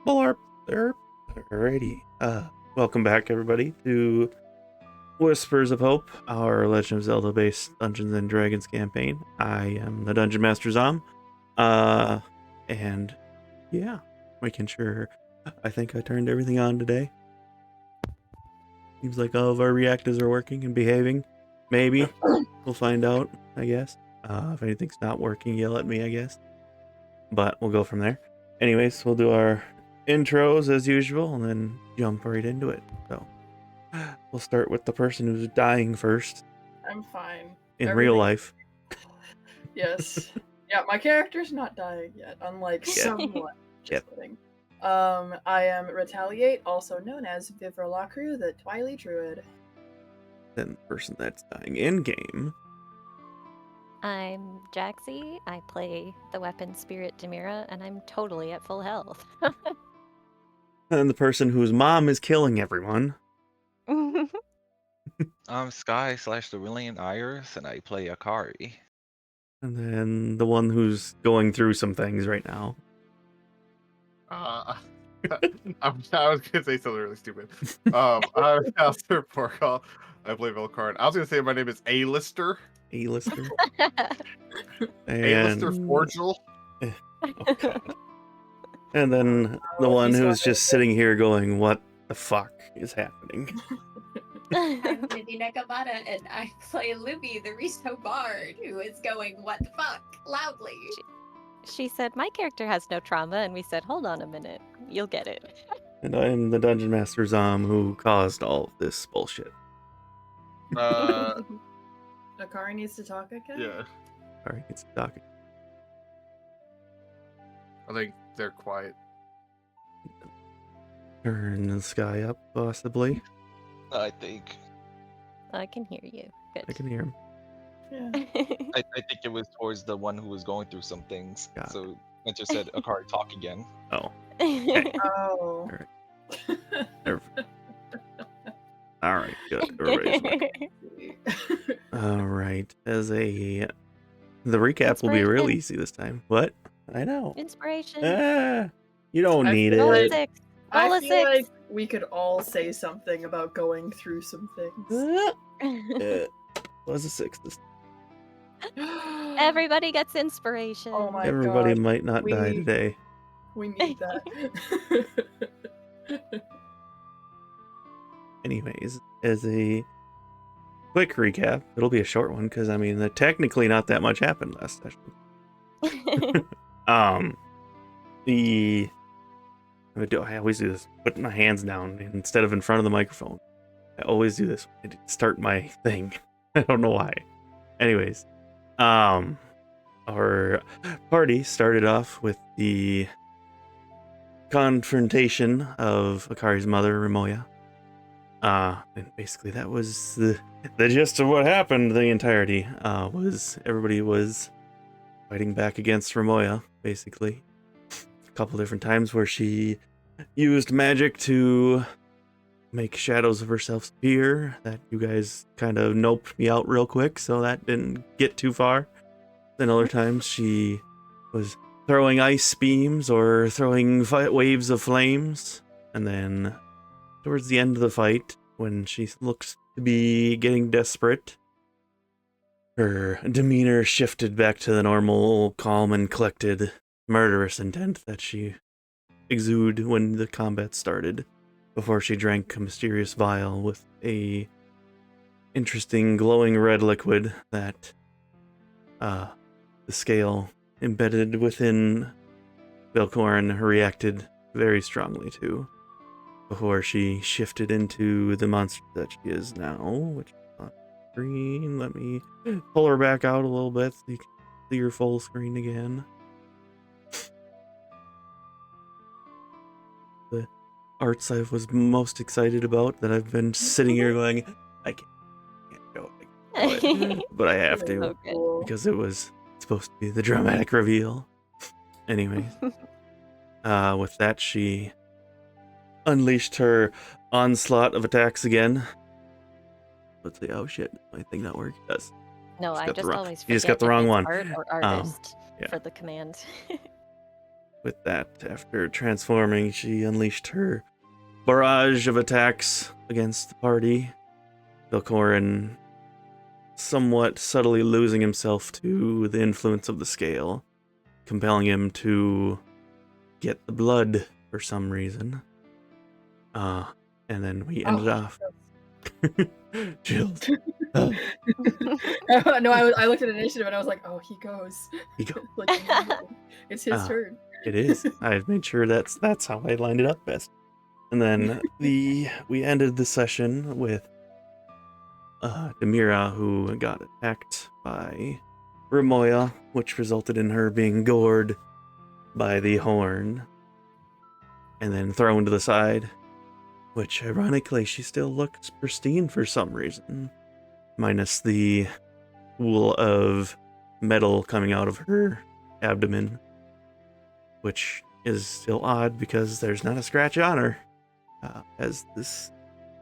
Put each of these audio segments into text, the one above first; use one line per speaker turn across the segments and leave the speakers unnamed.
Blarp. Alrighty. Welcome back, everybody, to Whispers of Hope, our Legend of Zelda-based Dungeons and Dragons campaign. I am the Dungeon Master Zom. And yeah, making sure. I think I turned everything on today. Seems like all of our reactors are working and behaving. Maybe. We'll find out, I guess. If anything's not working, yell at me, I guess. But we'll go from there. Anyways, we'll do our intros as usual and then jump right into it. So we'll start with the person who's dying first.
I'm fine.
In real life.
Yes. Yeah, my character's not dying yet, unlike someone. Just kidding. I am Rhettaliate, also known as Vivra, the Twili druid.
Then the person that's dying in game.
I'm Jaxi. I play the weapon spirit Demira, and I'm totally at full health.
And the person whose mom is killing everyone.
I'm Sky/CeruleanxIris, and I play Akari.
And then the one who's going through some things right now.
I was gonna say something really stupid. I'm AlistairForgall. I play Velkorin. I was gonna say my name is A-lister.
A-lister.
AlistairForgall.
Oh, God. And then the one who's just sitting here going, what the fuck is happening?
I'm NibiNekomata, and I play Lumi, the Rito bard, who is going, what the fuck, loudly.
She said, my character has no trauma, and we said, hold on a minute, you'll get it.
And I am the Dungeon Master Zom who caused all of this bullshit.
Akari needs to talk again?
Yeah.
Sorry, it's talking.
I think they're quiet.
Turn the sky up, possibly.
I think.
I can hear you. Good.
I can hear him.
Yeah.
I think it was towards the one who was going through some things.
Got it.
So I just said Akari talk again.
Oh.
Oh.
Alright, good. Alright, the recap will be real easy this time. What? I know.
Inspiration.
You don't need
Roll a
it.
6.
I
Roll a
feel
6.
like we could all say something about going through some things.
Was a 6 this
Everybody gets inspiration.
Oh my
Everybody
God.
might not die today.
We need that.
Anyways, as a quick recap, it'll be a short one because I mean, technically not that much happened last session. I always do this, put my hands down instead of in front of the microphone. I always do this when I start my thing. I don't know why. Anyways, our party started off with the confrontation of Akari's mother, Rimoya. And basically that was the gist of what happened. The entirety was everybody was fighting back against Rimoya, basically. A couple different times where she used magic to make shadows of herself appear that you guys kind of noped me out real quick, so that didn't get too far. Then other times she was throwing ice beams or throwing waves of flames, and then towards the end of the fight, when she looks to be getting desperate, her demeanor shifted back to the normal, calm and collected, murderous intent that she exuded when the combat started, before she drank a mysterious vial with a interesting glowing red liquid that the scale embedded within Velkorin reacted very strongly to, before she shifted into the monster that she is now, which is on screen. Let me pull her back out a little bit so you can see her full screen again. The arts I was most excited about that I've been sitting here going, I can't go it. But I have to,
Okay.
because it was supposed to be the dramatic reveal. Anyways, with that, she unleashed her onslaught of attacks again. Let's see. Oh shit, my thing not working. Does.
No, I just always forget
you just got the wrong one.
Art or artist
yeah.
for the command.
with that, after transforming, she unleashed her barrage of attacks against the party. Velkorin somewhat subtly losing himself to the influence of the scale, compelling him to get the blood for some reason. And then we ended off. Chills.
No, I looked at initiative and I was like, oh, he goes.
He goes.
Like, it's his turn.
It is. I made sure that's how I lined it up best. And then we ended the session with Demira, who got attacked by Ramoya, which resulted in her being gored by the horn and then thrown to the side, which ironically she still looks pristine for some reason, minus the pool of metal coming out of her abdomen, which is still odd because there's not a scratch on her, as this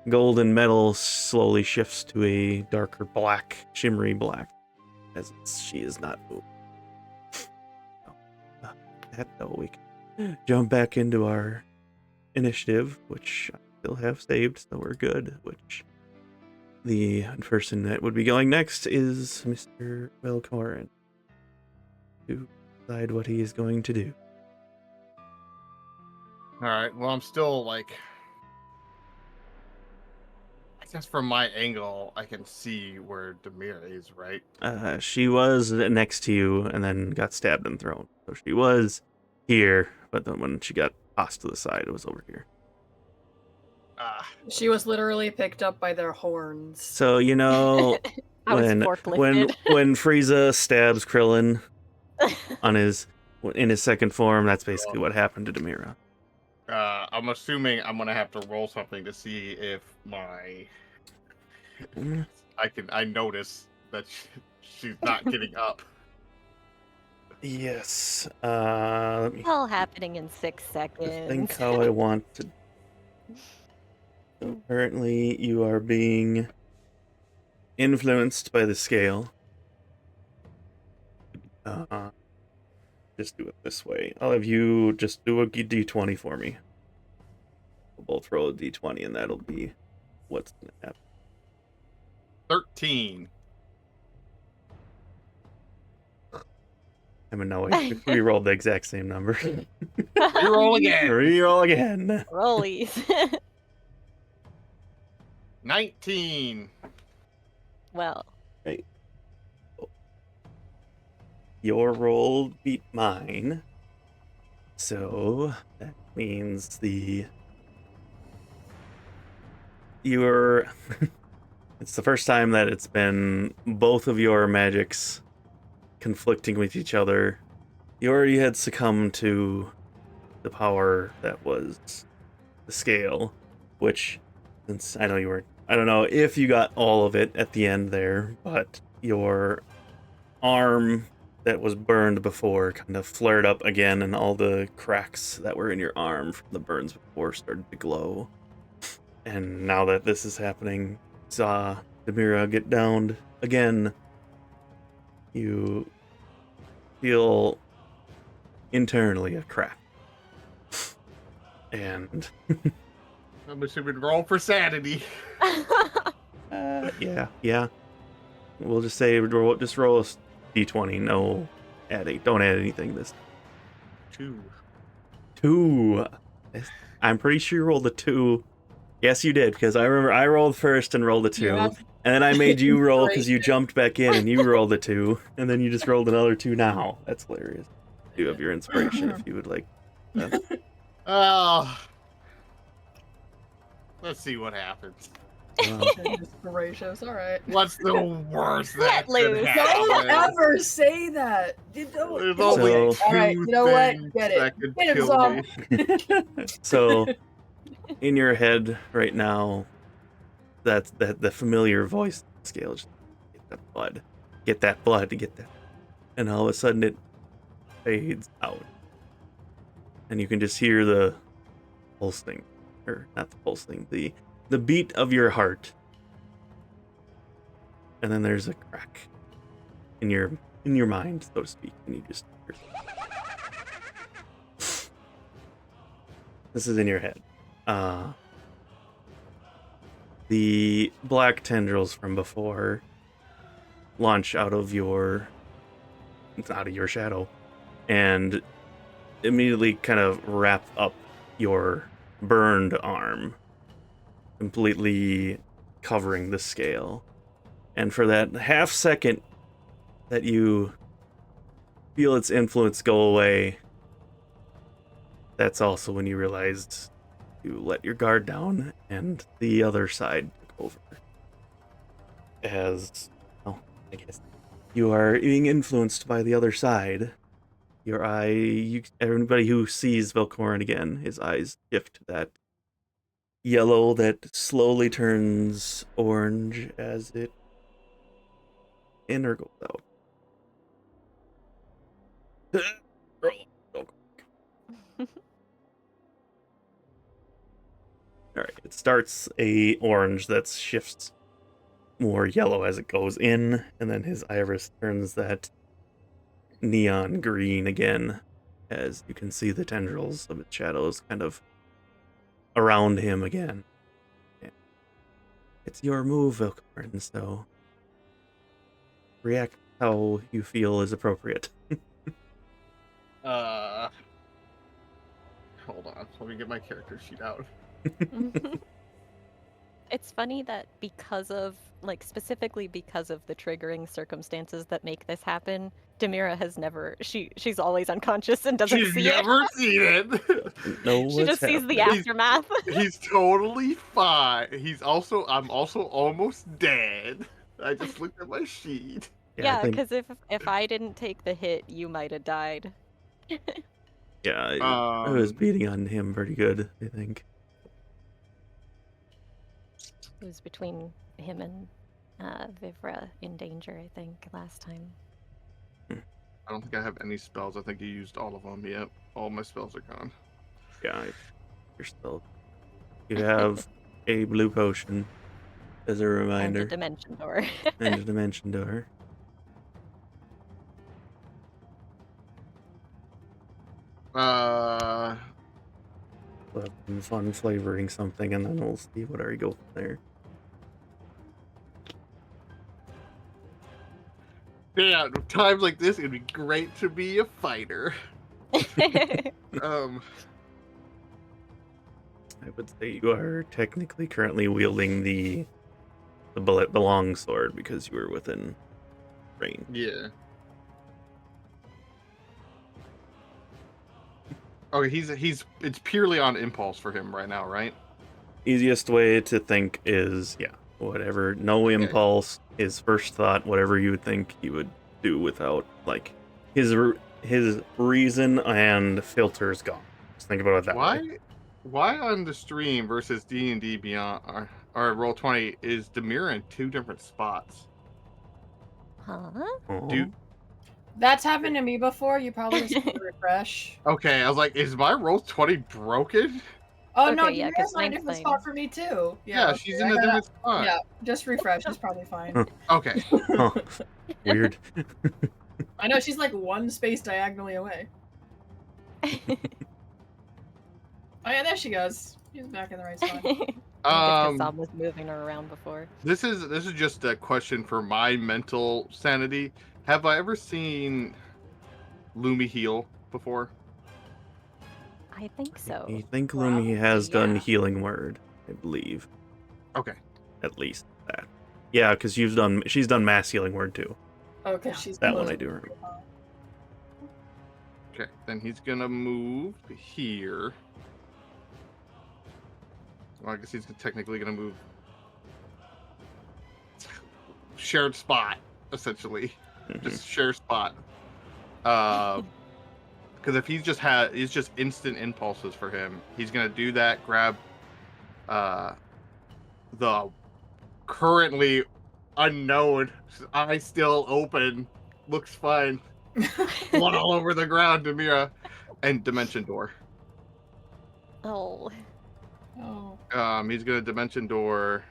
golden metal slowly shifts to a darker black, shimmery black, as she is not moved. Though we can jump back into our initiative, which I still have saved, so we're good. Which the person that would be going next is Mr. Velkorin, to decide what he is going to do.
All right. Well, I'm still like, I guess from my angle, I can see where Demira is, right?
She was next to you and then got stabbed and thrown. So she was here, but then when she got tossed to the side, it was over here.
She was literally picked up by their horns.
So, you know, when Frieza stabs Krillin in his second form, that's basically what happened to Demira.
I'm assuming I'm gonna have to roll something to see if I notice that she's not getting up.
Yes.
All happening in 6 seconds.
Think how I want to. So currently, you are being influenced by the scale. Just do it this way. I'll have you just do a d20 for me. We'll both roll a d20, and that'll be what's going to happen.
13.
I mean, no, we rolled the exact same number.
Reroll again.
Reroll again.
Rollies.
19.
Well.
Right. Your roll beat mine. So that means it's the first time that it's been both of your magics conflicting with each other. You already had succumbed to the power that was the scale, which, since I know you were, I don't know if you got all of it at the end there, but your arm that was burned before kind of flared up again, and all the cracks that were in your arm from the burns before started to glow. And now that this is happening, saw Demira get downed again, you feel internally a crack. And
I'm assuming roll for sanity.
yeah. We'll just say just roll a d20. No adding. Don't add anything this. 2. I'm pretty sure you rolled a 2. Yes, you did, because I remember I rolled first and rolled a 2. And then I made you roll because you jumped back in and you rolled a 2. And then you just rolled another 2 now. That's hilarious. You have your inspiration if you would like.
Oh. Let's see what happens.
Gracious, all right.
What's the worst that could happen?
Don't ever say that.
There's only
all right, you know what?
things
Get it.
that could
Get it,
kill
Zom.
me.
So, in your head right now, that's the familiar voice scale. Just get that blood. Get that blood. Get that. And all of a sudden it fades out. And you can just hear the pulsing. Or not the pulsing, the beat of your heart. And then there's a crack in your mind, so to speak, and you just hear This is in your head. The black tendrils from before launch out of your shadow and immediately kind of wrap up your burned arm, completely covering the scale. And for that half second that you feel its influence go away, that's also when you realized you let your guard down and the other side took over. As, well, I guess you are being influenced by the other side. Everybody who sees Velkorin again, his eyes shift to that yellow that slowly turns orange as it in or goes out. Alright, it starts a orange that shifts more yellow as it goes in, and then his iris turns that neon green again, as you can see the tendrils of its shadows kind of around him again. It's your move, Velkorin, so react how you feel is appropriate.
Hold on, let me get my character sheet out.
It's funny that specifically because of the triggering circumstances that make this happen, Demira has never, she's always unconscious and doesn't see it.
She's never seen it.
No,
She just sees the
He's-
aftermath.
He's totally fine. I'm also almost dead. I just looked at my sheet.
Yeah,
I think,
because if I didn't take the hit, you might have died.
I was beating on him pretty good, I think.
It was between him and Vivra in danger, I think, last time.
I don't think I have any spells. I think you used all of them. Yep, all my spells are gone.
Yeah, you're still. You have a blue potion as a reminder.
And a dimension door.
And a dimension door. We'll have some fun flavoring something, and then we'll see where we go from there.
Yeah, times like this, it'd be great to be a fighter.
I would say you are technically currently wielding the long sword because you were within range.
Yeah. Okay, it's purely on impulse for him right now, right?
Easiest way to think is, whatever, no impulse, his first thought, whatever you would think he would do without, like, his reason and filters gone. Just think about it that way.
Why on the stream versus D&D Beyond or Roll20 is Demira in two different spots?
Huh?
Aw.
That's happened to me before. You probably just need to refresh.
Okay, I was like, is my Roll20 broken?
Oh
Okay,
no,
yeah,
Demira's
'cause
in a
mine's
different
fine.
spot for me too.
Yeah,
okay,
she's in a different spot.
Yeah, just refresh. It's probably fine.
Okay.
Huh. Weird.
I know she's like one space diagonally away. Oh yeah, there she goes. She's back in the right spot.
Because Sam was moving her around before.
This is just a question for my mental sanity. Have I ever seen Lumi heal before?
I think so.
I think Lumi has
Probably,
done
yeah.
healing word, I believe.
Okay.
At least that. Yeah, because she's done mass healing word too.
Okay, she's
That
close.
one I do remember.
Okay, then he's gonna move here. Well, I guess he's technically gonna move shared spot, essentially. Just share spot. Because if it's just instant impulses for him, he's gonna do that, grab the currently unknown eye still open, looks fine. Blood all over the ground, Demira, and dimension door.
Oh.
Oh.
He's gonna dimension door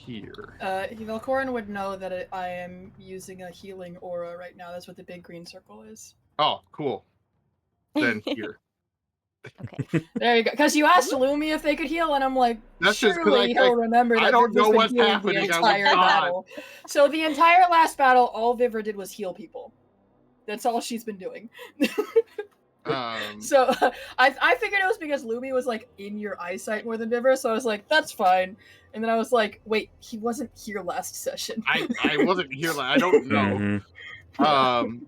here?
Velkorin would know that I am using a healing aura right now. That's what the big green circle is.
Oh, cool. Then here.
Okay.
There you go. Because you asked Lumi if they could heal, and I'm like,
That's just 'cause
surely he'll remember that
I don't
Vivra's
know
been
what's
healing
happening.
the
I was
entire
gone.
battle. So the entire last battle, all Vivra did was heal people. That's all she's been doing. So I figured it was because Lumi was like in your eyesight more than Vivra, so I was like, that's fine. And then I was like, wait, he wasn't here last session.
I wasn't here. I don't know.
Mhm.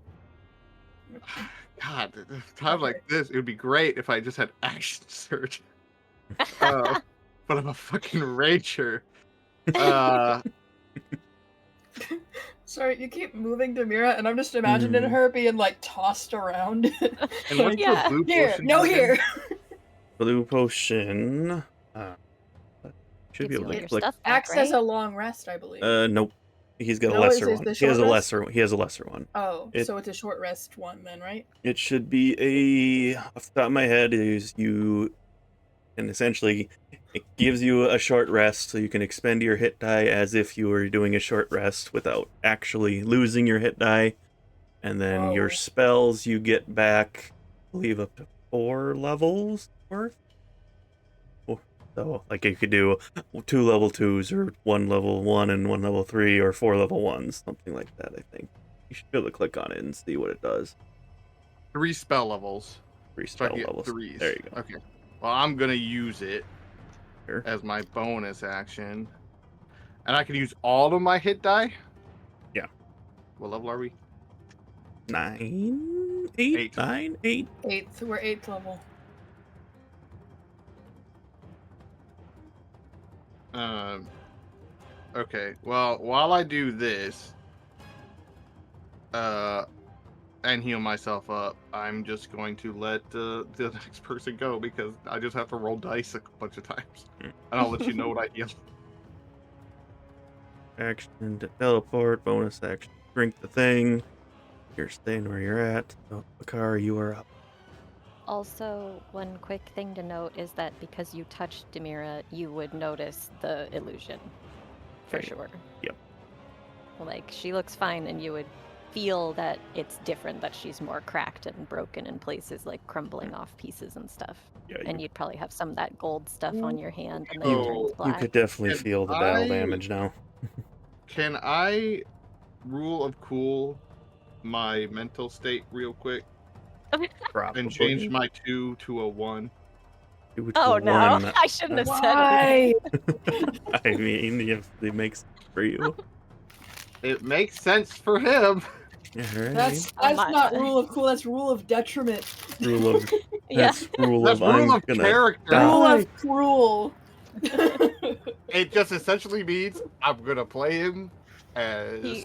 God, at a time like this, it would be great if I just had action surge. But I'm a fucking rager.
Sorry, you keep moving Demira, and I'm just imagining her being like tossed around.
And what's
Yeah.
the blue
Here,
potion
no
again?
here.
Blue potion. Should
Gives
be
you
able
all
to
your
click.
stuff back,
Acts as
right?
a long rest, I believe.
Nope. He's got a
No,
lesser
is
one.
the
He has a
short
lesser. He has a lesser one.
Oh, so it's a short rest one then, right?
It should be a. Off the top of my head, is you, and essentially, it gives you a short rest, so you can expend your hit die as if you were doing a short rest without actually losing your hit die, and then your
Whoa.
spells you get back, I believe, up to 4 levels worth. So, like, you could do 2 level 2s, or 1 level 1 and 1 level 3, or 4 level 1s, something like that, I think. You should be able to click on it and see what it does.
3 spell levels.
3
So I
spell
can get
levels.
3s.
There you go.
Okay. Well, I'm gonna use it
Sure.
as my bonus action. And I can use all of my hit die?
Yeah.
What level are we?
9, 8,
Eight.
9, 8.
8th, we're 8th level.
Okay. Well, while I do this, and heal myself up, I'm just going to let the next person go because I just have to roll dice a bunch of times, and I'll let you know what I heal.
Action to teleport, bonus action to drink the thing. You're staying where you're at. So, Akari, you are up.
Also, one quick thing to note is that because you touched Demira, you would notice the illusion. For
Okay.
sure.
Yep.
Like, she looks fine, and you would feel that it's different, that she's more cracked and broken in places, like crumbling off pieces and stuff.
Yeah,
And you'd probably have some of that gold stuff on your hand, and then
Oh,
it turns
you
black.
could definitely
Can
feel the battle
I-
damage now.
Can I rule of cool my mental state real quick
Probably.
and change my 2 to a 1?
Two to
Oh no,
one.
I shouldn't have said
Why?
I mean, if it makes sense for you.
It makes sense for him.
Alright.
That's
Oh my
not
God.
rule of cool, that's rule of detriment.
Rule of
Yeah.
that's rule
That's
of
rule
I'm
of
gonna
character.
die.
Rule of cruel.
It just essentially means I'm gonna play him as
He,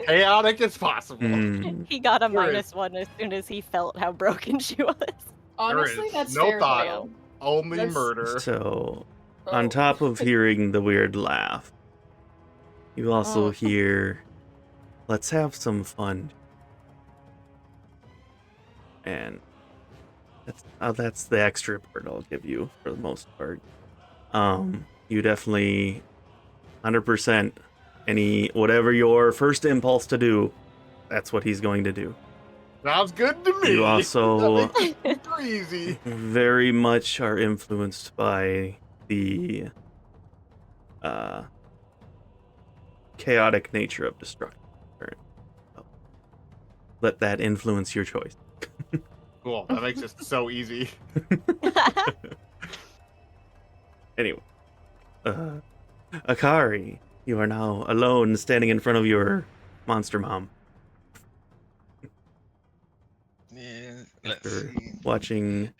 chaotic as possible.
Hmm.
he got a
There is-
-1 as soon as he felt how broken she was.
Honestly,
is
that's
no
fair
thought.
though.
Only
That's-
murder.
So,
Oh.
on top of hearing the weird laugh, you also
Oh.
hear, "Let's have some fun." And that's the extra part I'll give you for the most part. You definitely 100% whatever your first impulse to do, that's what he's going to do.
Sounds good to me.
You also
That makes it super easy.
very much are influenced by the chaotic nature of destruction. So let that influence your choice.
Cool. That makes it so easy.
Anyway, Akari, you are now alone, standing in front of your monster mom.
Yeah, let's
After
see.
watching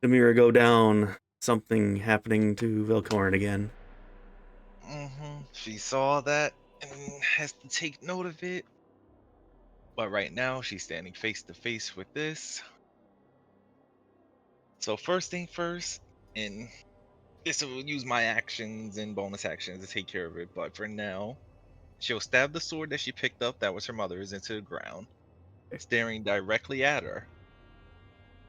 Demira go down, something happening to Velkorin again.
She saw that and has to take note of it. But right now, she's standing face to face with this. So first thing first, and this will use my actions and bonus actions to take care of it. But for now, she'll stab the sword that she picked up, that was her mother's, into the ground, staring directly at her,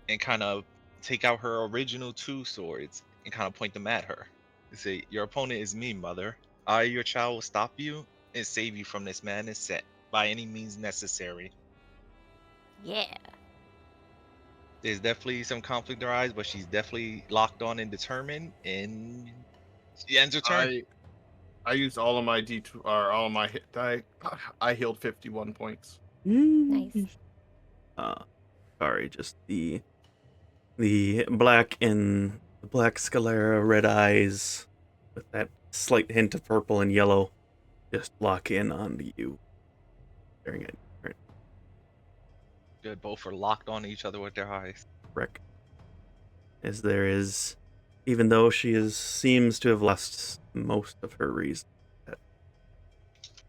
and kind of take out her original 2 swords and kind of point them at her. And say, "Your opponent is me, mother. I, your child, will stop you and save you from this madness set by any means necessary.
Yeah.
There's definitely some conflict arise, but she's definitely locked on and determined, and she ends her turn.
I used all of my D2 or all of my hit die. I healed 51 points.
Nice.
Sorry, just the black and the black sclera, red eyes, with that slight hint of purple and yellow, just lock in onto you. Staring at you. Right.
Good, both are locked on each other with their eyes.
Correct. As there is, even though she seems to have lost most of her reason, that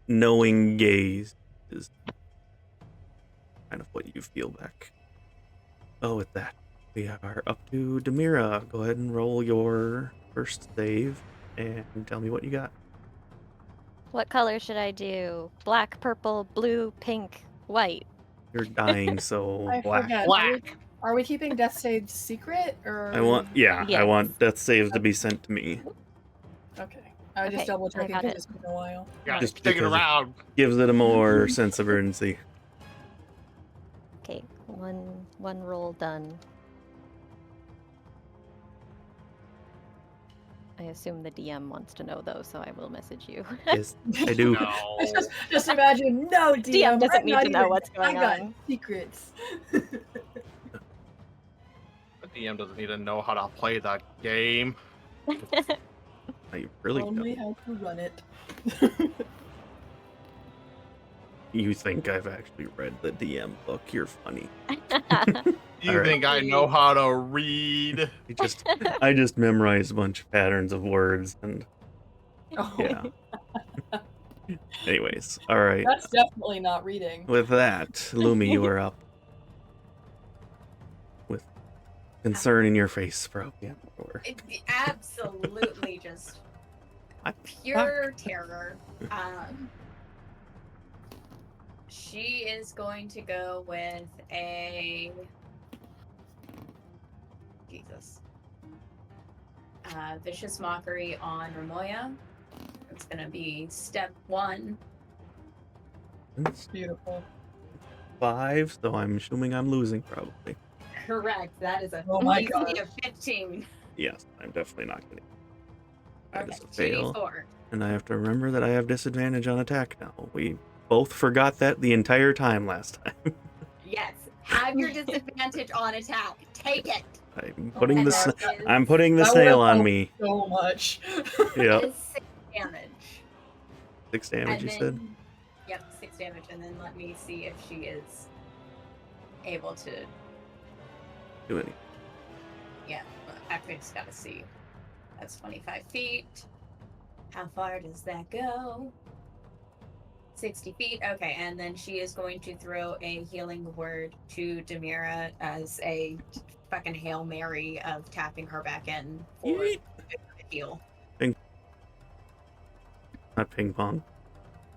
knowing gaze is kind of what you feel back. Oh, with that, we are up to Demira. Go ahead and roll your first save and tell me what you got.
What color should I do? Black, purple, blue, pink, white.
You're dying, so
I
black.
forget.
Black.
Are we keeping death saves secret or?
I want
Yes.
death saves to be sent to me.
Okay. I was
Okay,
just double
I
checking
got
because
it.
it's been a while.
Yeah,
Just
stick it
because-
around.
Gives it a more sense of urgency.
Okay, one roll done. I assume the DM wants to know though, so I will message you.
Yes, I do.
No.
Just imagine, no DM,
doesn't
I'm
need
not
to know
even-
what's going
I got
on.
secrets.
The DM doesn't need to know how to play that game.
I really
Only
don't.
how to run it.
You think I've actually read the DM book? You're funny.
You
Alright.
think I know how to read?
I just memorized a bunch of patterns of words and
Oh,
yeah. Anyways, all right.
That's definitely not reading.
With that, Lumi, you are up. With concern in your face, bro. Yeah.
Absolutely just
What?
pure terror. She is going to go with a vicious mockery on Ramoya. It's gonna be step 1.
It's
Beautiful.
5, so I'm assuming I'm losing probably.
Correct. That is a
Oh my
DC
gosh.
of 15.
Yes, I'm definitely not getting. That
Okay,
is a fail.
2d4.
And I have to remember that I have disadvantage on attack now. We both forgot that the entire time last time.
Yes, have your disadvantage on attack. Take it.
I'm putting
And
the
that
I'm
is-
putting the
That would've
sail on
helped
me.
So much.
that
Yep.
is 6 damage.
6 damage,
And
you
then,
said?
Yep, 6 damage, and then let me see if she is able to.
Do anything.
Yeah, actually, I just gotta see. That's 25 feet. How far does that go? 60 feet. Okay, and then she is going to throw a healing word to Demira as a fucking Hail Mary of tapping her back in for
Yeet.
the heal.
Not ping pong.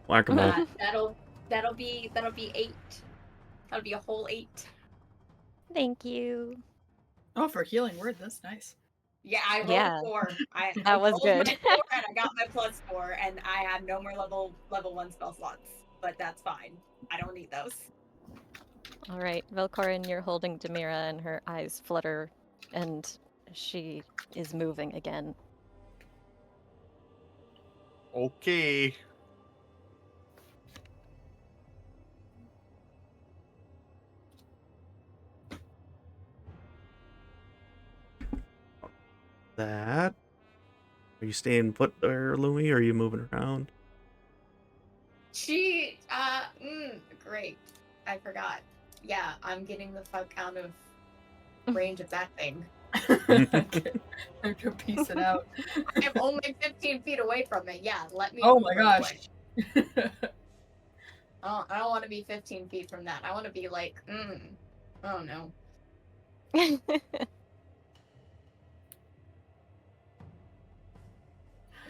Whack-a-mole.
That'll be 8. That'll be a whole 8.
Thank you.
Oh, for healing word, that's nice.
Yeah, I rolled
Yeah.
4. I
That was
rolled
good.
my 4 and I got my +4, and I have no more level 1 spell slots. But that's fine. I don't need those.
All right, Velkorin, you're holding Demira, and her eyes flutter, and she is moving again.
Okay.
That. Are you staying put there, Lumi, or are you moving around?
She, great. I forgot. Yeah, I'm getting the fuck out of range of that thing.
I could piece it out.
I'm only 15 feet away from it. Yeah, let me.
Oh
move
my
real
gosh.
quick. I don't want to be 15 feet from that. I want to be like, oh no.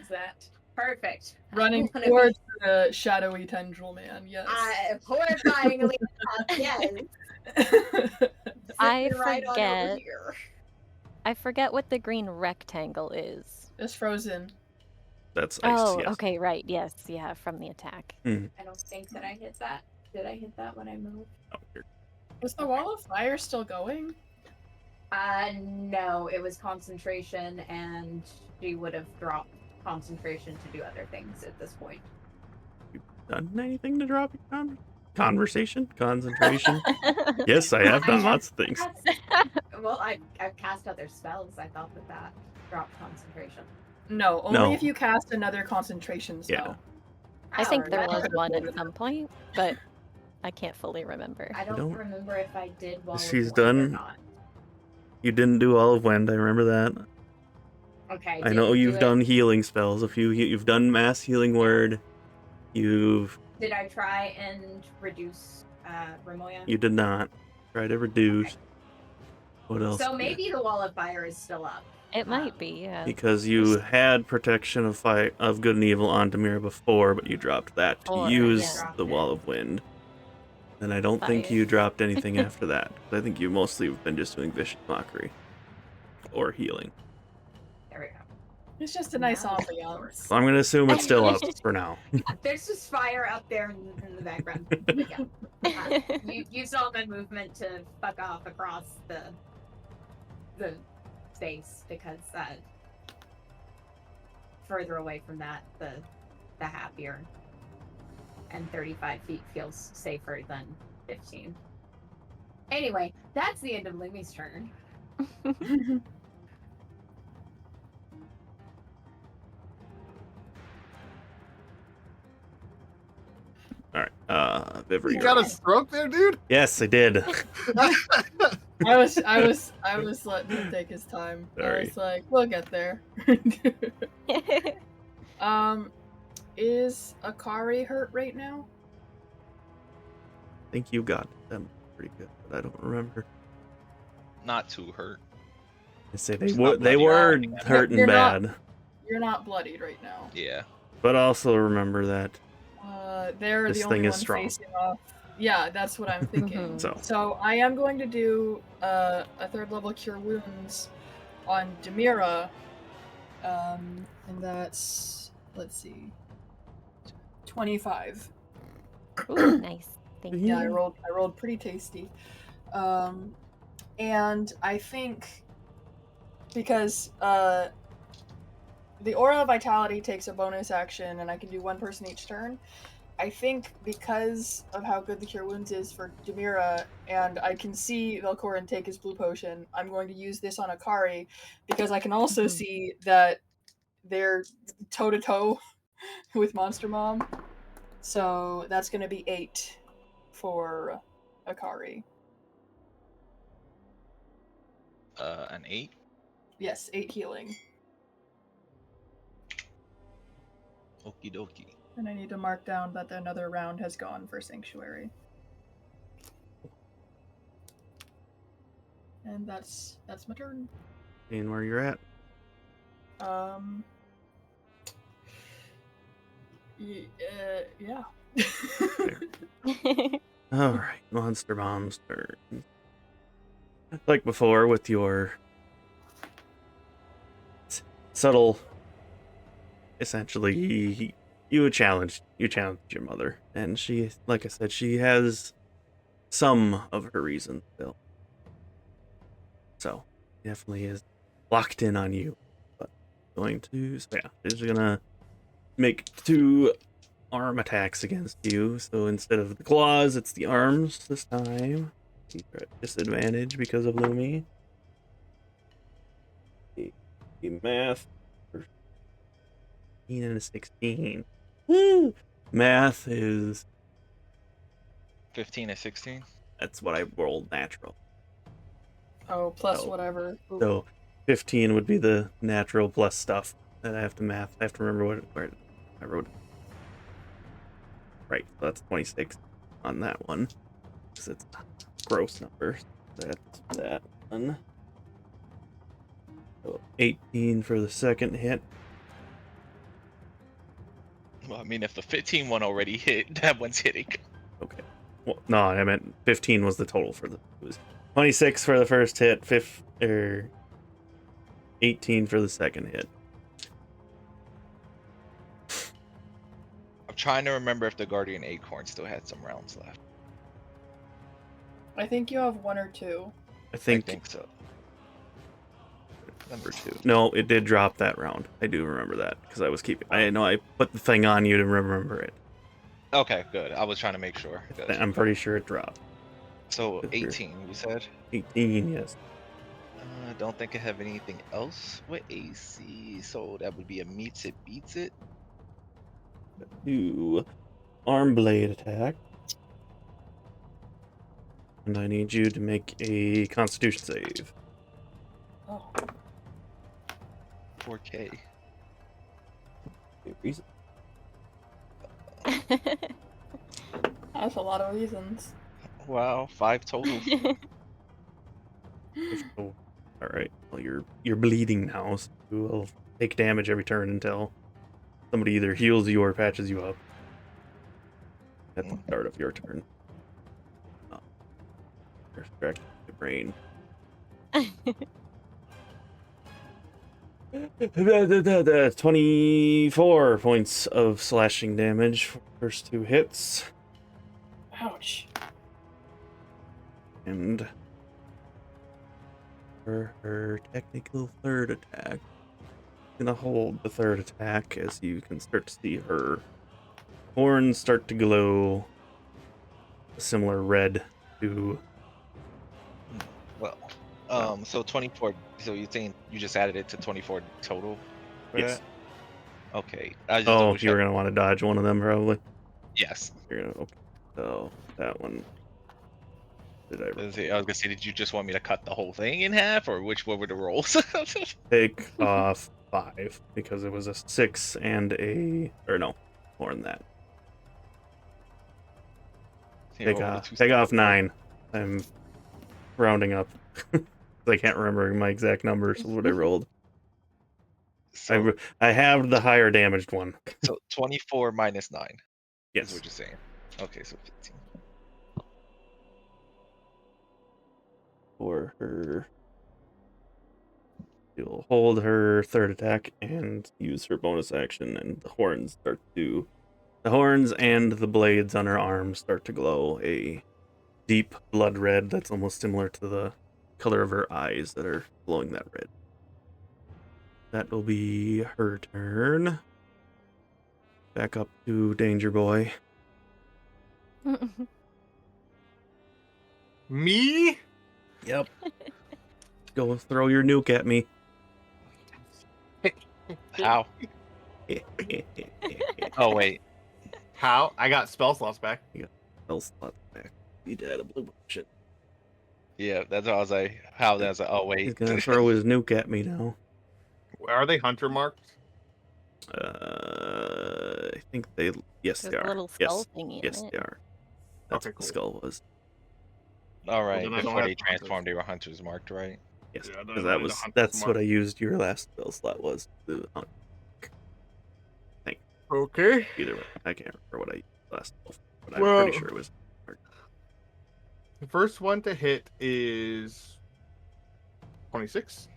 Is that perfect?
Running
I wanna be-
towards the shadowy tendril man, yes.
horrifyingly, yes.
I
Zipping right on over
forget.
here.
I forget what the green rectangle is.
It's frozen.
That's ice,
Oh,
yes.
okay, right. Yes, yeah, from the attack.
I don't think that I hit that. Did I hit that when I moved?
Oh, here.
Is the wall of fire still going?
No, it was concentration, and she would have dropped concentration to do other things at this point.
Done anything to drop your conversation? Concentration? Yes, I have done lots of things.
Well, I've cast other spells. I thought that dropped concentration.
No, only
No.
if you cast another concentration spell.
I think there
that-
was one at some point, but I can't fully remember.
I
don't-
don't remember if I did Wall of
She's
Wind or
done-
not.
You didn't do all of Wind, I remember that.
Okay.
I know
didn't
you've
do it.
done healing spells. You've done mass healing word.
Did I try and reduce Remoya?
You did not. Try to reduce.
Okay.
What else?
So
did you-
maybe the Wall of Fire is still up.
It might be, yeah.
Because you had protection of good and evil on Demira before, but you dropped that to
Or,
use
yeah.
the Wall of Wind. And I don't think
Fire.
you dropped anything after that. I think you mostly have been just doing vicious mockery or healing.
There we go.
It's just a nice
Now-
ambiance.
So I'm gonna assume it's still up for now.
There's just fire up there in the background. But yeah. You used all my movement to fuck off across the space because further away from that, the happier. And 35 feet feels safer than 15. Anyway, that's the end of Lumi's turn.
Alright, Vivra,
You
you're
got
up.
a stroke there, dude?
Yes, I did.
I was letting him take his time. I
Sorry.
was like, we'll get there. Is Akari hurt right now?
I think you got them pretty good, but I don't remember.
Not too hurt.
I say
It's
they
not
were
bloody.
hurting
You're not-
bad,
You're not bloodied right now.
Yeah.
but also remember that.
They're
This
the only
thing is
one
strong.
facing off. Yeah, that's what I'm thinking.
So
I am going to do a 3rd level Cure Wounds on Demira. And that's, let's see, 25.
Ooh, nice. Thank you.
Yeah, I rolled pretty tasty. And I think because the Aura of Vitality takes a bonus action and I can do one person each turn, I think because of how good the Cure Wounds is for Demira, and I can see Velkorin take his blue potion, I'm going to use this on Akari because I can also see that they're toe-to-toe with Monster Mom. So that's going to be 8 for Akari.
An 8.
Yes, 8 healing.
Okie dokie.
And I need to mark down that another round has gone for Sanctuary. And that's my turn.
seeing where you're at.
Yeah.
Alright, Monster Bomb's turn. Like before, with your subtle, essentially, you challenged your mother, and she, like I said, she has some of her reasons still. So, definitely is locked in on you. But she's gonna make 2 arm attacks against you. So instead of the claws, it's the arms this time. You're at disadvantage because of Lumi. The math. 15 and a 16. Woo! Math is...
15 and 16.
That's what I rolled natural.
Oh, plus
Oh.
whatever. Ooh.
So 15 would be the natural plus stuff that I have to math. I have to remember where I wrote. Right, so that's 26 on that one. Because it's a gross number. That's that one. So 18 for the second hit.
Well, I mean, if the 15 one already hit, that one's hitting.
Okay. Well, no, I meant 15 was the total for the. It was 26 for the first hit, 18 for the second hit.
I'm trying to remember if the Guardian Acorn still had some rounds left.
I think you have 1 or 2.
I
I
think
think so.
number 2. No, it did drop that round. I do remember that because I was keeping. I know I put the thing on you to remember it.
Okay, good. I was trying to make sure. Good.
I'm pretty sure it dropped.
So
Good for-
18, we said.
18, yes.
I don't think I have anything else with AC, so that would be a meets it, beats it.
Do arm blade attack. And I need you to make a Constitution save.
Oh.
4K.
Reason.
That's a lot of reasons.
Wow, 5 total.
Oh, all right. Well, you're bleeding now, so you will take damage every turn until somebody either heals you or patches you up. At the start of your turn. Distract the brain. 24 points of slashing damage for the first 2 hits.
Ouch.
And for her technical third attack, I'm gonna hold the third attack as you can start to see her horns start to glow a similar red to
Well,
Wow.
so 24. So you think you just added it to 24 total? For
yes.
that? Okay. I just
Oh,
double
you
check.
were gonna want to dodge one of them probably.
Yes.
You're gonna okay. So that one. Did I
I was gonna say, did you just want me to cut the whole thing in half, or what were the rolls?
take off 5 because it was a 6 and a or no more than that.
Here,
Take
what were the
off
two
take off
separate rolls?
9. I'm rounding up. I can't remember my exact numbers of what I rolled.
So,
I have the higher damaged one.
so 24 minus 9 is
Yes.
what you're saying. Okay, so 15.
For her. She'll hold her third attack and use her bonus action, and the horns and the blades on her arms start to glow a deep blood red that's almost similar to the color of her eyes that are glowing that red. That will be her turn. Back up to Danger Boy.
Me?
Yep. Go throw your nuke at me.
How? Oh wait.
How? I got spell slots back.
Spell slot back. He died a blue shit.
Yeah, that's what I was like. How? That's like, oh
He's
wait.
gonna throw his nuke at me now.
Are they hunter marked?
I think they. Yes,
There's
they
a
are.
little skull
Yes,
thingy
yes,
in it.
they are. That's
Okay,
what the
cool.
skull was.
All right.
then I don't
Before
have
they
to hunters.
transformed, they were hunters marked, right?
Yes,
Yeah,
because
then
that
the
was
hunter's
that's what
mark.
I used your last spell slot was. The hunt.
Okay.
Either way, I can't remember what I used last spell, but I'm
Well-
pretty sure it was.
The first one to hit is 26.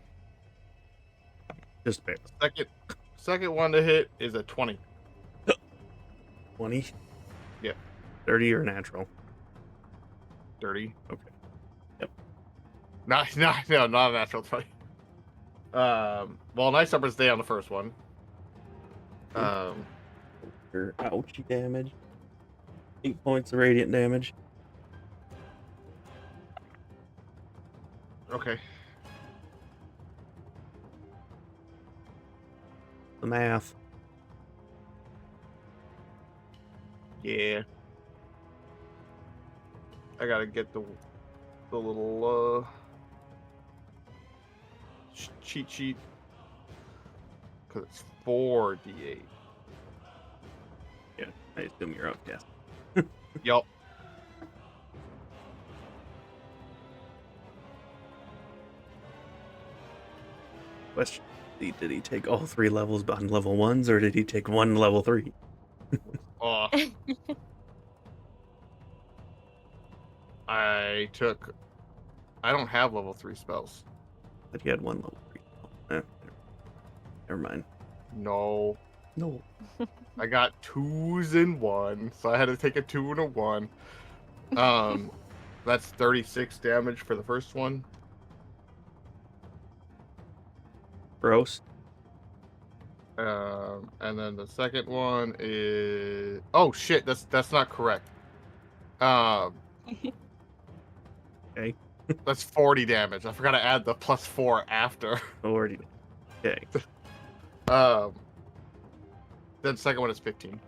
Just barely.
Second one to hit is a 20.
20.
Yeah.
30 or natural.
30.
Okay. Yep.
No, not a natural 20. Well, nice upper stay on the first one.
Your ouchie damage. 8 points of radiant damage.
Okay.
The math.
Yeah. I gotta get the little cheat sheet because it's 4d8.
Yeah, I assume you're up. Yes.
Yup.
Question: did he take all 3 levels on level 1s, or did he take 1 level 3?
I don't have level 3 spells.
But he had 1 level 3. Never mind.
No.
No.
I got 2s and 1, so I had to take a 2 and a 1. That's 36 damage for the first one.
Gross.
And then the second one is shit, that's not correct.
Okay.
That's 40 damage. I forgot to add the +4 after.
Already. Okay.
Then the second one is 15.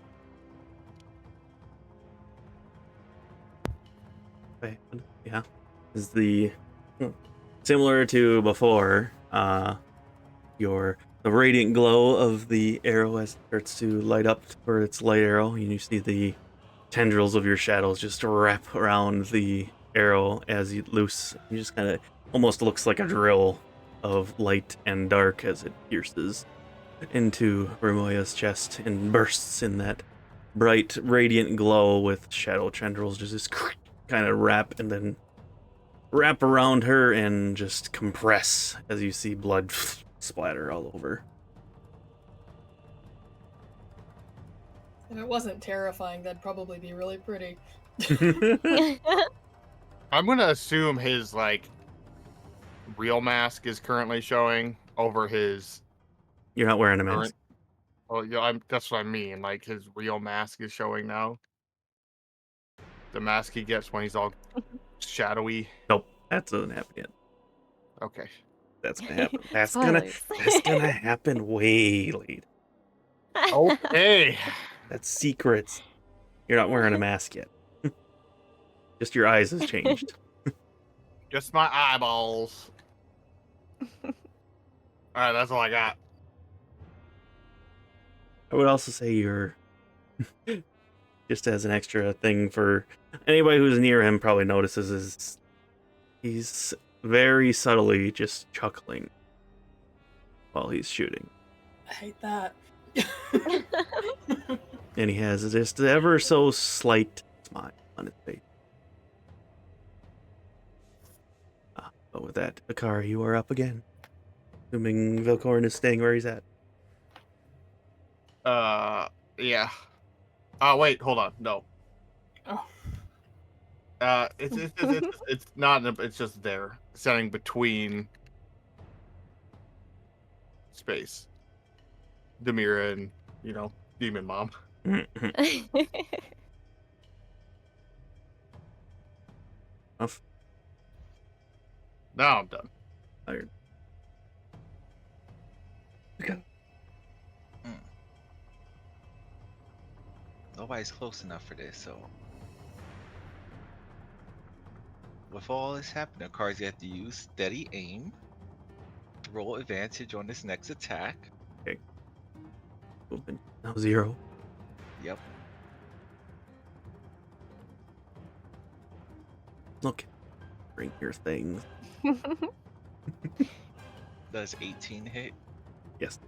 Okay. Yeah. Is the similar to before, the radiant glow of the arrow as it starts to light up for its light arrow, and you see the tendrils of your shadows just wrap around the arrow as you loose. You just kind of almost looks like a drill of light and dark as it pierces into Remoya's chest and bursts in that bright, radiant glow with shadow tendrils just kind of wrap and then wrap around her and just compress as you see blood splatter all over.
If it wasn't terrifying, that'd probably be really pretty.
I'm gonna assume his real mask is currently showing over his
You're not wearing a
current.
mask.
Oh yeah, that's what I mean. Like his real mask is showing now. The mask he gets when he's all shadowy.
Nope, that doesn't happen yet.
Okay.
That's gonna happen. That's
Spoilers.
gonna happen way later.
Okay.
That's secrets. You're not wearing a mask yet. Just your eyes has changed.
Just my eyeballs. Alright, that's all I got.
I would also say you're just as an extra thing for anybody who's near him probably notices is he's very subtly just chuckling while he's shooting.
I hate that.
And he has just ever so slight smile on his face. But with that, Akari, you are up again. Assuming Velkorin is staying where he's at.
Yeah. Wait, hold on. No.
Oh.
It's not. It's just there, standing between space. Demira and Demon Mom.
Off.
Now I'm done.
Tired. Okay.
Nobody's close enough for this, so. With all this happening, cards you have to use steady aim. Roll advantage on this next attack.
Open. Now 0.
Yep.
Look. Bring your things.
Does 18 hit?
Yes.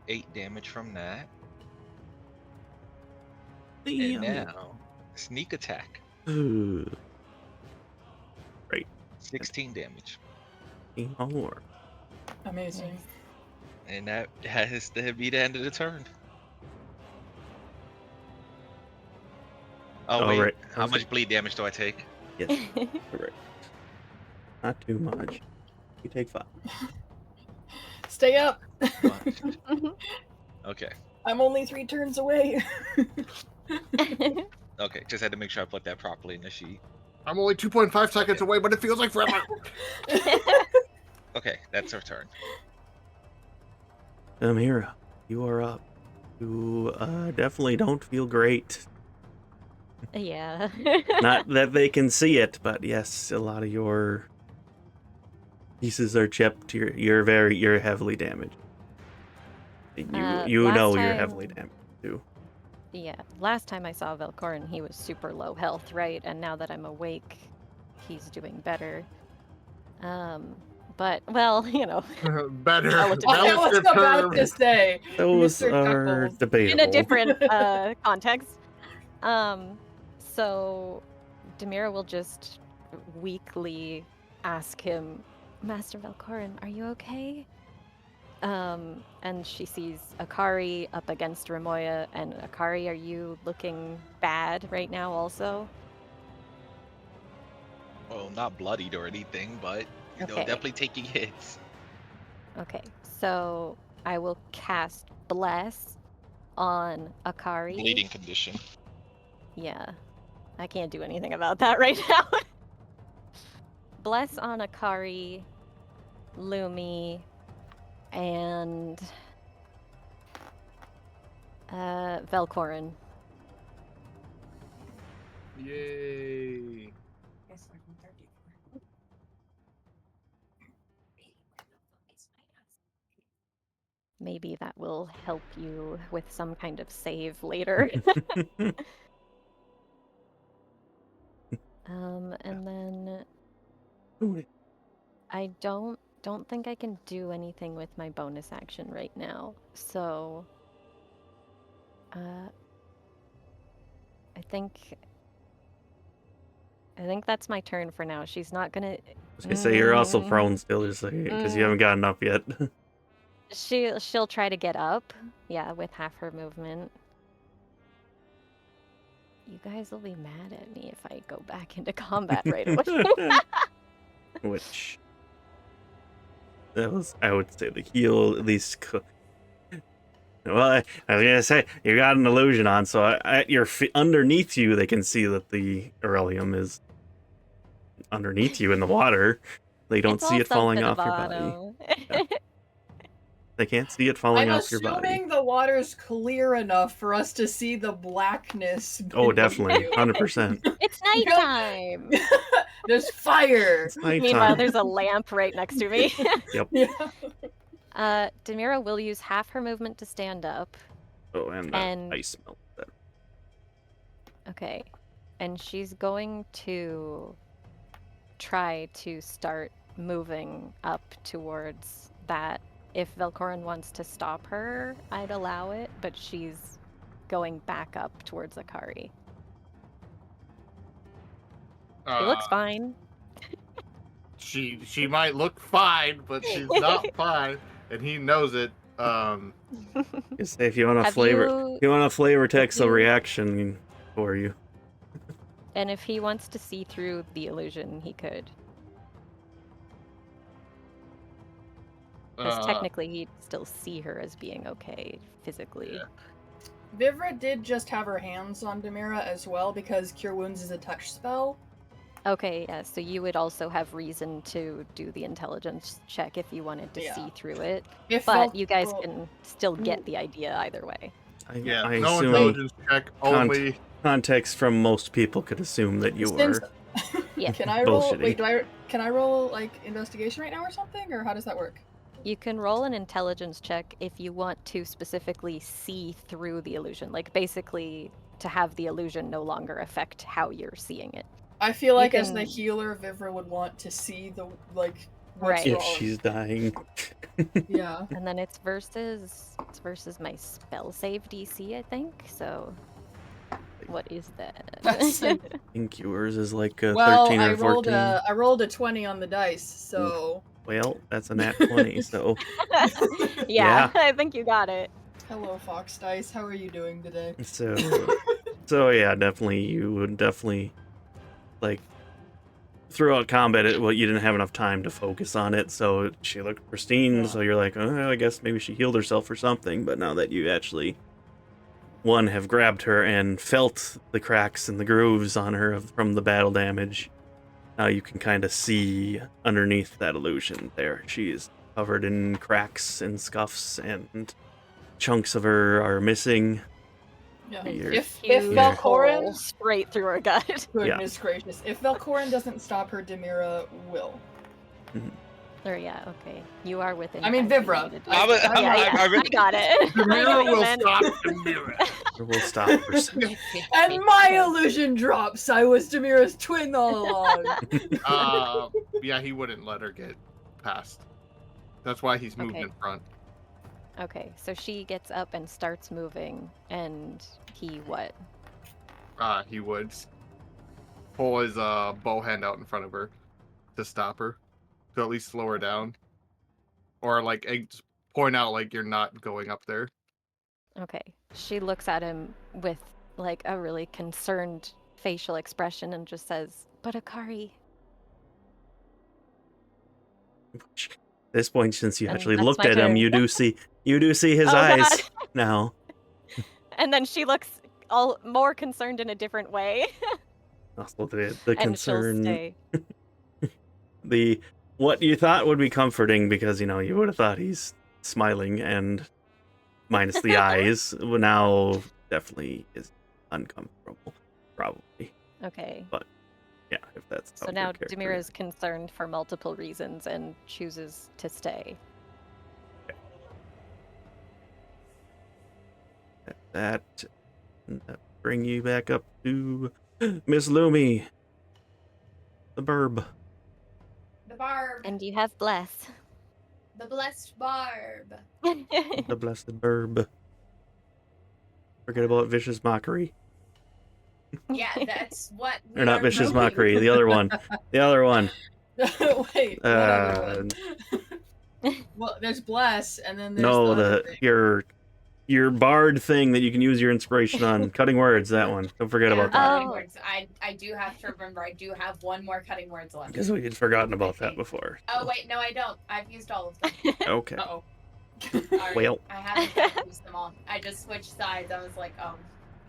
Eight damage from that.
Damn.
And now, sneak attack.
Ugh. Right.
16 damage.
More.
Amazing.
And that has to be the end of the turn. Oh, wait.
right.
How much bleed damage do I take?
Yes. Correct. Not too much. You take 5.
Stay up.
Okay.
I'm only 3 turns away.
Okay, just had to make sure I put that properly in the sheet.
I'm only 2.5 seconds away, but it feels like forever.
Okay, that's her turn.
Demira, you are up. You definitely don't feel great.
Yeah.
Not that they can see it, but yes, a lot of your pieces are chipped. You're heavily damaged. And you
last
know you're
time-
heavily damaged too.
Yeah, last time I saw Velkorin, he was super low health, right? And now that I'm awake, he's doing better. But, well,
Better.
Relative
I was
Relative
about
term.
to say.
Those
Mr.
are
Chuckles.
debatable.
in a different context. So Demira will just weakly ask him, Master Velkorin, are you okay? And she sees Akari up against Ramoya, and Akari, are you looking bad right now also?
Well, not bloodied or anything, but
Okay.
definitely taking hits.
Okay, so I will cast Bless on Akari.
Bleeding condition.
Yeah, I can't do anything about that right now. Bless on Akari, Lumi, and Velkorin.
Yay.
Maybe that will help you with some kind of save later. And then I don't think I can do anything with my bonus action right now. So I think that's my turn for now. She's not gonna.
I was gonna say you're also prone still, just because you haven't gotten up yet.
She'll try to get up, yeah, with half her movement. You guys will be mad at me if I go back into combat right away.
Which that was, I would say, the heal at least. Well, I was gonna say you got an illusion on, so at your underneath you, they can see that the Aurelium is underneath you in the water. They don't see it falling off your body. Yeah. They can't see it falling off your body.
I'm assuming the water's clear enough for us to see the blackness.
Oh, definitely, 100%.
It's nighttime.
There's fire.
It's nighttime.
Meanwhile, there's a lamp right next to me.
Yep.
Yeah.
Demira will use half her movement to stand up.
Oh, and ice melt better.
Okay. And she's going to try to start moving up towards that. If Velkorin wants to stop her, I'd allow it, but she's going back up towards Akari. He looks fine.
She might look fine, but she's not fine, and he knows it.
Just say if you want to flavor text a reaction for you.
And if he wants to see through the illusion, he could. Because technically he'd still see her as being okay physically.
Yeah.
Vivra did just have her hands on Demira as well because Cure Wounds is a touch spell.
Okay, yeah, so you would also have reason to do the intelligence check if you wanted to see through it. But you guys can still get the idea either way.
I
no
assume
intelligence check, only...
Context from most people could assume that you were
Yeah.
Can I roll?
bullshitty.
Wait, can I roll like investigation right now or something, or how does that work?
You can roll an intelligence check if you want to specifically see through the illusion. Like, basically, to have the illusion no longer affect how you're seeing it.
I feel like as the healer, Vivra would want to see the, like, what's
Right.
If she's dying.
Yeah.
And then it's versus my spell save DC, I think. So, what is that?
That's
think yours is like a
well,
13 or 14.
I rolled a 20 on the dice, so...
Well, that's a nat 20, so...
Yeah, I think you got it.
Hello, Fox Dice. How are you doing today?
So yeah, definitely, you would definitely, like, throughout combat, you didn't have enough time to focus on it, so she looked pristine, so you're like, oh, I guess maybe she healed herself or something, but now that you actually, one, have grabbed her and felt the cracks and the grooves on her from the battle damage, now you can kind of see underneath that illusion there. She is covered in cracks and scuffs, and chunks of her are missing.
Yeah.
Weird.
If
Huge
Velkorin...
hole straight through her gut.
Goodness gracious. If Velkorin doesn't stop her, Demira will.
Or yeah, okay. You are within.
I mean,
5 feet
Vivra.
of it.
I
I got it.
Demira will
meant.
stop Demira.
We'll stop for a second.
And my illusion drops. I was Demira's twin all along.
Yeah, he wouldn't let her get past. That's why he's moved
Okay.
in front.
Okay, so she gets up and starts moving, and he what?
He would pull his bow hand out in front of her. to stop her, to at least slow her down, or like just point out like you're not going up there.
Okay. She looks at him with like a really concerned facial expression and just says, "But Akari."
At this point, since you
And
actually
that's
looked
my
at him,
turn.
you do see his
Oh,
eyes
God.
now.
And then she looks all more concerned in a different way.
Also, the
And she'll
concern,
stay.
the what you thought would be comforting because you would have thought he's smiling and minus the eyes, now definitely is uncomfortable, probably.
Okay.
But yeah, if that's
So
how
now
your character
Demira
is.
is concerned for multiple reasons and chooses to stay.
That bring you back up to Miss Lumi, the burb.
The barb.
And you have bless.
The blessed barb.
The blessed burb. Forget about vicious mockery.
Yeah, that's what we
Or not
are
vicious
doing.
mockery, the other one. The other one.
Wait, what other one? Well, there's bless, and then there's
No,
the other thing.
your bard thing that you can use your inspiration on. Cutting words, that one. Don't forget about that.
Cutting
Oh.
words. I do have to remember. I do have one more cutting words left.
Because we had forgotten about that
Okay.
before.
Oh wait, no, I don't. I've used all of them.
Okay.
Uh-oh.
Alright,
Well.
I haven't used them all. I just switched sides. I was like, oh,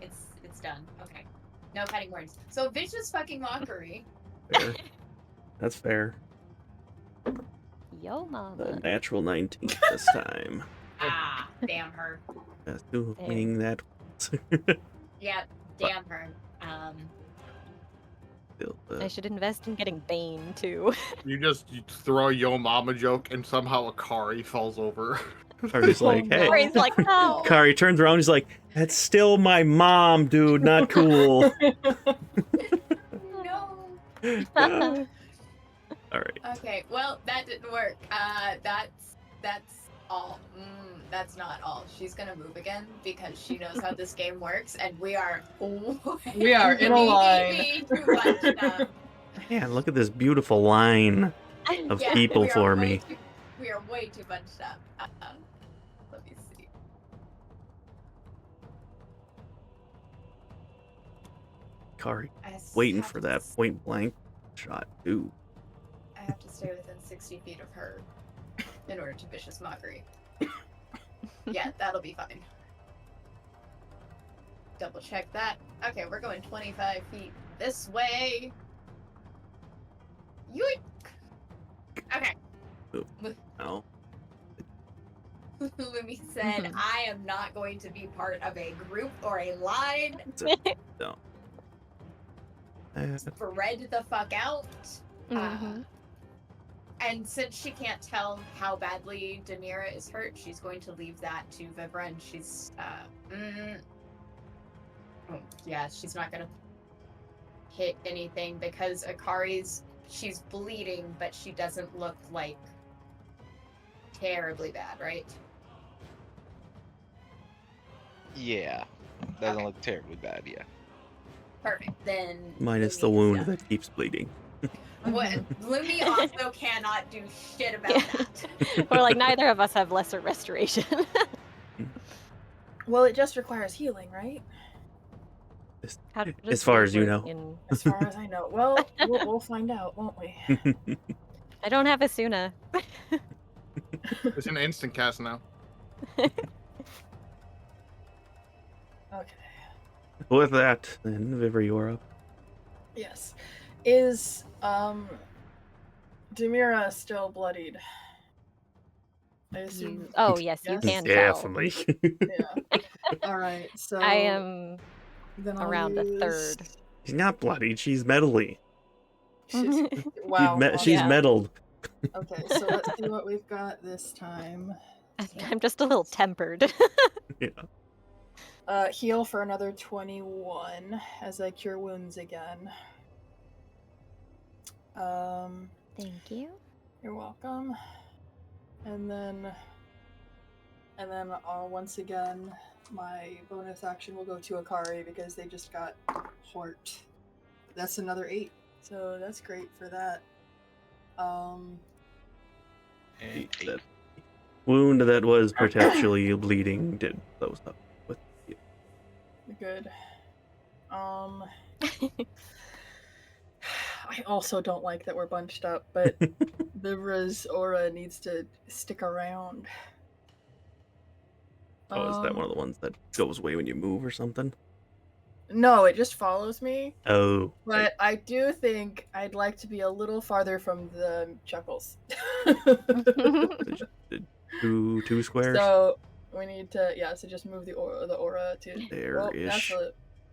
it's done. Okay, no cutting words. So vicious fucking mockery.
Fair. That's fair.
Yo,
The
mama.
natural 19 this time.
Ah, damn her.
Assuming that.
Yeah, damn her.
Still,
I should invest in getting Bane, too.
You throw a yo mama joke and somehow Akari falls over.
Kari's like, hey.
Brain's like, no.
Kari turns around, he's like, that's still my mom, dude, not cool.
No.
Alright.
Okay, well, that didn't work. That's all. That's not all. She's gonna move again because she knows how this game works, and we are
in a line.
too much,
Man, look at this beautiful line of
yeah,
people
we are
for
way
me.
we are way too bunched up. Let me see.
Kari,
I
waiting
have
for
to
that
s-
point blank shot, too.
I have to stay within 60 feet of her in order to vicious mockery. Yeah, that'll be fine. Double check that. Okay, we're going 25 feet this way. Yoink! Okay.
No.
Lumi said,
Mhm.
I am not going to be part of a group or a line.
No.
Spread the fuck out.
Mhm.
And since she can't tell how badly Demira is hurt, she's going to leave that to Vivra, and she's, yeah, she's not gonna hit anything because Akari's, she's bleeding, but she doesn't look, like, terribly bad, right?
Yeah. Doesn't
Okay.
look terribly bad, yeah.
Perfect. Then
Minus the
Lumi's
wound
done.
that keeps bleeding.
What? Lumi also cannot do shit about
Yeah.
that.
We're like, neither of us have lesser restoration.
Well, it just requires healing, right?
How does
As far
heal
as you
work
know.
in-
As far as I know. Well, we'll find out, won't we?
I don't have Asuna.
It's an instant cast now.
Okay.
With that, then, Vivra, you're up.
Yes. Is Demira still bloodied? I assume.
Oh, yes, you
Yes?
can tell.
Definitely.
Yeah. All right. So
I am
then I'll
around a
use-
third.
She's not bloodied, she's metally.
She's, wow.
She's
Yeah.
meddled.
Okay, so let's see what we've got this time.
I'm just a little tempered.
Yeah.
Heal for another 21 as I cure wounds again.
Thank you.
You're welcome. And then once again, my bonus action will go to Akari because they just got hort. That's another 8, so that's great for that. Um,
And
That wound that was potentially bleeding did close up with you.
good. I also don't like that we're bunched up, but Vivra's aura needs to stick around.
Oh, is that one of the ones that goes away when you move or something?
No, it just follows me.
Oh,
But I do think I'd like to be a little farther from the chuckles.
two squares.
So we need to, so just move the aura to
There-ish.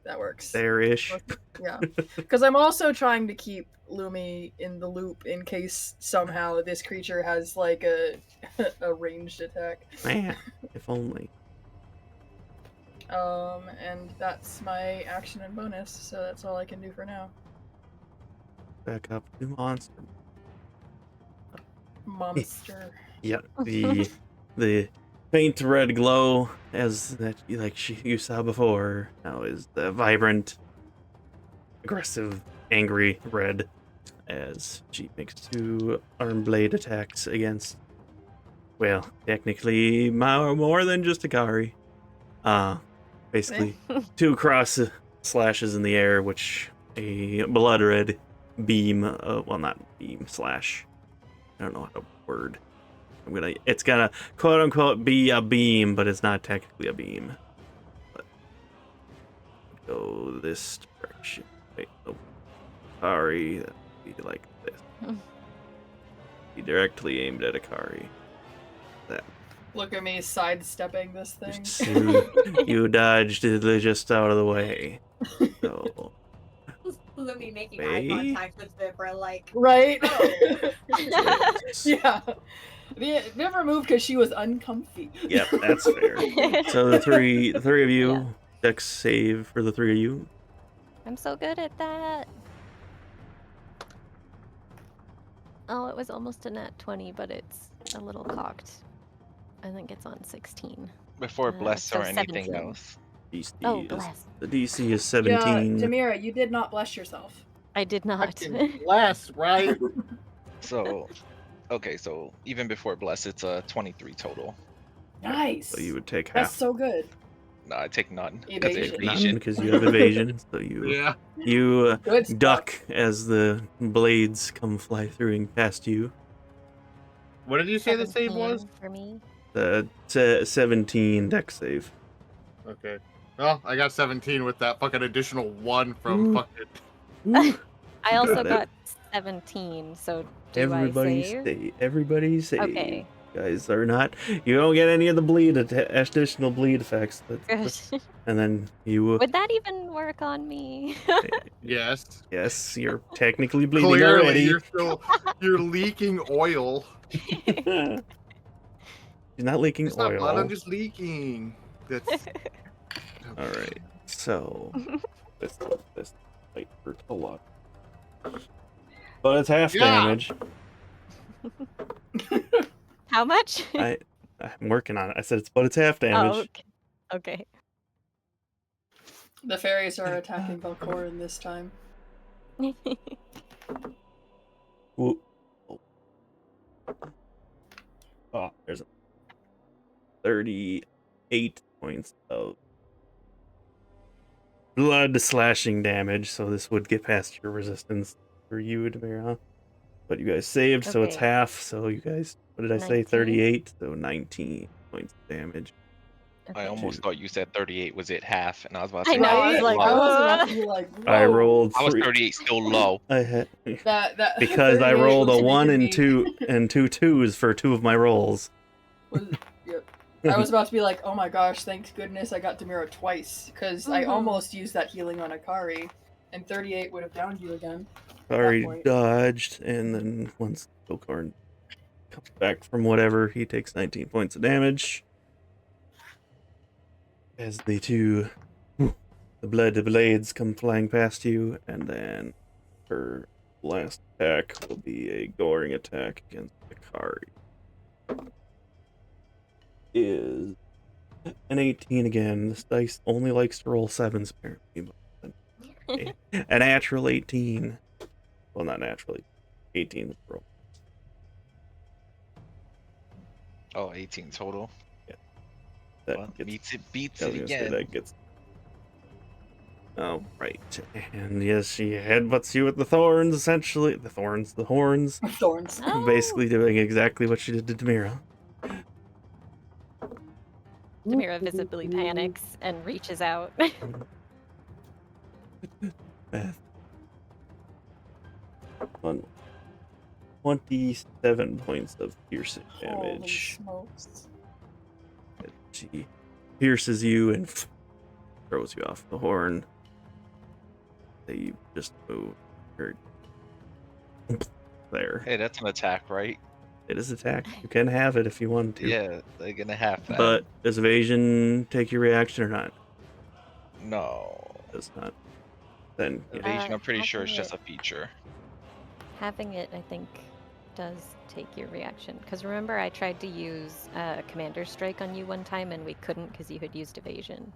That works.
There-ish.
Yeah, because I'm also trying to keep Lumi in the loop in case somehow this creature has like a ranged attack.
Man, if only.
And that's my action and bonus, so that's all I can do for now.
Back up to monster.
Monster.
Yep, the faint red glow as that you saw before now is the vibrant, aggressive, angry red as she makes 2 arm blade attacks against, well, technically more than just Akari. Basically 2 cross slashes in the air, which a blood red beam, well, not beam, slash. I don't know how to word. It's gonna quote unquote be a beam, but it's not technically a beam. But go this direction. Wait, oh, Akari, that would be like this. Be directly aimed at Akari. That.
Look at me sidestepping this thing.
You dodged it just out of the way. So.
Lumi making eye contact with Vibra, like,
right?
Oh.
Yeah. Vibra moved because she was uncomfy.
Yep, that's fair. So the three of you, dex save for the 3 of you.
I'm so good at that. Oh, it was almost a nat 20, but it's a little cocked. I think it's on 16.
before bless
so
or anything
17.
else.
Oh, bless.
The DC is 17.
Yeah, Demira, you did not bless yourself.
I did not.
Less, right?
So, okay, so even before bless, it's a 23 total.
Nice.
So you would take
That's
half.
so good.
No, I take none because of
Evasion.
None
evasion.
because you have evasion. So you
Good stuff.
duck as the blades come fly through and past you.
What did you say the save
17
was?
for me.
17 dex save.
Okay. Well, I got 17 with that fucking additional 1 from fucking.
I also
Got it.
got 17, so do
Everybody
I save?
Everybody save.
Okay.
Guys are not. You don't get any of the additional bleed effects.
Good.
And then you.
Would that even work on me?
Yes.
Yes, you're technically bleeding
Clearly,
already.
you're leaking oil.
You're not leaking
It's not
oil.
blood, I'm just leaking. That's.
All right. So this fight hurt a lot, but it's half damage.
How much?
I'm working on it. I said it's half damage.
Oh, okay.
The fairies are attacking Velkorin this time.
Ooh. Oh, there's 38 points of blood slashing damage, so this would get past your resistance for you, Demira. But you guys saved, so it's
Okay.
half. So you guys, what did I say?
19?
38, so 19 points of damage.
I
Okay.
almost thought you said 38 was it half, and I was about to
I
say,
know,
"Oh,
I was
that's
like,
low."
I was about to be like,
I
whoa.
rolled
I was
3.
38 still low.
I had
That
because I
38
rolled a
was
1
making
and
me-
2 and 2 2s for 2 of my rolls.
Yep. I was about to be like, oh my gosh, thank goodness I got Demira twice, because I almost used that healing on Akari, and 38 would have downed you again.
Akari
point.
dodged, and then once Velkorin comes back from whatever, he takes 19 points of damage. As the blood blades come flying past you, and then her last attack will be a goring attack against Akari. Is an 18 again. This dice only likes to roll 7s, apparently. But a natural 18. Well, not naturally. 18 roll.
Oh, 18 total.
That
Well,
gets,
beats
I
it
was gonna say
again.
that gets. Oh, right. And yes, she headbutts you with the thorns, essentially. The horns.
Thorns.
No.
Basically doing exactly what she did to Demira.
Demira visibly panics and reaches out.
Math. 27 points of piercing
Holy
damage.
smokes.
She pierces you and throws you off the horn. That you just moved. There.
Hey, that's an attack, right?
It is attack. You can have it if you want to.
Yeah, they're gonna have that.
But does evasion take your reaction or not?
No.
It does not. Then yeah.
Evasion, I'm pretty sure it's
having
just a feature.
Having it, I think, does take your reaction. Because remember, I tried to use Commander Strike on you one time, and we couldn't because you had used evasion.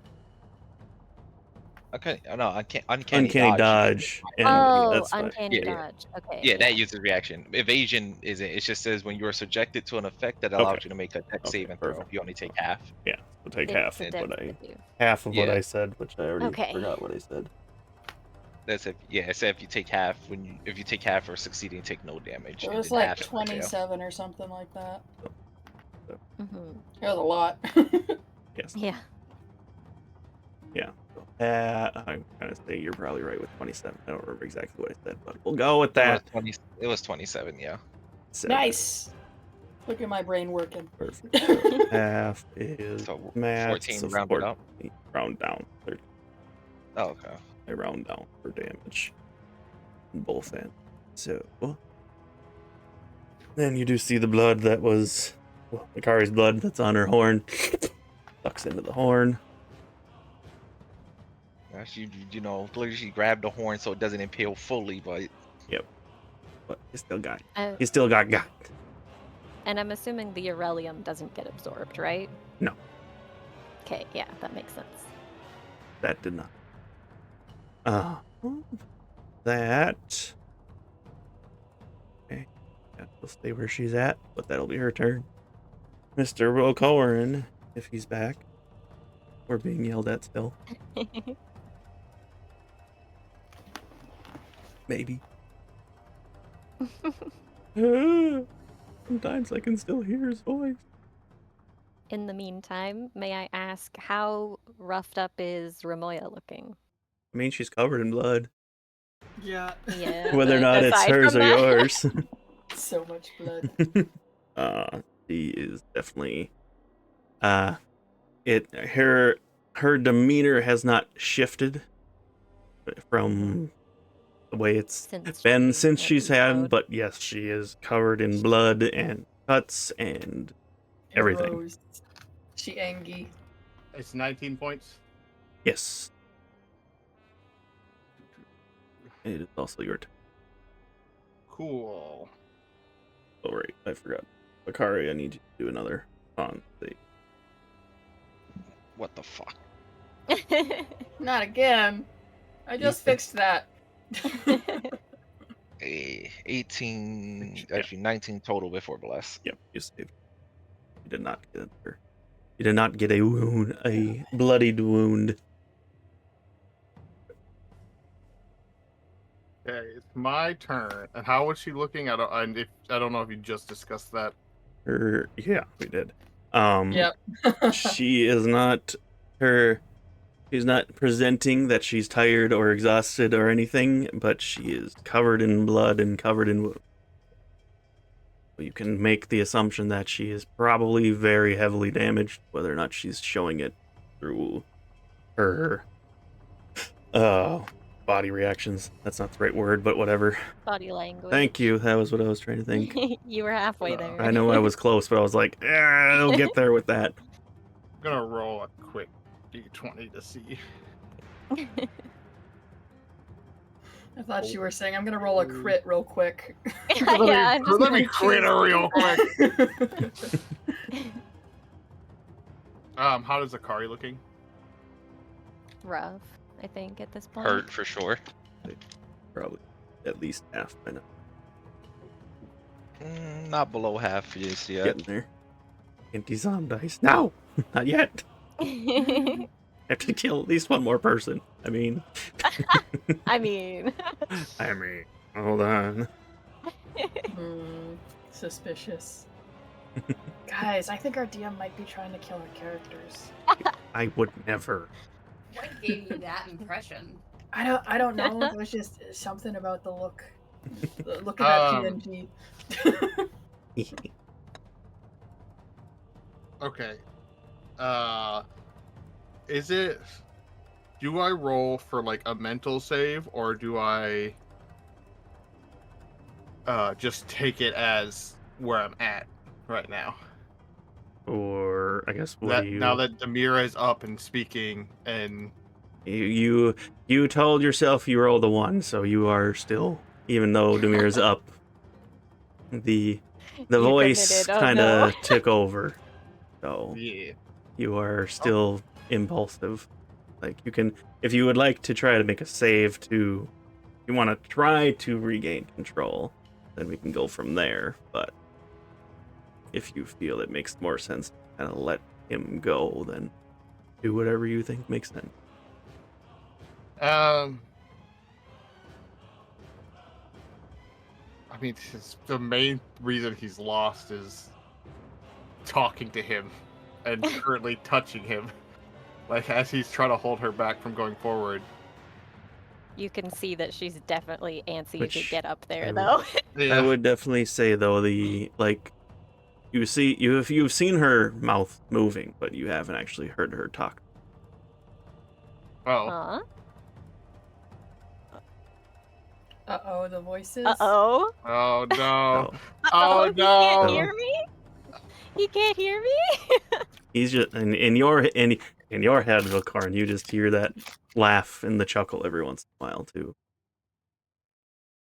Okay, no, uncanny
Uncanny
dodge.
dodge. And
Oh,
that's fine.
uncanny
Yeah.
dodge. Okay.
Yeah, that uses reaction. Evasion isn't. It just says when you are subjected to an effect that allows you to make a dex saving throw,
perfect.
you only take half.
Yeah, so take
It's
half
a
of
dex
what I
save.
Yeah.
said, which I already
Okay.
forgot what I said.
That's if if you take half if you take half or succeeding, take no damage.
It
and
was
then
like
half is the fail.
27 or something like that.
Mm-hmm.
It was a lot.
Yes.
Yeah.
Yeah. So, I'm gonna say you're probably right with 27. I don't remember exactly what I said, but we'll go with that.
It was 27, yeah.
Nice. Look at my brain working.
Perfect. So half is
So
math.
14
So
rounded up.
Round down. 30.
Oh, okay.
I round down for damage on both ends. So then you do see the blood that was Akari's blood that's on her horn. Sucks into the horn.
Gosh, you know, literally grab the horn so it doesn't impale fully, but
But you still got it.
Uh,
You still got.
and I'm assuming the Aurelium doesn't get absorbed, right?
No.
Okay, yeah, that makes sense.
That did not. That. Okay. Yeah, we'll stay where she's at, but that'll be her turn. Mr. Velkorin, if he's back. We're being yelled at still. Maybe. Sometimes I can still hear his voice.
In the meantime, may I ask how roughed up is Ramoya looking?
I mean, she's covered in blood.
Yeah.
Yeah.
Whether or
but
not it's
aside
hers
from
or
that-
yours.
So much blood.
She is definitely her demeanor has not shifted from the way it's been since she's had, but yes, she is covered in blood and cuts and everything.
Arrows. She angy.
It's 19 points.
Yes. It is also your turn.
Cool.
Oh, right, I forgot. Akari, I need you to do another on the.
what the fuck?
Not again. I just fixed that.
18,
Yeah.
actually 19 total before bless.
Yep, you saved. You did not get her. You did not get a wound, a bloodied wound.
Okay, it's my turn. And how was she looking? I don't know if you just discussed that.
Yeah, we did.
Yep.
She is not she's not presenting that she's tired or exhausted or anything, but she is covered in blood and covered in wounds. You can make the assumption that she is probably very heavily damaged, whether or not she's showing it through her body reactions. That's not the right word, but whatever.
Body language.
Thank you. That was what I was trying to think.
You were halfway there.
I know I was close, but I was like, I'll get there with that.
I'm gonna roll a quick d20 to see.
I thought you were saying I'm gonna roll a crit real quick.
Yeah, I'm just
Let me
gonna
crit her
choose
real
to do
quick. How does Akari looking?
Rough, I think, at this point.
Hurt for sure.
Probably at least half by now.
Not below half just yet.
Getting there. Anti-zom dice. No! Not yet. I have to kill at least one more person. I mean, hold on.
Suspicious. Guys, I think our DM might be trying to kill our characters.
I would never.
What gave you that impression?
I don't know. It was just something about the look. Look at that PNG.
Okay. Is it? Do I roll for like a mental save, or do I just take it as where I'm at right now?
Or I guess what
That
do you?
now that Demira is up and speaking, and
You told yourself you rolled a 1, so you are still, even though Demir's up. The voice
committed, oh
kind
no.
of took over, so
yeah.
you are still impulsive. Like you can, if you would like to try to make a save to, you want to try to regain control, then we can go from there. But if you feel it makes more sense to kind of let him go, then do whatever you think makes sense.
I mean, the main reason he's lost is talking to him and currently touching him, like as he's trying to hold her back from going forward.
You can see that she's definitely antsy to
Which
get up there,
I would-
though.
Yeah.
I would definitely say though you've seen her mouth moving, but you haven't actually heard her talk.
Oh.
Huh?
Uh-oh, the voices.
Uh-oh.
Oh no.
So
Oh
He can't
no.
hear me? He can't hear me?
he's just in your head, Velkorin, you just hear that laugh and the chuckle every once in a while too.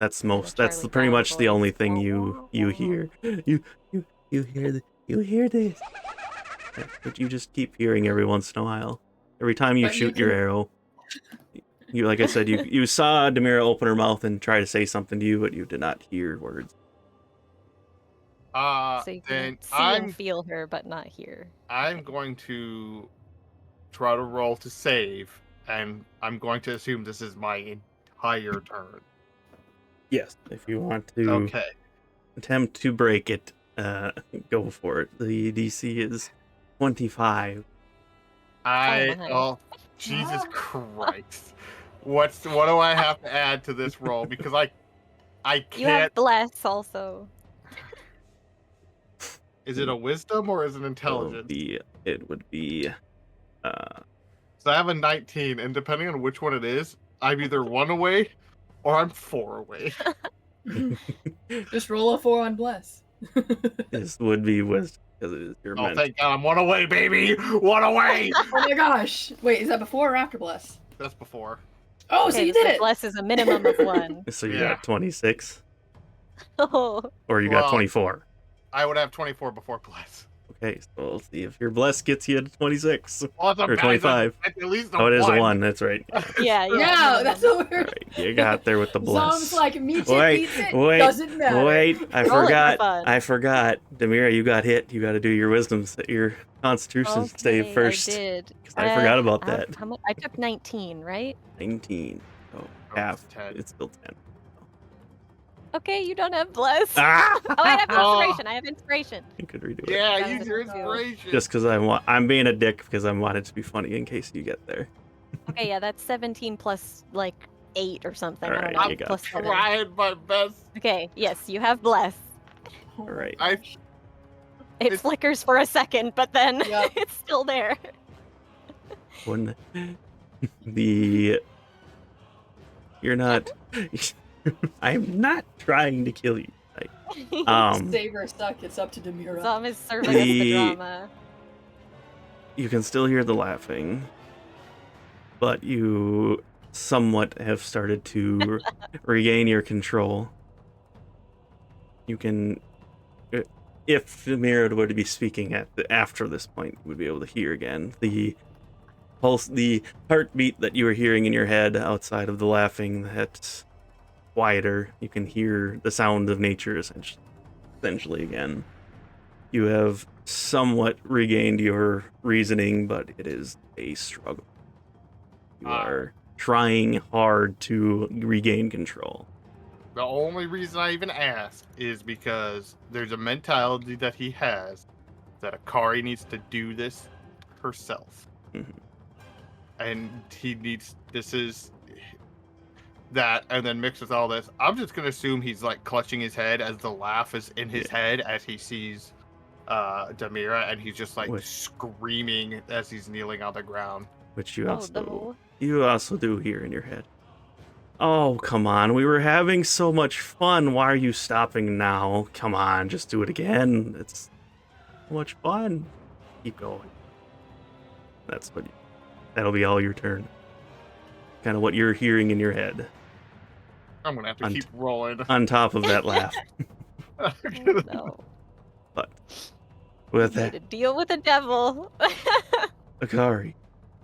That's
Charlie
pretty
Brown
much the
voice.
only thing you hear. You hear this. But you just keep hearing every once in a while. Every time you
But you
shoot your
can-
arrow. You, like I said, you saw Demira open her mouth and try to say something to you, but you did not hear words.
So you
Then
can see and
I'm
feel her, but not hear.
going to try to roll to save, and I'm going to assume this is my entire turn.
Yes, if you want to
Okay.
attempt to break it, go for it. The DC is 25.
my.
Oh, Jesus Christ! What do I have to add to this roll? Because I
You have
can't.
bless also.
Is it a wisdom or is it intelligence?
It would be
So I have a 19, and depending on which one it is, I'm either 1 away or I'm 4 away.
Just roll a 4 on bless.
this would be wisdom because it is your
Oh,
mentor.
thank God, I'm 1 away, baby! 1 away!
Oh my gosh! Wait, is that before or after bless?
That's before.
Oh, so you did it!
Bless is a minimum of 1.
So you
Yeah.
got 26,
Oh.
or you got
Well,
24.
I would have 24 before bless.
Okay, so we'll see if your bless gets you to 26
Well, it's a
or 25.
At least a
Oh, it is a
1.
1. That's right.
Yeah,
Yeah, that's what
All
we're.
right, you got there with the bless.
Zom's like, meets it,
Wait,
beats it,
wait,
doesn't matter.
Wait, I
Roll it for
forgot.
fun.
I forgot. Demira, you got hit. You got to do your your Constitution save
Okay,
first.
I did.
'Cause I forgot about that.
How much? I took 19, right?
19. Oh,
Oh,
half.
it's 10.
It's still 10.
Okay, you don't have bless.
Ah!
Oh, I have
Oh.
inspiration. I have inspiration.
You could redo it.
Yeah,
That
use
was
your
a 2.
inspiration.
Just because I'm being a dick because I want it to be funny in case you get there.
Okay, yeah, that's 17 plus like 8 or something. I
Alright,
don't know.
you got
Plus
it.
7.
Trying my best.
Okay, yes, you have bless.
Oh my
Alright.
I-
gosh.
It
It's-
flickers for a second, but then
Yep.
it's still there.
When you're not. I'm not trying to kill you.
Save or suck, it's up to Demira.
Zom is serving us the
The-
drama.
You can still hear the laughing, but you somewhat have started to regain your control. You can, if Demira were to be speaking after this point, you would be able to hear again the pulse, the heartbeat that you were hearing in your head outside of the laughing. That's quieter. You can hear the sound of nature essentially again. You have somewhat regained your reasoning, but it is a struggle. You are trying hard to regain control.
The only reason I even ask is because there's a mentality that he has that Akari needs to do this herself.
Mhm.
And he needs, this is that, and then mixed with all this, I'm just going to assume he's like clutching his head as the laugh is in his head as he sees Demira, and he's just like screaming as he's kneeling on the ground.
Which you
Oh,
also
no.
you also do hear in your head. Oh, come on. We were having so much fun. Why are you stopping now? Come on, just do it again. It's so much fun. Keep going. That'll be all your turn. Kind of what you're hearing in your head.
I'm going to have to keep rolling.
On top of that laugh.
Oh, no.
But with
You made
that,
a deal with the devil.
Akari,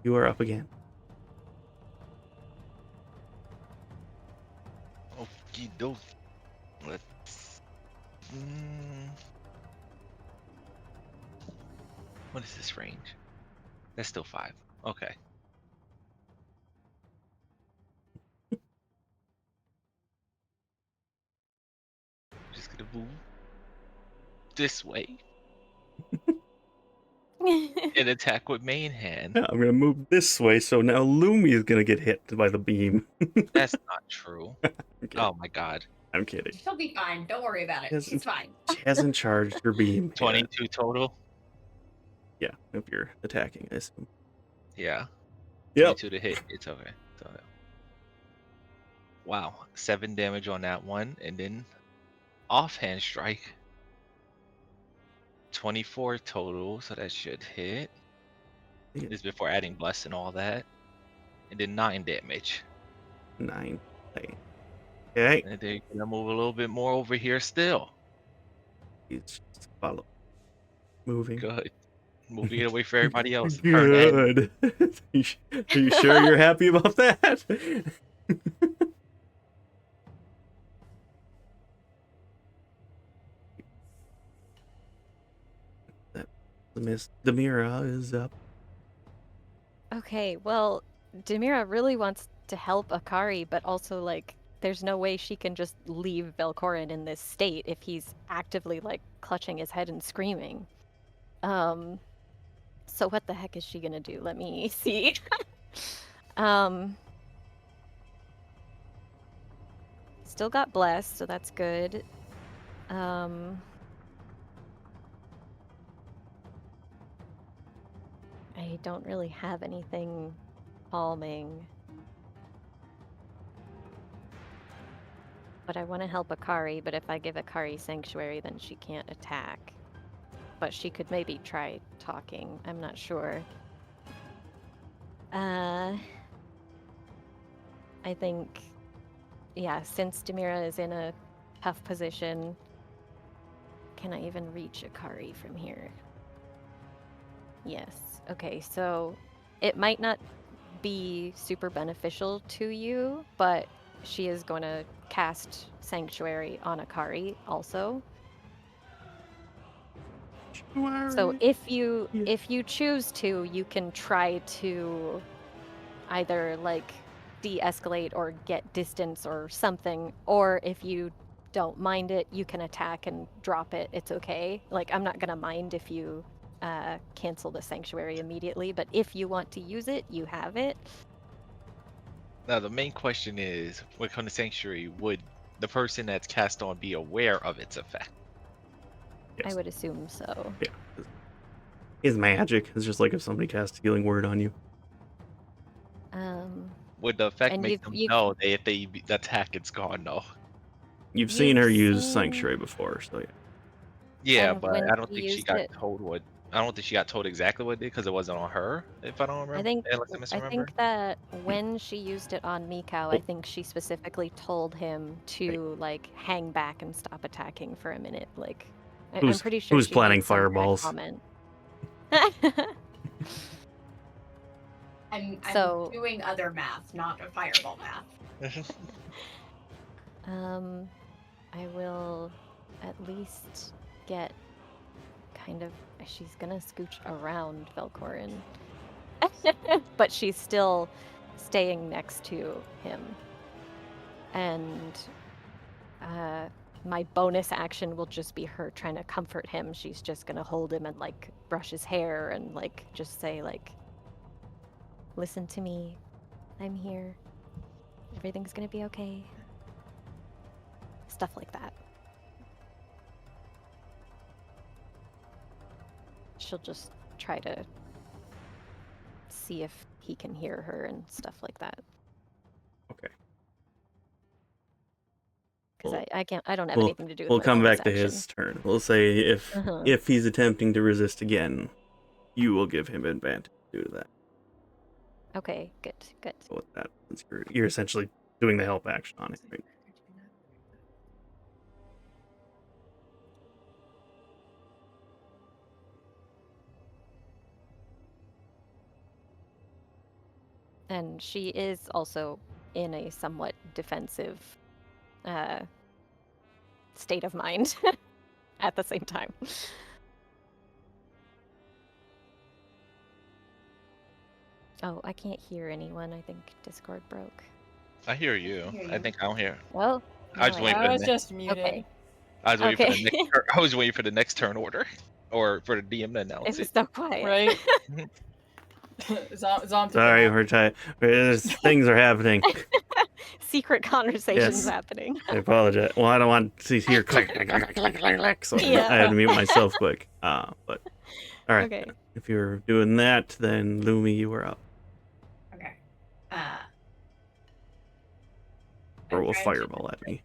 you are up again.
Okie doke. Let's. What is this range? That's still 5. Okay. Just gonna move this way and attack with main hand.
Yeah, I'm gonna move this way, so now Lumi is gonna get hit by the beam.
That's not true. Oh my god.
I'm kidding.
She'll be fine. Don't worry about it. She's fine.
She hasn't charged her beam.
22 total?
Yeah, if you're attacking, I assume.
Yeah.
Yep.
22 to hit. It's okay. Wow. 7 damage on that one, and then offhand strike. 24 total, so that should hit.
Yeah.
This is before adding bless and all that. And then 9 damage.
9. Okay.
And then you're gonna move a little bit more over here still.
He's just follow. Moving.
Good. Moving it away for everybody else.
Good. Are you sure you're happy about that? Miss Demira is up.
Okay, well, Demira really wants to help Akari, but also, like, there's no way she can just leave Velkorin in this state if he's actively, like, clutching his head and screaming. So what the heck is she gonna do? Let me see. Still got blessed, so that's good. I don't really have anything calming. But I want to help Akari, but if I give Akari Sanctuary, then she can't attack. But she could maybe try talking. I'm not sure. I think, yeah, since Demira is in a tough position, can I even reach Akari from here? Yes. Okay, so it might not be super beneficial to you, but she is going to cast Sanctuary on Akari also. So if you choose to, you can try to either like de-escalate or get distance or something, or if you don't mind it, you can attack and drop it. It's okay. Like, I'm not gonna mind if you cancel the Sanctuary immediately, but if you want to use it, you have it.
Now the main question is, when it comes to Sanctuary, would the person that's cast on be aware of its effect?
Yes.
I would assume so.
Yeah. It's magic. It's just like if somebody casts Healing Word on you.
Would the effect
And
make them know that if they attack, it's gone? No.
You've seen her use Sanctuary before, so yeah.
Yeah,
And
but
when
I don't
she
think she
used
got
it-
told what. I don't think she got told exactly what it did because it wasn't on her. If I don't remember, unless I
I
misremember.
think that when she used it on Mikau, I think she specifically told him to like hang back and stop attacking for a minute. Like, I'm pretty sure
who's
she
planning
made some kind of
fireballs?
comment.
I'm
So-
doing other math, not a fireball math.
I will at least get she's gonna scooch around Velkorin. But she's still staying next to him. And my bonus action will just be her trying to comfort him. She's just gonna hold him and like brush his hair and like just say like, listen to me, I'm here, everything's gonna be okay, stuff like that. She'll just try to see if he can hear her and stuff like that.
Okay.
Because I don't have
We'll-
anything to do with
We'll
my
come
bonus
back to
action.
his turn. We'll say if he's attempting to resist again, you will give him advantage due to that.
Okay, good.
So with that, since you're essentially doing the help action on it, right?
And she is also in a somewhat defensive state of mind at the same time. Oh, I can't hear anyone. I think Discord broke.
I hear you.
I hear
I
you.
think I don't hear.
Well,
I was
now
waiting
I
for the
was
next.
just muted.
Okay.
I was waiting for the
Okay.
next. I was waiting for the next turn order, or for the DM to
It
announce
was
it.
so quiet.
Right? Zom took a
Sorry,
nap.
we're tired. Things are happening.
Secret conversations
Yes.
happening.
I apologize. Well, I don't want to hear click, click, click, click, click, click, so
Yeah.
I had to mute myself quick. But all right.
Okay.
If you're doing that, then Lumi, you were up.
Okay.
Or
I'm
we'll
trying to-
fireball at me.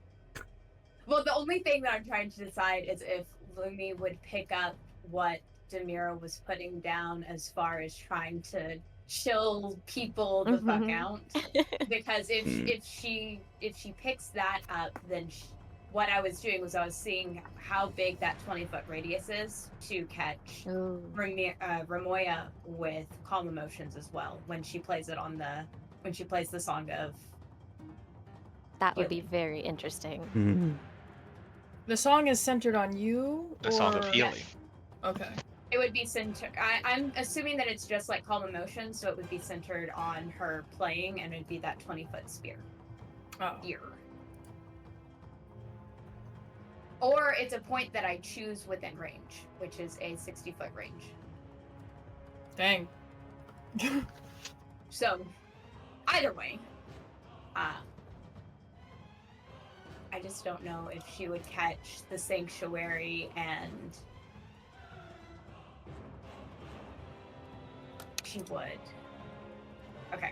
Well, the only thing that I'm trying to decide is if Lumi would pick up what Demira was putting down as far as trying to chill people the fuck out. Because if she picks that up, then what I was doing was I was seeing how big that 20-foot radius is to catch
Ooh.
Ramoya with calm emotions as well when she plays it when she plays the song of
That would be
healing.
very interesting.
Mhm.
The song is centered on you?
The song of
or-
healing.
Okay.
It would be centered. I'm assuming that it's just like calm emotions, so it would be centered on her playing, and it'd be that 20-foot spear.
Oh.
Here. Or it's a point that I choose within range, which is a 60-foot range.
Dang.
So, either way, I just don't know if she would catch the sanctuary and she would. Okay.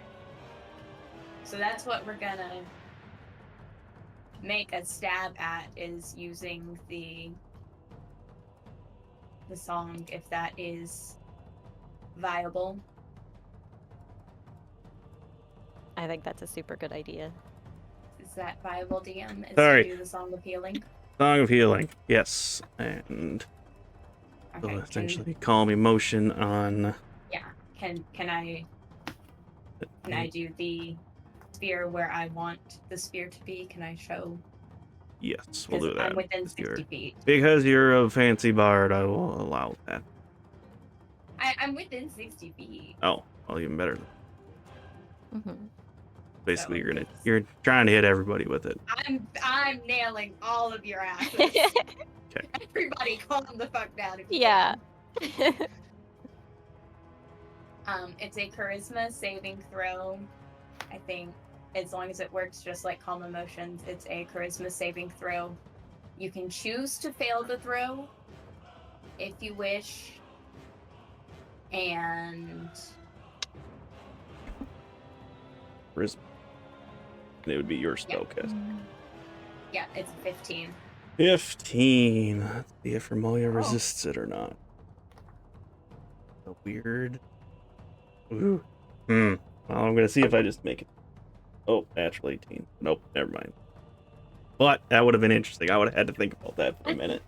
So that's what we're gonna make a stab at, is using the song, if that is viable.
I think that's a super good idea.
Is that viable, DM? Is
Sorry.
to do the song of healing?
Song of healing. Yes. And so
Okay.
essentially calm emotion on
Can I do the spear where I want the spear to be? Can I show?
Yes, we'll
'Cause
do that.
I'm within
Because you're-
60 feet.
Because you're a fancy bard, I will allow that.
I'm within 60 feet.
Oh, well, even better.
Mm-hmm.
Basically,
So
you're trying to hit everybody with it.
I'm nailing all of your asses.
Okay.
Everybody, calm the fuck down. If you
Yeah.
can. It's a charisma saving throw. I think as long as it works just like calm emotions, it's a charisma saving throw. You can choose to fail the throw if you wish. And
Charisma. And it would be your spell cast.
yeah, it's a 15.
15. Let's see if Ramoya
Oh.
resists it or not. A weird. Ooh. Well, I'm gonna see if I just make it. Oh, natural 18. Nope, never mind. But that would have been interesting. I would have had to think about that for a minute.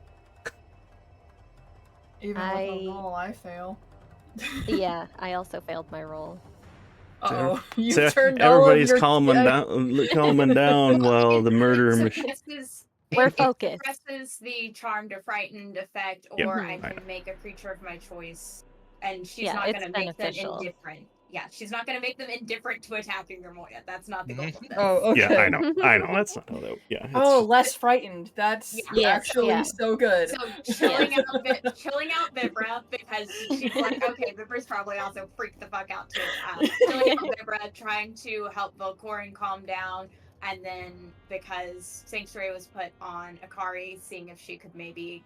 Even with a roll, I fail.
Yeah, I also failed my roll.
Uh-oh. You
So
turned all of
everybody's
your...
calming down while the murder
So
machine.
this is
We're
It
focused.
suppresses the charmed or frightened effect,
Yeah,
or I
I
can make a creature of my choice, and she's
Yeah,
not
it's
going to make them
beneficial.
indifferent. Yeah, she's not going to make them indifferent to attacking Ramoya. That's not the goal of this.
Oh, okay.
Yeah, I know. That's not how that. Yeah. It's
Oh,
just-
less frightened. That's
Yeah,
actually
yeah.
so good.
So chilling out Vivra, because she's like, okay, Vivra's probably also freaked the fuck out too. Chilling out Vivra, trying to help Velkorin calm down, and then because Sanctuary was put on Akari, seeing if she could maybe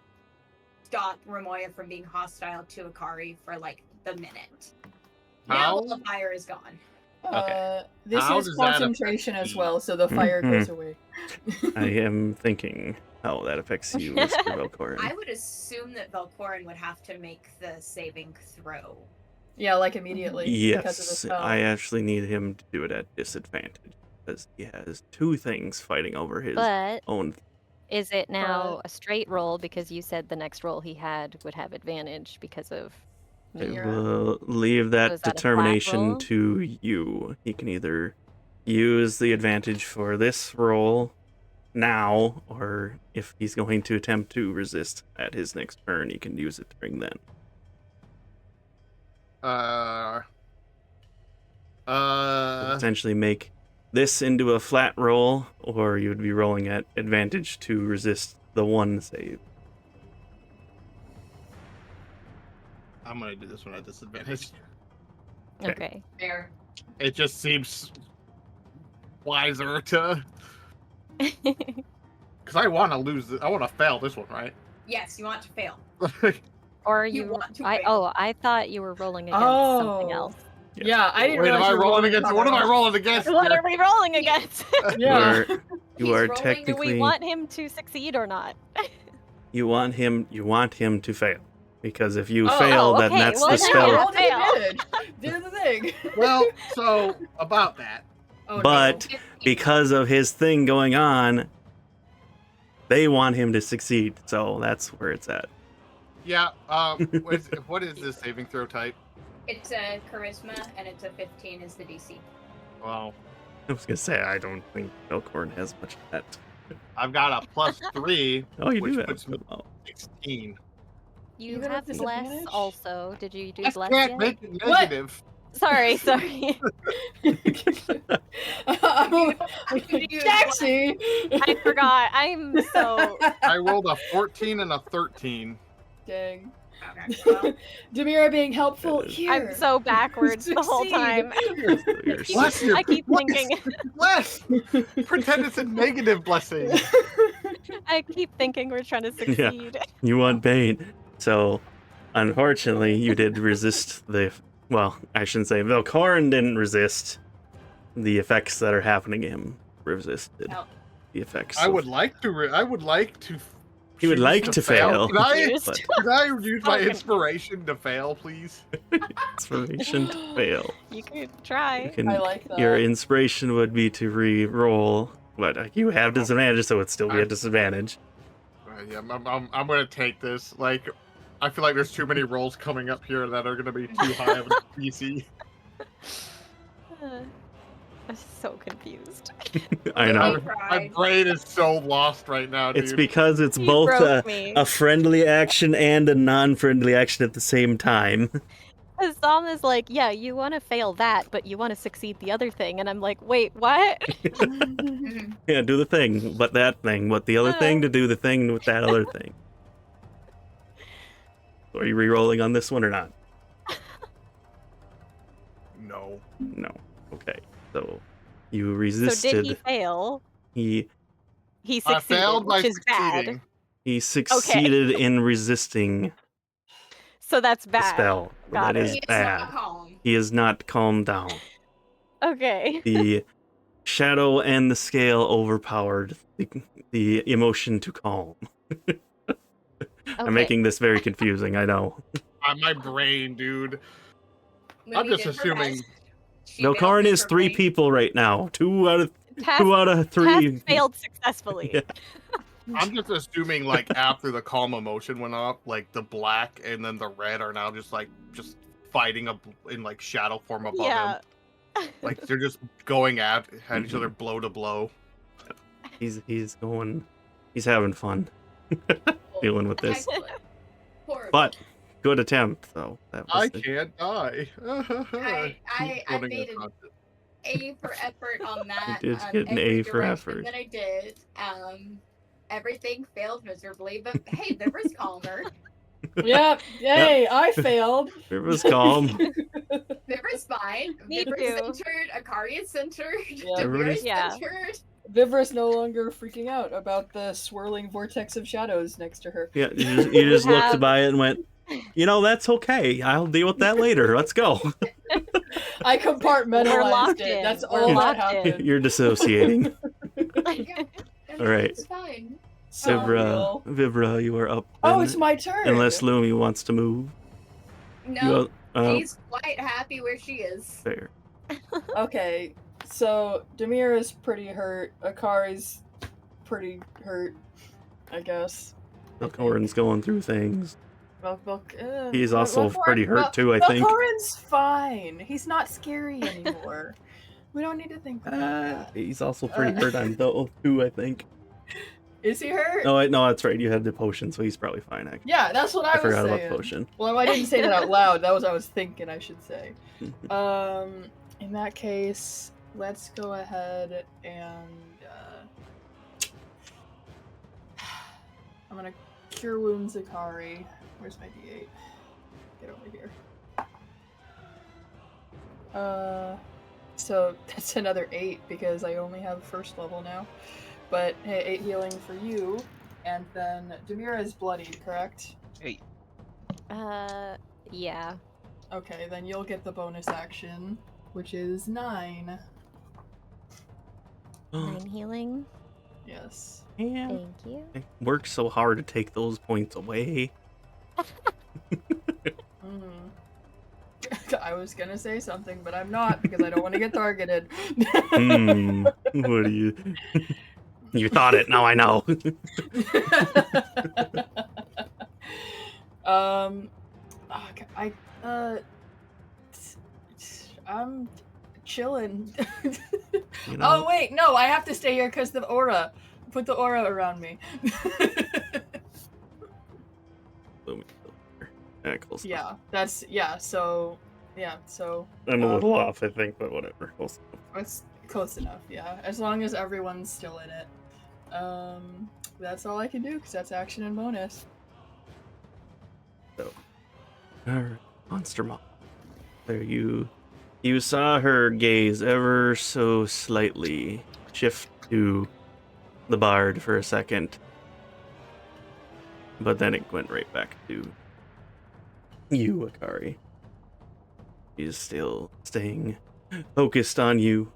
stop Ramoya from being hostile to Akari for like the minute. Now the fire is gone.
This
How
is
does that
concentration
affect
as
me?
well, so the fire
Mhm.
goes away.
I am thinking how that affects you, Mr. Velkorin.
I would assume that Velkorin would have to make the saving throw.
Yeah, like immediately because of the
Yes,
spell.
I actually need him to do it at disadvantage because he has two things fighting over his
But
own.
is it now a straight roll because you said the next roll he had would have advantage because of
I
me?
will leave that
is that a flat
determination
roll?
to you. He can either use the advantage for this roll now, or if he's going to attempt to resist at his next turn, he can use it during then. Potentially make this into a flat roll, or you would be rolling at advantage to resist the one save.
I'm gonna do this one at disadvantage.
Okay.
Fair.
It just seems wiser to, because I want to lose. I want to fail this one, right?
Yes, you want to fail.
Or
You
you
want to
I
fail.
I thought you were rolling against something else.
Yeah, I didn't
Wait, am
realize
I
you were
rolling against? What am I
something
rolling against?
What
here?
are we rolling against?
else. Yeah.
You
He's
are
rolling- do we
Do we
technically
want him to succeed or not?
you want him to fail, because if you
Oh,
fail, then
okay,
that's
well,
the
then
spell.
yeah.
Roll to
Fail.
advantage. Do the thing.
Well, so about that.
Oh,
But
15.
because of his thing going on, they want him to succeed. So that's where it's at.
Yeah. What is this saving throw type?
It's a charisma, and it's a 15 is the DC.
Well,
I was gonna say I don't think Velkorin has much of that.
I've got a +3,
Oh, you
which
do have.
puts me
Oh,
16.
You
Even
have
with
bless
disadvantage?
also. Did you do
I
bless
can't
yet?
make it
What?
negative.
Sorry.
Jaxie!
I forgot. I'm so
I rolled a 14 and a 13.
Dang.
Okay, well,
Demira being helpful
I'm
here.
I'm so backwards the whole
Succeed.
time.
you're
Bless you.
I keep
Bless.
thinking
Bless. Pretend it's a negative blessing.
I keep thinking we're trying to succeed.
you want bait. So, unfortunately, you did resist the. Well, I shouldn't say Velkorin didn't resist the effects that are happening to him. Resisted
No.
the effects.
I
of-
would like to. I would like to.
He would
choose
like to fail.
Can I,
Confused.
but
can I use my
Okay.
inspiration to fail, please?
inspiration to fail.
You could
You
try.
can,
I like that.
your inspiration would be to re-roll, but you have disadvantage, so it'd still be a disadvantage.
Yeah, I'm gonna take this. Like, I feel like there's too many rolls coming up here that are gonna be too high of a DC.
I'm so confused.
I know.
My brain is so lost right now, dude.
It's because it's
You
both
broke me.
a friendly action and a non-friendly action at the same time.
Zom is like, yeah, you want to fail that, but you want to succeed the other thing. And I'm like, wait, what?
Yeah, do the thing, but that thing, but the other thing to do the thing with that other thing. So are you re-rolling on this one or not?
No.
No. Okay. So you
So
resisted.
did he fail?
He
He
I
succeeded,
failed by
which is
succeeding.
bad.
he succeeded in resisting
So that's
the
bad.
spell.
Got
That
it.
is
He is
bad.
not calm.
He is not calmed down.
Okay.
The shadow and the scale overpowered the emotion to calm. I'm making this very confusing, I know.
My brain, dude. I'm
Lumi
just
did her
assuming-
best. She failed
Velkorin is 3
miserably.
people right now. 2 out of
Task,
2 out of 3.
task failed successfully.
Yeah.
I'm just assuming, like, after the calm emotion went off, like, the black and then the red are now just fighting in, like, shadow form above
Yeah.
him. Like, they're just going at each other blow to blow.
He's going He's having fun dealing with this.
Excellent. Horrible.
But good attempt, though. That was
I can't die.
I made an A for effort on that.
did get an
every
A for
direction
effort.
that I did. Everything failed miserably, but hey, Vibra's calmer.
Yep. Yay! I failed.
It was calm.
Vibra's fine.
Me
Vibra's
too.
centered. Akari is centered.
Yeah.
Demira's
Yeah.
centered.
Vivra's no longer freaking out about the swirling vortex of shadows next to her.
Yeah, you just looked
have-
by it and went, you know, that's okay. I'll deal with that later. Let's go.
I
We're
compartmentalized
locked
it.
in.
That's
We're
all that
locked in.
happened.
You're dissociating.
Yeah,
All right.
It's fine.
Vivra, Vivra, you are up.
Oh,
then,
it's my turn.
unless Lumi wants to move.
No,
You,
she's quite happy where she is.
fair.
Okay, so Demira's pretty hurt. Akari's pretty hurt, I guess.
Velkorin's going through things. He's
Velkorin-
also pretty hurt too, I think.
Velkorin's fine. He's not scary anymore. We don't need to think about that.
He's also pretty hurt on though too, I think.
Is he hurt?
No, no, that's right. You had the potion, so he's probably fine. Actually,
Yeah, that's what I was
forgot
saying.
about potion.
Well, I didn't say that out loud. That was what I was thinking I should say. In that case, let's go ahead and I'm gonna cure wounds Akari. Where's my D8? Get over here. So that's another 8 because I only have first level now. But hey, 8 healing for you, and then Demira is bloodied, correct?
Hey,
Yeah.
Okay, then you'll get the bonus action, which is 9.
9 healing.
Yes.
Yeah.
Thank you.
I worked so hard to take those points away.
I was gonna say something, but I'm not because I don't want to get targeted.
What do you? You thought it. Now I know.
I'm chilling.
You know,
Oh wait, no, I have to stay here because the aura. Put the aura around me.
yeah, close enough.
So
I'm a little off, I think, but whatever. Close enough.
it's close enough. Yeah, as long as everyone's still in it. That's all I can do because that's action and bonus.
All right, monster mom. There you saw her gaze ever so slightly shift to the bard for a second, but then it went right back to you, Akari. She's still staying focused on you.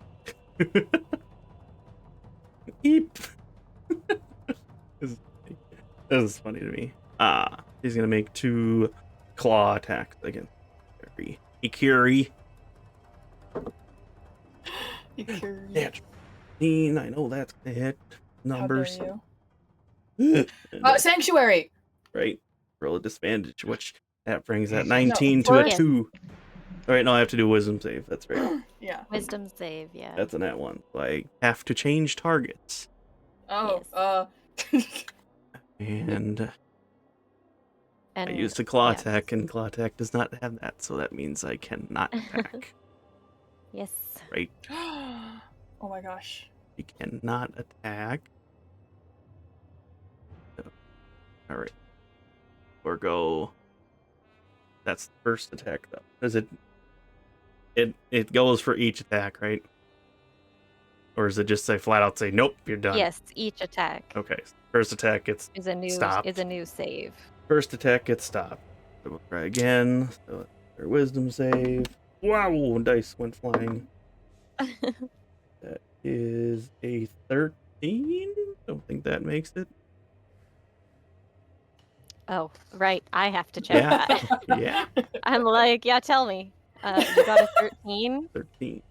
Eep. This is funny to me. He's gonna make 2 claw attacks against Akari. Yeah, 15. I know that's gonna hit numbers.
How dare you? Sanctuary.
Right. Roll a disadvantage, which that brings that
No,
19 to a
first-
2. All right, no, I have to do a wisdom save. That's right.
Yeah.
Wisdom save, yeah.
That's a nat 1. So I have to change targets.
Oh.
And I
And
used a claw
yes.
attack, and claw attack does not have that, so that means I cannot attack.
Yes.
Right?
Oh my gosh.
You cannot attack. All right. Or go. That's the first attack, though. Does it? It goes for each attack, right? Or is it just say flat out say nope, you're done?
Yes, each attack
Okay. First attack gets
is a new
stopped.
save.
First attack gets stopped. So we'll try again. So their wisdom save. Wow, dice went flying. That is a 13. Don't think that makes it.
Oh, right. I have to check
Yeah.
that.
Yeah.
I'm like, yeah, tell me. You got a 13?
13.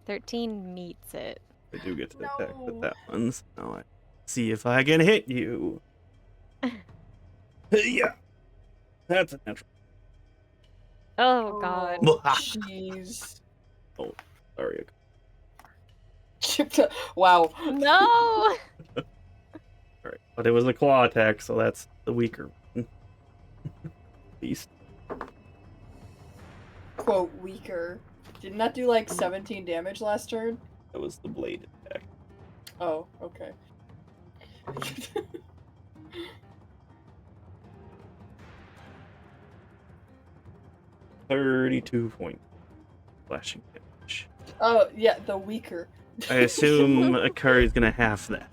13 meets it.
I do get to attack with
No.
that one. So now I see if I can hit you. Yeah. That's a natural.
Oh, God.
Jeez.
Sorry.
Wow.
No!
But it was a claw attack, so that's the weaker one. Beast.
Quote, weaker. Didn't that do like 17 damage last turn?
That was the blade attack.
Oh, okay.
32 points slashing damage.
Oh, yeah, the weaker.
I assume Akari's gonna half that.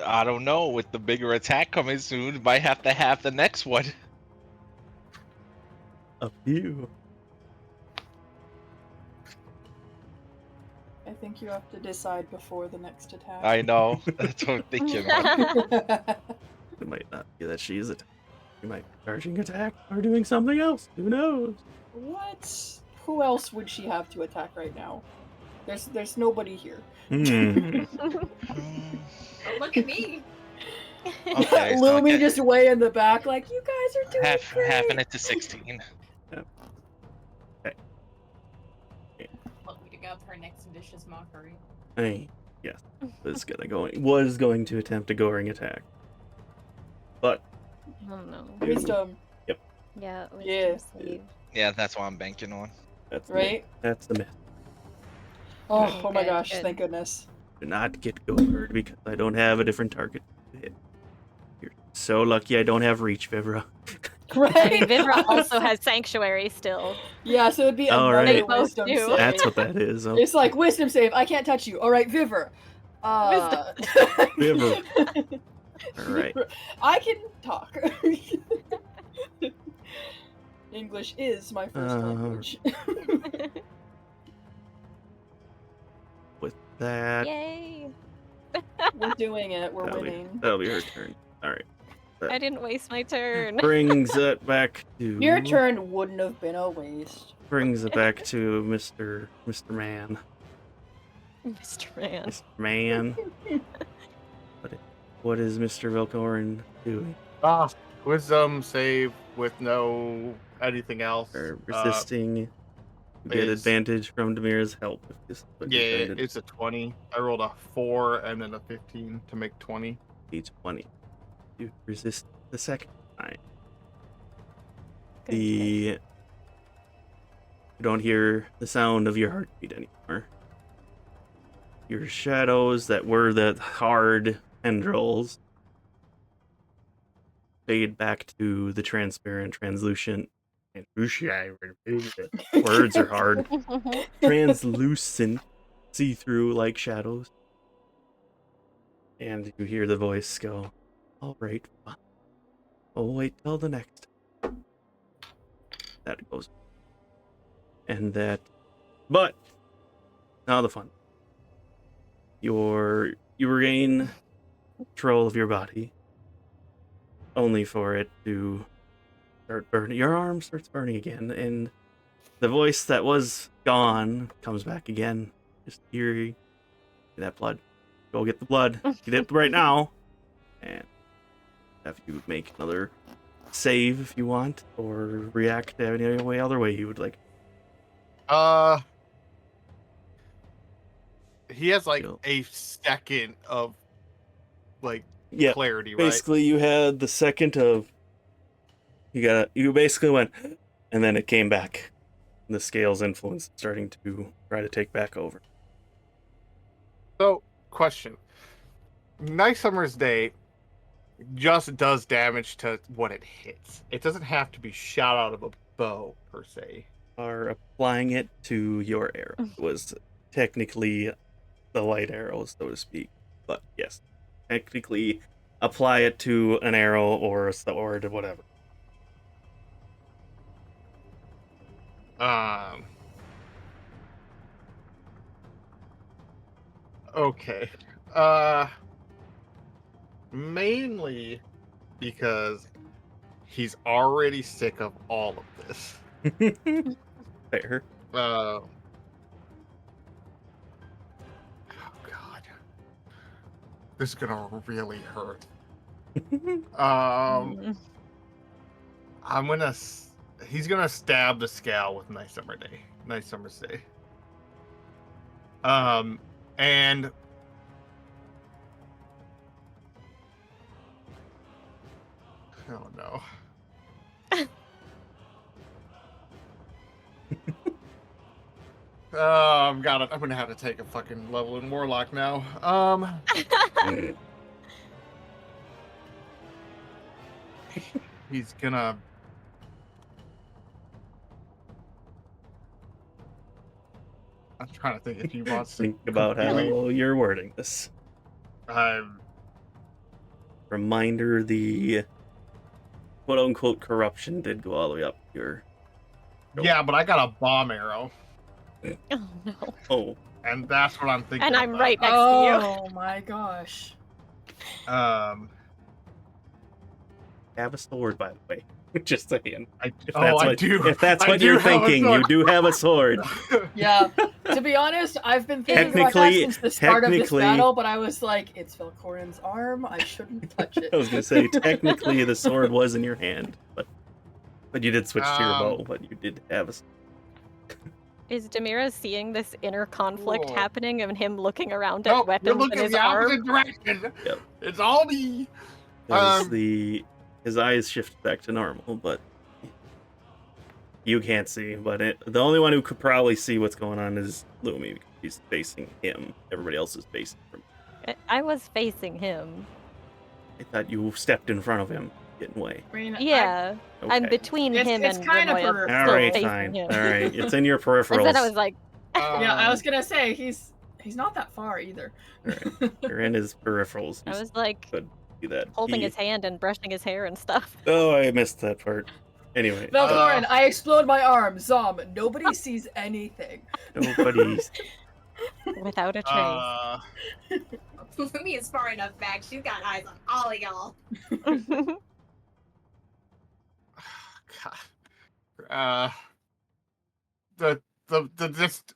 I don't know. With the bigger attack coming soon, might have to have the next one.
Up to you.
I think you have to decide before the next attack.
I know. That's what I'm thinking.
It might not be that she's attacking. She might be charging attack or doing something else. Who knows?
What? Who else would she have to attack right now? There's nobody here.
Hmm.
Don't look at me.
Okay, so
Lumi
okay.
just way in the back, like, you guys are doing great.
Halving it to 16.
Look, we up her next vicious mockery.
Yes, was going to attempt a goring attack, but
Oh no.
Wisdom,
Yeah, wisdom
Yeah.
save.
Yeah, that's what I'm banking on.
that's
right?
That's the myth.
Oh my
Good,
gosh,
good.
thank goodness.
Do not get gored because I don't have a different target to hit. You're so lucky I don't have reach, Vivra.
I
Right?
mean, Vivra also has sanctuary still.
Yeah, so it'd be
Oh,
another
right.
They both
wisdom
do.
save.
That's what that is. Oh,
It's like, wisdom save, I can't touch you. Alright, Vivra.
Vivra. All right.
I can talk. English is my first language.
With that,
Yay!
We're doing it. We're winning.
that'll be her turn. All right.
I didn't waste my turn.
Brings it back to
Your turn wouldn't have been a waste.
Brings it back to Mr. Man.
Mr. Man.
Mr. Man. What is Mr. Velkorin doing?
Wisdom save with no anything else.
Or resisting? You get
is-
advantage from Demira's help. If this is what you're
Yeah,
trying to
it's a 20. I rolled a 4 and then a 15 to make 20.
do. 20. You resist the second time.
Good,
You don't hear the sound of your heartbeat anymore. Your shadows that were the hard tendrils fade back to the transparent, translucent, words are hard.
good.
Translucent, see-through like shadows. And you hear the voice go, all right, fine. I'll wait till the next. That goes. And that, but now the fun. You regain control of your body, only for it to start burning. Your arm starts burning again, and the voice that was gone comes back again. Just eerie. That blood. Go get the blood. Get it right now. And have you make another save if you want, or react any other way you would like.
He has like
Feel.
a second of like
Yeah,
clarity, right?
basically you had the second of you basically went, and then it came back. The scale's influence starting to try to take back over.
So, question. Nice Summer's Day just does damage to what it hits. It doesn't have to be shot out of a bow, per se.
Are applying it to your arrow. It was technically the light arrow, so to speak. But yes, technically apply it to an arrow or a sword or whatever.
Okay. Mainly because he's already sick of all of this.
Fair.
Oh God. This is gonna really hurt.
Mm.
He's gonna stab the scale with Nice Summer's Day. And Oh no. I'm gonna have to take a fucking level in Warlock now. He's gonna. I'm trying to think if he wants to
Think about how you're wording this. Reminder: the quote-unquote corruption did go all the way up your.
Yeah, but I got a bomb arrow,
Oh no.
Oh,
and that's what I'm thinking.
And I'm
about.
right next to you.
Oh my gosh.
have a sword, by the way. Just saying.
I
If
do.
If that's
I
what
do
you're
have a
thinking, you
sword.
do have a sword.
Yeah. To be honest, I've been thinking about that
Technically-
since the start of this
technically-
battle, but I was like, it's Velkorin's arm. I shouldn't touch it.
I was gonna say, technically, the sword was in your hand, but you did switch to your bow. But you did have a.
Is Demira seeing this inner conflict
Whoa.
happening and him looking around at
Nope, you're
weapons in
looking
his
the
arm?
opposite direction.
Yep.
It's all me.
Because his eyes shift back to normal, but you can't see. But the only one who could probably see what's going on is Lumi, because he's facing him. Everybody else is facing him.
I was facing him.
I thought you stepped in front of him, getting away.
I mean,
Yeah, I'm
Okay.
between
It's-
him
it's
and
kinda
Remoya,
peripheral.
still
All right,
facing
fine.
him.
All right, it's in your
And
peripherals.
then I was like,
yeah, I was gonna say he's not that far either.
All you're in his peripherals.
I
You
was like
could see that.
holding his hand and brushing his hair and stuff.
Oh, I missed that part. Anyway,
Velkorin, I explode my arm. Zom, nobody sees anything.
nobody's.
Without a trace.
Lumi is far enough back. She's got eyes on all of y'all.
Just.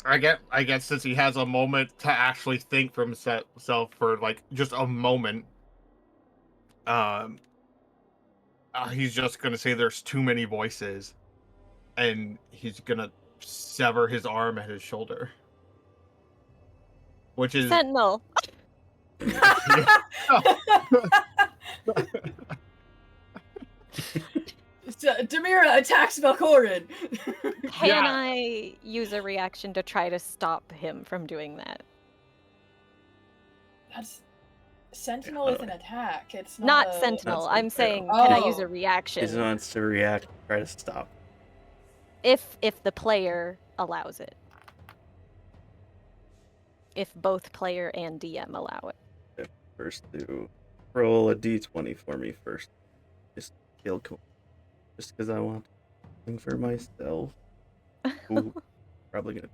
I guess since he has a moment to actually think for himself for like just a moment, he's just gonna say there's too many voices, and he's gonna sever his arm at his shoulder, which is
Sentinel.
Demira attacks Velkorin.
Can
Yeah.
I use a reaction to try to stop him from doing that?
That's Sentinel is an attack. It's
Not
not,
Sentinel.
That's
I'm
fair.
saying, can I use
Oh.
a reaction
He wants to react, try to stop.
if the player allows it? If both player and DM allow it.
First, to roll a d20 for me first. Just feel cool. Just because I want something for myself. Ooh, probably gonna.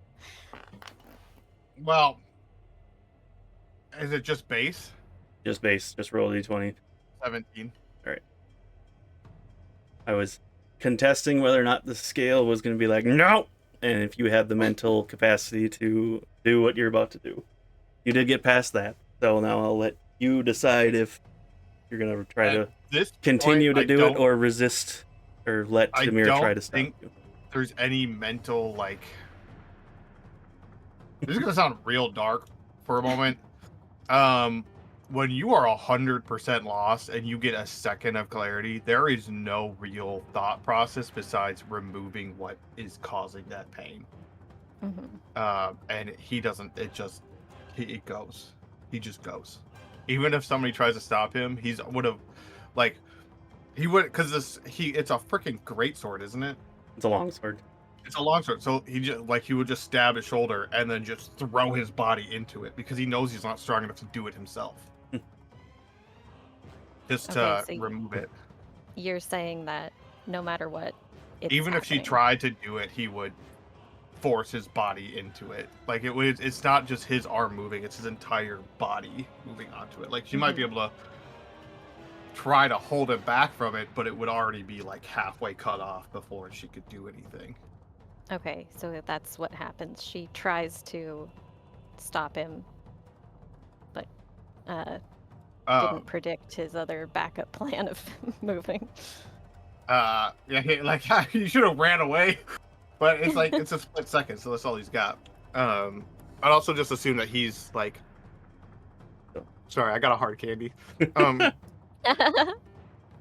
well. Is it just base?
Just base. Just roll a d20.
17.
I was contesting whether or not the scale was going to be like, no! And if you had the mental capacity to do what you're about to do. You did get past that. So now I'll let you decide if you're going to try to
This
continue
point,
to
I
do it
don't
or resist or let
I
Demira
don't
try to stop
think-
you.
There's any mental like. This is gonna sound real dark for a moment. When you are 100% lost and you get a second of clarity, there is no real thought process besides removing what is causing that pain. And he doesn't. It just it goes. He just goes. Even if somebody tries to stop him, he would because it's a freaking greatsword, isn't it?
It's a long sword.
It's a long sword, so he would just stab his shoulder and then just throw his body into it because he knows he's not strong enough to do it himself. Just to
Okay, so
remove it.
You're saying that no matter what, it's
Even if she
happening.
tried to do it, he would force his body into it. Like it's not just his arm moving; it's his entire body moving onto it. Like she might be able to try to hold it back from it, but it would already be like halfway cut off before she could do anything.
Okay, so that's what happens. She tries to stop him, but didn't predict his other backup plan of moving.
Yeah, he should have ran away, but it's like it's a split second, so that's all he's got. I'd also just assume that he's like, sorry, I got a hard candy.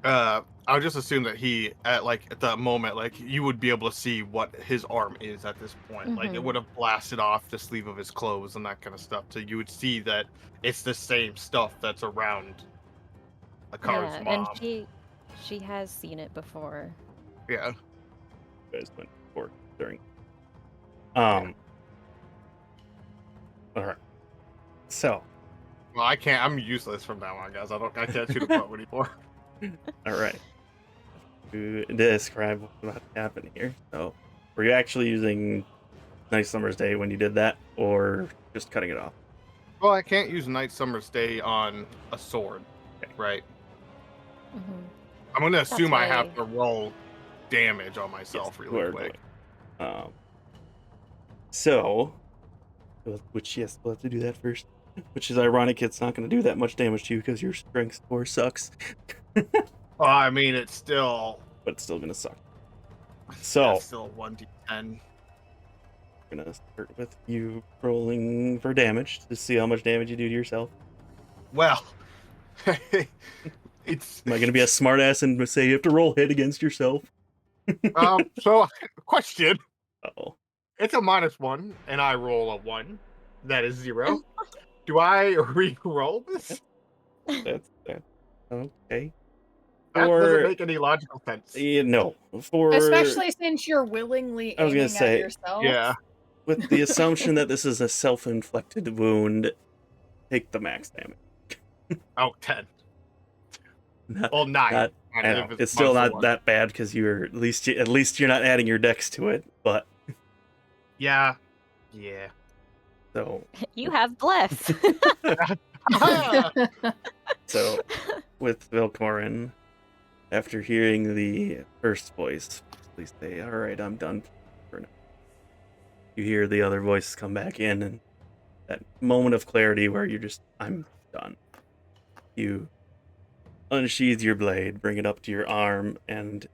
I'll just assume that he, at the moment, like you would be able to see what his arm is at this point. Like it
Mhm.
would have blasted off the sleeve of his clothes and that kind of stuff. So you would see that it's the same stuff that's around Akari's
Yeah,
mom.
and she has seen it before.
Yeah.
You guys went before during.
Yeah.
All right. So,
Well, I can't. I'm useless from now on, guys. I can't shoot a bow anymore.
all right. To describe what's about to happen here. So, were you actually using Nice Summer's Day when you did that, or just cutting it off?
Well, I can't use Night Summer's Day on a sword, right?
Mhm.
I'm gonna assume I have
why-
to roll damage on myself
Yes,
really
you are
quick.
going. So, which yes, we'll have to do that first. Which is ironic. It's not going to do that much damage to you because your strength score sucks,
Well, I mean, it's still
but it's still going to suck. So,
it's still 1d10.
I'm going to start with you rolling for damage to see how much damage you do to yourself.
Well, it's
Am I going to be a smartass and say you have to roll hit against yourself?
So question.
Uh-oh.
It's a -1, and I roll a 1. That is 0. Do I re-roll this?
That's okay.
That doesn't
Or
make any logical sense.
no, for
Especially since you're willingly
I was gonna
aiming
say,
at yourself.
Yeah.
with the assumption that this is a self-inflicted wound, take the max damage.
Oh, 10.
Not-
Well, 9.
not-
And
I
if
know it's still not
+1.
that bad because you're at least you're not adding your dex to it. But
Yeah. Yeah.
so
You have bless.
so with Velkorin, after hearing the first voice, please say, "All right, I'm done for now." You hear the other voices come back in, and that moment of clarity where you're just, "I'm done." You unsheath your blade, bring it up to your arm, and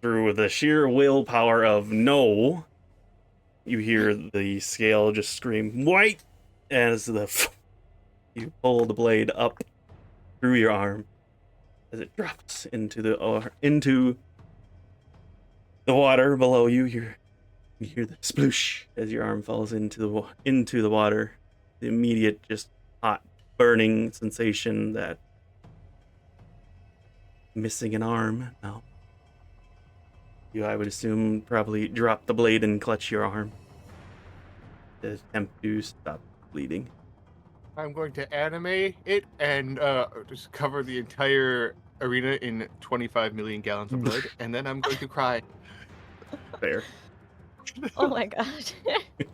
through the sheer willpower of no, you hear the scale just scream "white" as you pull the blade up through your arm as it drops into the water below you. You hear the sploosh as your arm falls into the water. The immediate, just hot, burning sensation that missing an arm now. You, I would assume, probably drop the blade and clutch your arm to attempt to stop bleeding.
I'm going to animate it and just cover the entire arena in 25 million gallons of blood, and then I'm going to cry.
Fair.
Oh my god.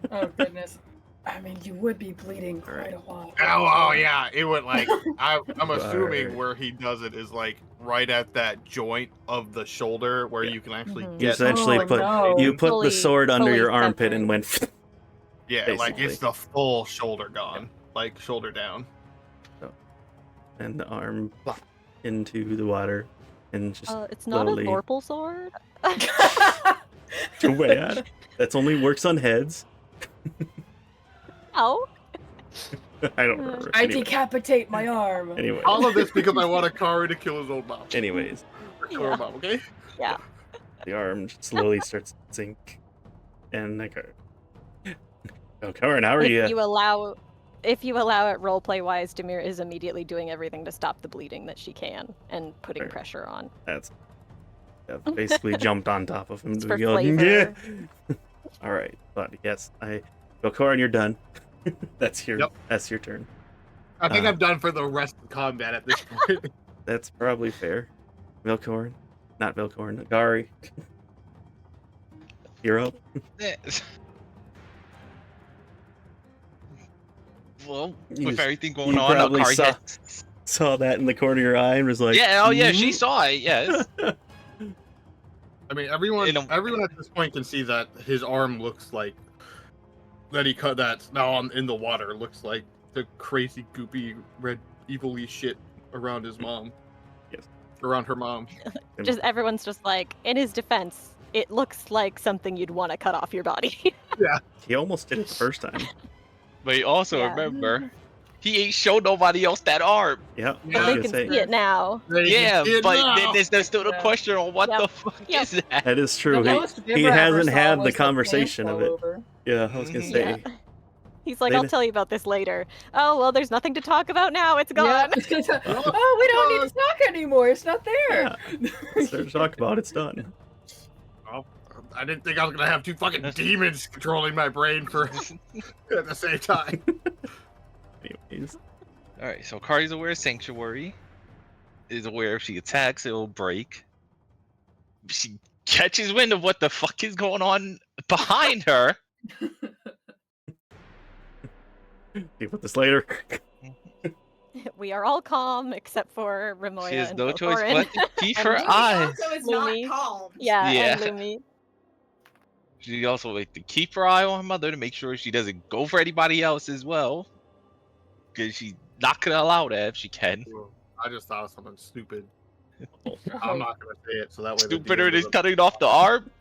Oh goodness. I mean, you would be bleeding
All right.
quite a lot.
Oh yeah, it went like I'm assuming
Alright.
where he does it is like right at that joint of the shoulder where
Yeah.
you can actually
Mhm.
You
get.
essentially
Oh,
put
no.
you put the
Fully-
sword under
fully
your armpit and
severed.
went.
Yeah, like
basically.
it's the full shoulder gone, like shoulder down.
And the arm plop into the water and just
It's not a
slowly
Thorple sword.
too bad. That's only works on heads.
Oh.
I don't remember.
I
Anyway,
decapitate my arm.
anyway.
All of this because I want Akari to kill his old mom.
Anyways,
Or kill her
Yeah.
mom, okay?
Yeah.
the arm slowly starts to sink, and like, oh, Karen, how are you?
If you allow it roleplay wise, Demira is immediately doing everything to stop the bleeding that she can and putting
Fair.
pressure on.
That's I've basically jumped on top of him.
It's
to
for
go,
flavor.
"Yeah." All right, but yes, Velkorin, you're done. That's your turn.
I think
Uh.
I'm done for the rest of combat at this point.
That's probably fair. Velkorin, not Velkorin, Akari. You're up.
Eh. Well,
You
with
just-
everything going
you
on,
probably
Akari
saw-
gets...
Saw that in the corner of your eye and was like,
Yeah, oh yeah, she
"Mhm."
saw it, yes.
I mean, everyone
In a-
everyone at this point can see that his arm looks like that he cut that's now in the water looks like the crazy goopy red evilly shit around his mom.
Yes.
Around her mom.
Just everyone's just like, in his defense, it looks like something you'd want to cut off your body.
He almost did it the first time.
But you also
Yeah.
remember, He ain't showed nobody else that arm.
Yeah,
But
I
they
was
can
gonna
see
say
it now.
Yeah, but then
now.
there's still the
Yeah.
question on what
Yep.
the fuck
Yep.
is that?
that is true.
The
He,
most
he
Vibra ever
hasn't
saw
had
was
the
pants
conversation of
blow
it.
over.
Yeah, I was gonna
Mhm.
say.
Yeah. He's like,
They
I'll
d-
tell you about this later. Oh, well, there's nothing to talk about now. It's
Yeah.
gone.
Oh, we don't need to talk anymore. It's not there.
Yeah, it's there to talk about. It's done.
Well, I didn't think I was gonna have two fucking demons controlling my brain for at the same time.
Anyways,
All right, so Akari's aware of Sanctuary. Is aware if she attacks, it'll break. She catches wind of what the fuck is going on behind her.
deal with this later.
We are all calm except for Rimoya
She has
and
no choice
Velkorin.
but to keep
And
her
Lumi
eyes.
Also, is
Lumi.
not calm.
Yeah,
Yeah.
and Lumi.
She also like to keep her eye on her mother to make sure she doesn't go for anybody else as well, because she's not gonna allow that if she can.
I just thought of something stupid. I'm not gonna say it, so that way. the
Stupider
DM
than
doesn't-
cutting off the arm.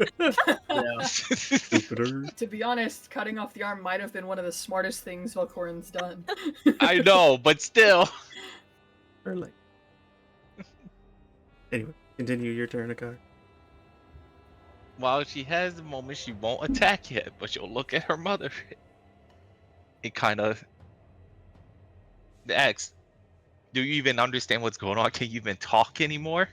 Yeah.
Stupider.
To be honest, cutting off the arm might have been one of the smartest things Velkorin's done.
I know, but still.
Or like. Anyway, continue your turn, Akari.
While she has the moment, she won't attack yet, but she'll look at her mother. It kind of asks, "Do you even understand what's going on? Can you even talk anymore?"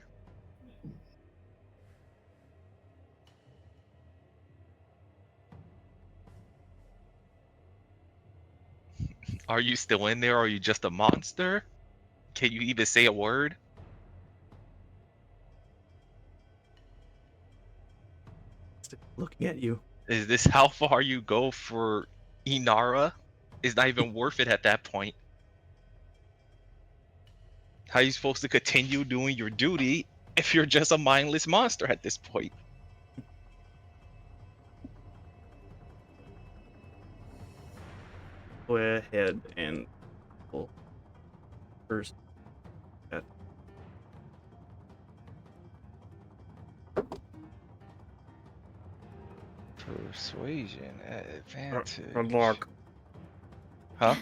Are you still in there? Or are you just a monster? Can you even say a word?
Still looking at you.
Is this how far you go for Inara? It's not even worth it at that point. How are you supposed to continue doing your duty if you're just a mindless monster at this point?
Go ahead and pull first.
Persuasion at advantage.
Good luck.
Huh?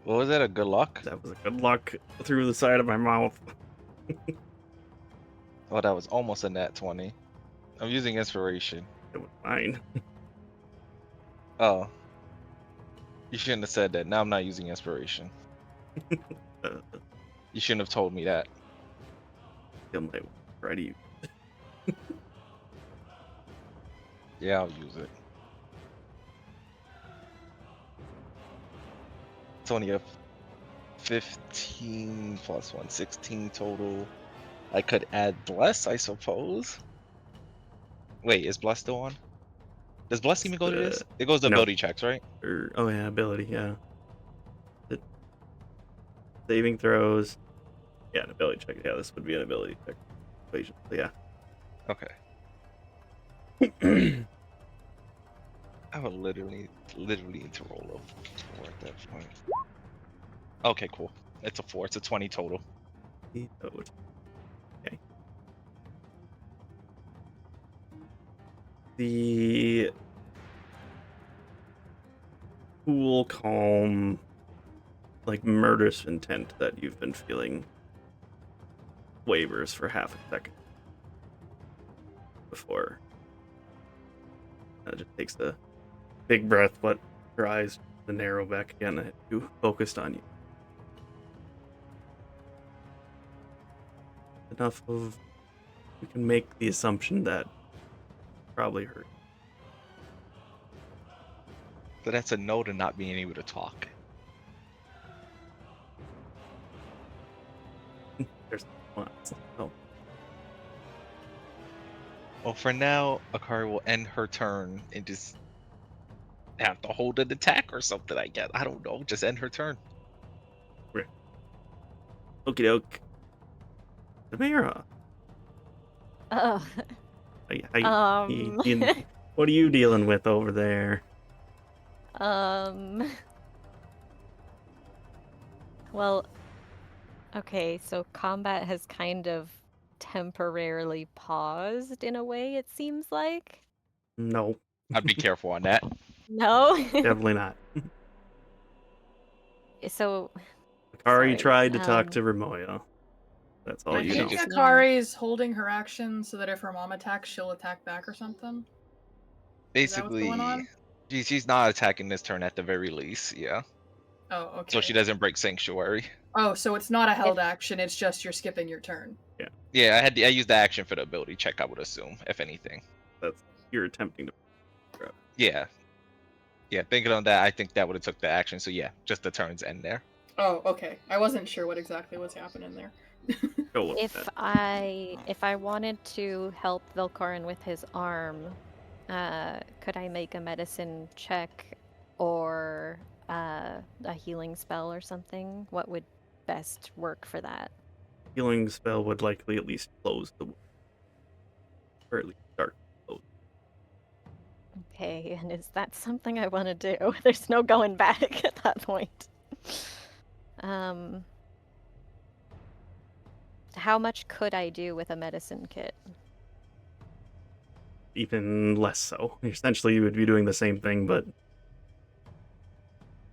What was that? A good luck?
That was a good luck through the side of my mouth.
Oh, that was almost a nat 20. I'm using inspiration.
It was fine.
Oh. You shouldn't have said that. Now I'm not using inspiration.
Uh,
You shouldn't have told me that.
Still might ready.
Yeah, I'll use it. It's only a 15 plus 1, 16 total. I could add Bless, I suppose. Wait, is Bless still on? Does Bless even go to this? It goes to
no.
ability checks, right?
Oh yeah, ability, yeah. Saving throws. Yeah, an ability check. Yeah, this would be an ability check equation. So yeah.
Okay. I would literally need to roll a 4 at that point. Okay, cool. It's a 4. It's a 20 total.
Okay. The cool, calm, like murderous intent that you've been feeling wavers for half a second before. Just takes a big breath, but her eyes to narrow back again. You focused on you. Enough of you can make the assumption that probably hurt.
So that's a no to not being able to talk.
There's one. Oh,
Well, for now, Akari will end her turn and just have to hold an attack or something, I guess. I don't know. Just end her turn.
okie doke. Demira,
Oh.
what are you dealing with over there?
Well, okay, so combat has kind of temporarily paused in a way, it seems like.
No,
I'd be careful on that.
No?
definitely not.
So
Akari
Sorry,
tried to talk to Rimoya. That's all
I
you
think
know.
Yeah.
Akari's holding her action so that if her mom attacks, she'll attack back or something. Is that what's going
Basically,
on?
she's not attacking this turn at the very least. Yeah.
Oh, okay.
So she doesn't break sanctuary.
Oh, so it's not a held action, it's just you're skipping your turn.
Yeah, I used the action for the ability check. I would assume, if anything.
That's you're attempting to.
Yeah. Yeah, thinking on that, I think that would have took the action. So yeah, just the turns end there.
Oh, okay. I wasn't sure what exactly was happening there.
Go with
if
that.
I wanted to help Velkorin with his arm, could I make a medicine check or a healing spell or something? What would best work for that?
Healing spell would likely at least close the wound. Or at least start to close.
Okay, and is that something I want to do? There's no going back at that point. How much could I do with a medicine kit?
Even less so. Essentially, you would be doing the same thing, but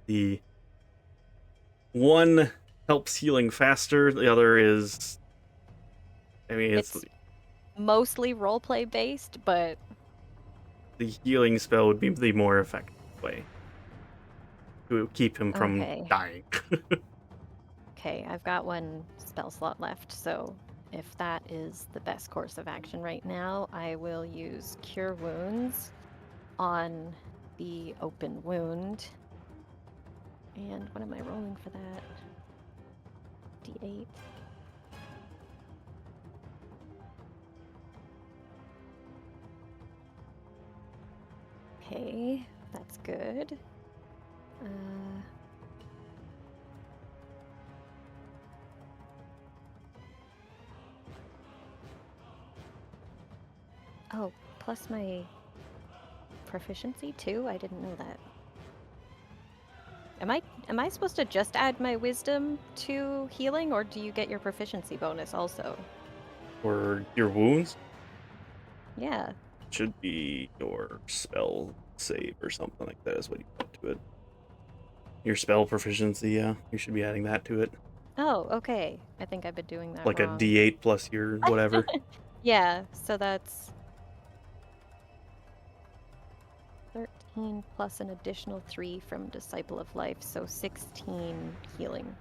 the one helps healing faster, the other is. I mean, it's
Mostly roleplay based, but
the healing spell would be the more effective way to keep him from
Okay.
dying.
okay, I've got one spell slot left, so if that is the best course of action right now, I will use Cure Wounds on the open wound. And what am I rolling for that? D8. Okay, that's good. Oh, plus my proficiency too? I didn't know that. Am I supposed to just add my wisdom to healing, or do you get your proficiency bonus also?
Or your wounds
Yeah.
should be your spell save or something like that is what you put to it. Your spell proficiency, yeah. You should be adding that to it.
Oh, okay. I think I've been doing that
Like
wrong.
a D8 plus your whatever.
Yeah, so that's 13 plus an additional 3 from Disciple of Life, so 16 healing.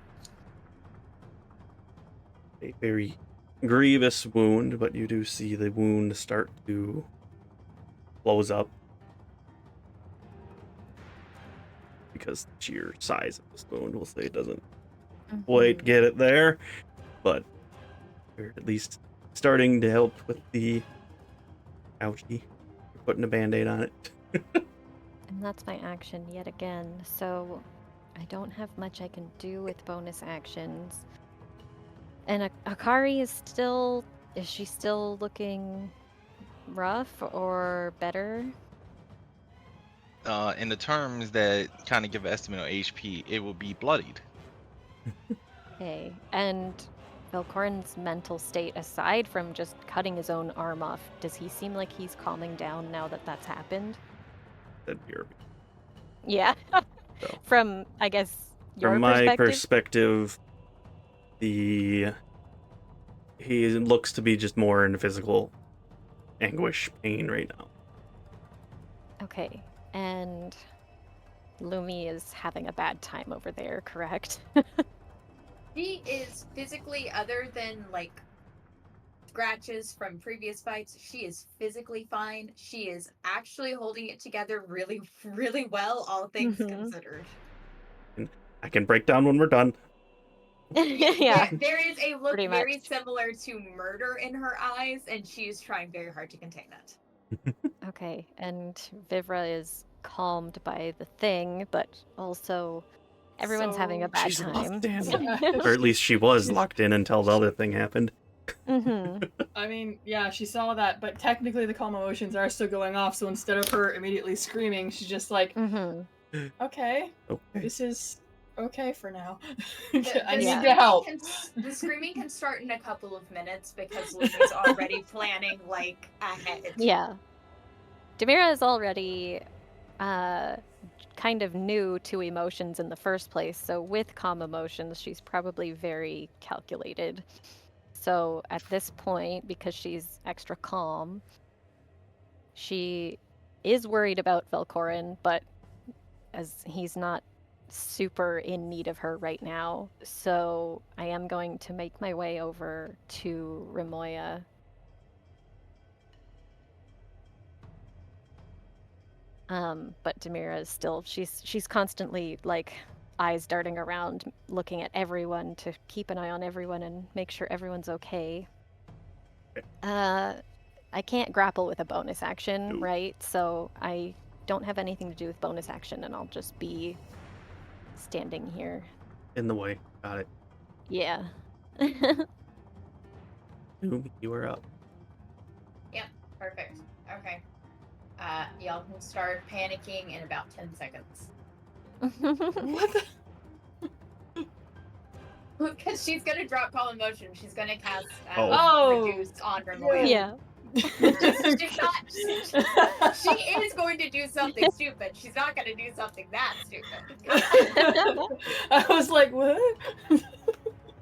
A very grievous wound, but you do see the wound start to close up because the sheer size of this wound will say it doesn't quite get it there, but you're at least starting to help with the ouchie. You're putting a band-aid on it.
And that's my action yet again, so I don't have much I can do with bonus actions. And Akari is she still looking rough or better?
In the terms that kind of give an estimate on HP, it will be bloodied.
Okay, and Velkorin's mental state, aside from just cutting his own arm off, does he seem like he's calming down now that that's happened?
That'd be
Yeah.
So.
From, I guess, your
From my
perspective?
he looks to be just more in physical anguish, pain right now.
Okay, and Lumi is having a bad time over there, correct?
She is physically, other than like scratches from previous fights, she is physically fine. She is actually holding it together really, really well, all things considered.
I can break down when we're done.
Yeah.
There is a look
pretty
very
much.
similar to murder in her eyes, and she is trying very hard to contain it.
Okay, and Vivra is calmed by the thing, but also everyone's having a bad
She's
time.
locked in. Or at least she was locked in until the other thing happened.
I mean, yeah, she saw that, but technically the calm emotions are still going off, so instead of her immediately screaming, she's just like, okay, this is okay for now. I need to help.
The screaming can start in a couple of minutes because Lumi's already planning, like, ahead.
Yeah. Demira is already kind kind of new to emotions in the first place, so with calm emotions, she's probably very calculated. So at this point, because she's extra calm, she is worried about Velkorin, but as he's not super in need of her right now, so I am going to make my way over to Rimoya. But Demira is still, she's constantly like eyes darting around, looking at everyone to keep an eye on everyone and make sure everyone's okay. I can't grapple with a bonus action,
Nope.
right? So I don't have anything to do with bonus action, and I'll just be standing here.
In the way. Got it.
Yeah.
Lumi, you are up.
Perfect. Okay. Y'all can start panicking in about 10 seconds.
What the?
Because she's gonna drop Call Emotion. She's gonna cast
Oh.
Reduce on Rimoya.
Yeah.
She's not, she is going to do something stupid. She's not going to do something that stupid.
I was like, what?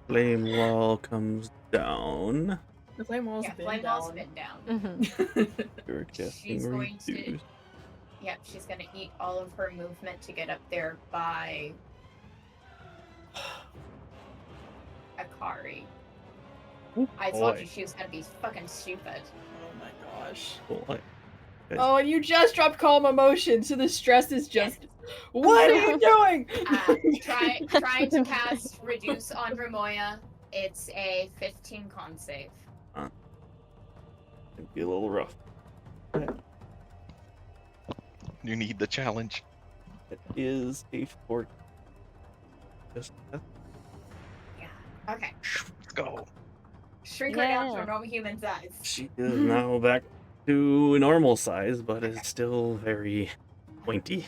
Flame wall comes down.
The flame wall's
Yeah,
been
flame
down.
wall's been down.
Mhm.
You're
She's
casting
going to-
reduce.
Yep, she's going to eat all of her movement to get up there by Akari. I told
boy.
you she was going to be fucking stupid.
Oh my gosh.
Boy.
Oh, and you just dropped calm emotion, so the stress is just. What are you doing?
Trying to cast Reduce on Rimoya. It's a 15 con save.
It'd be a little rough.
You need the challenge.
It is a 4. Just
Yeah. Okay.
Let's go.
Shrink her down to
Yeah.
a normal human size.
she is now back to normal size, but is still very pointy.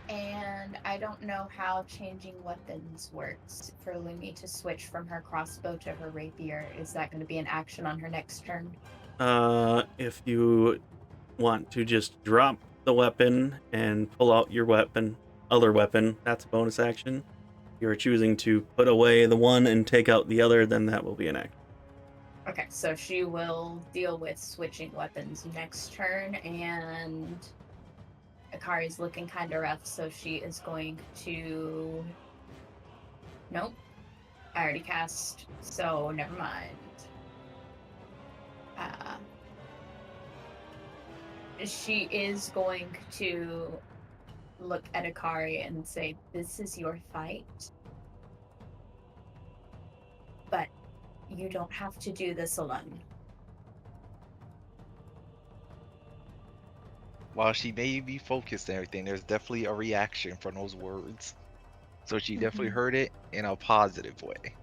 And I don't know how changing weapons works for Lumi to switch from her crossbow to her rapier. Is that going to be an action on her next turn?
If you want to just drop the weapon and pull out your other weapon, that's a bonus action. If you're choosing to put away the one and take out the other, then that will be an action.
Okay, so she will deal with switching weapons next turn, and Akari's looking kind of rough, so she is going to... Nope. I already cast, so never mind. She is going to look at Akari and say, "This is your fight, but you don't have to do this alone."
While she may be focused and everything, there's definitely a reaction from those words. So she definitely heard it in a positive way.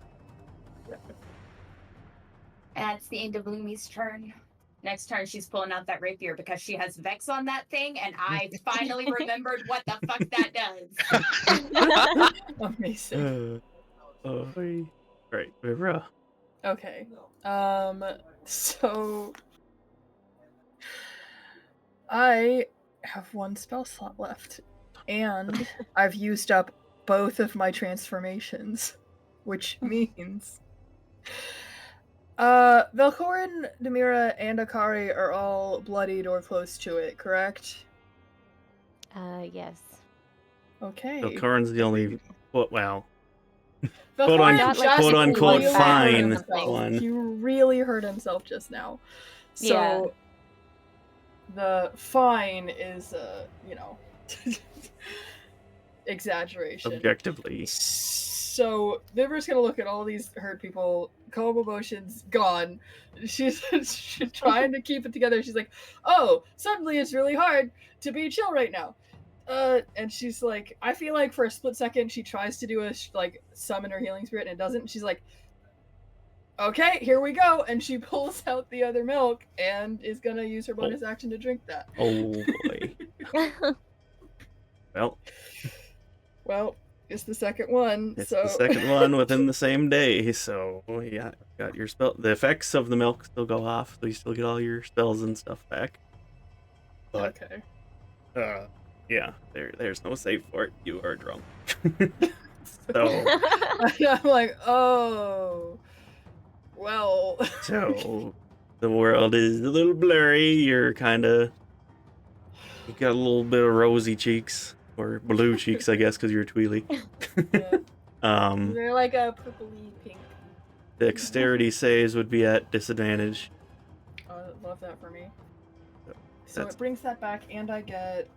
And it's the end of Lumi's turn. Next turn, she's pulling out that rapier because she has Vex on that thing, and I finally remembered what the fuck that does.
Amazing.
Right, Vivra.
Okay. So I have 1 spell slot left, and I've used up both of my transformations, which means Velkorin, Demira, and Akari are all bloodied or close to it, correct?
Yes.
Okay.
So Corin's the only, well,
Velkorin
Got, like,
just
quote unquote
really
fine
hurt himself.
one.
He really hurt himself just now. So
Yeah.
the fine is, exaggeration.
Objectively.
So Vivra's gonna look at all these hurt people, calm emotions gone. She's trying to keep it together. She's like, "Oh, suddenly it's really hard to be chill right now." And she's like, I feel like for a split second she tries to do a summon her healing spirit and it doesn't. And she's like, "Okay, here we go," and she pulls out the other milk and is gonna use her bonus action to drink that.
Oh boy. Well,
it's the second one.
it's
so
the second one within the same day, so yeah, got your spell. The effects of the milk still go off, so you still get all your spells and stuff back. But
okay.
Yeah, there's no save for it. You are drunk. So
I'm like, oh, well.
so the world is a little blurry. You got a little bit of rosy cheeks or blue cheeks, I guess, because you're Twili.
Yeah.
Um,
They're like a purpley pink.
dexterity saves would be at disadvantage.
I love that for me. So
That's-
it brings that back, and I get.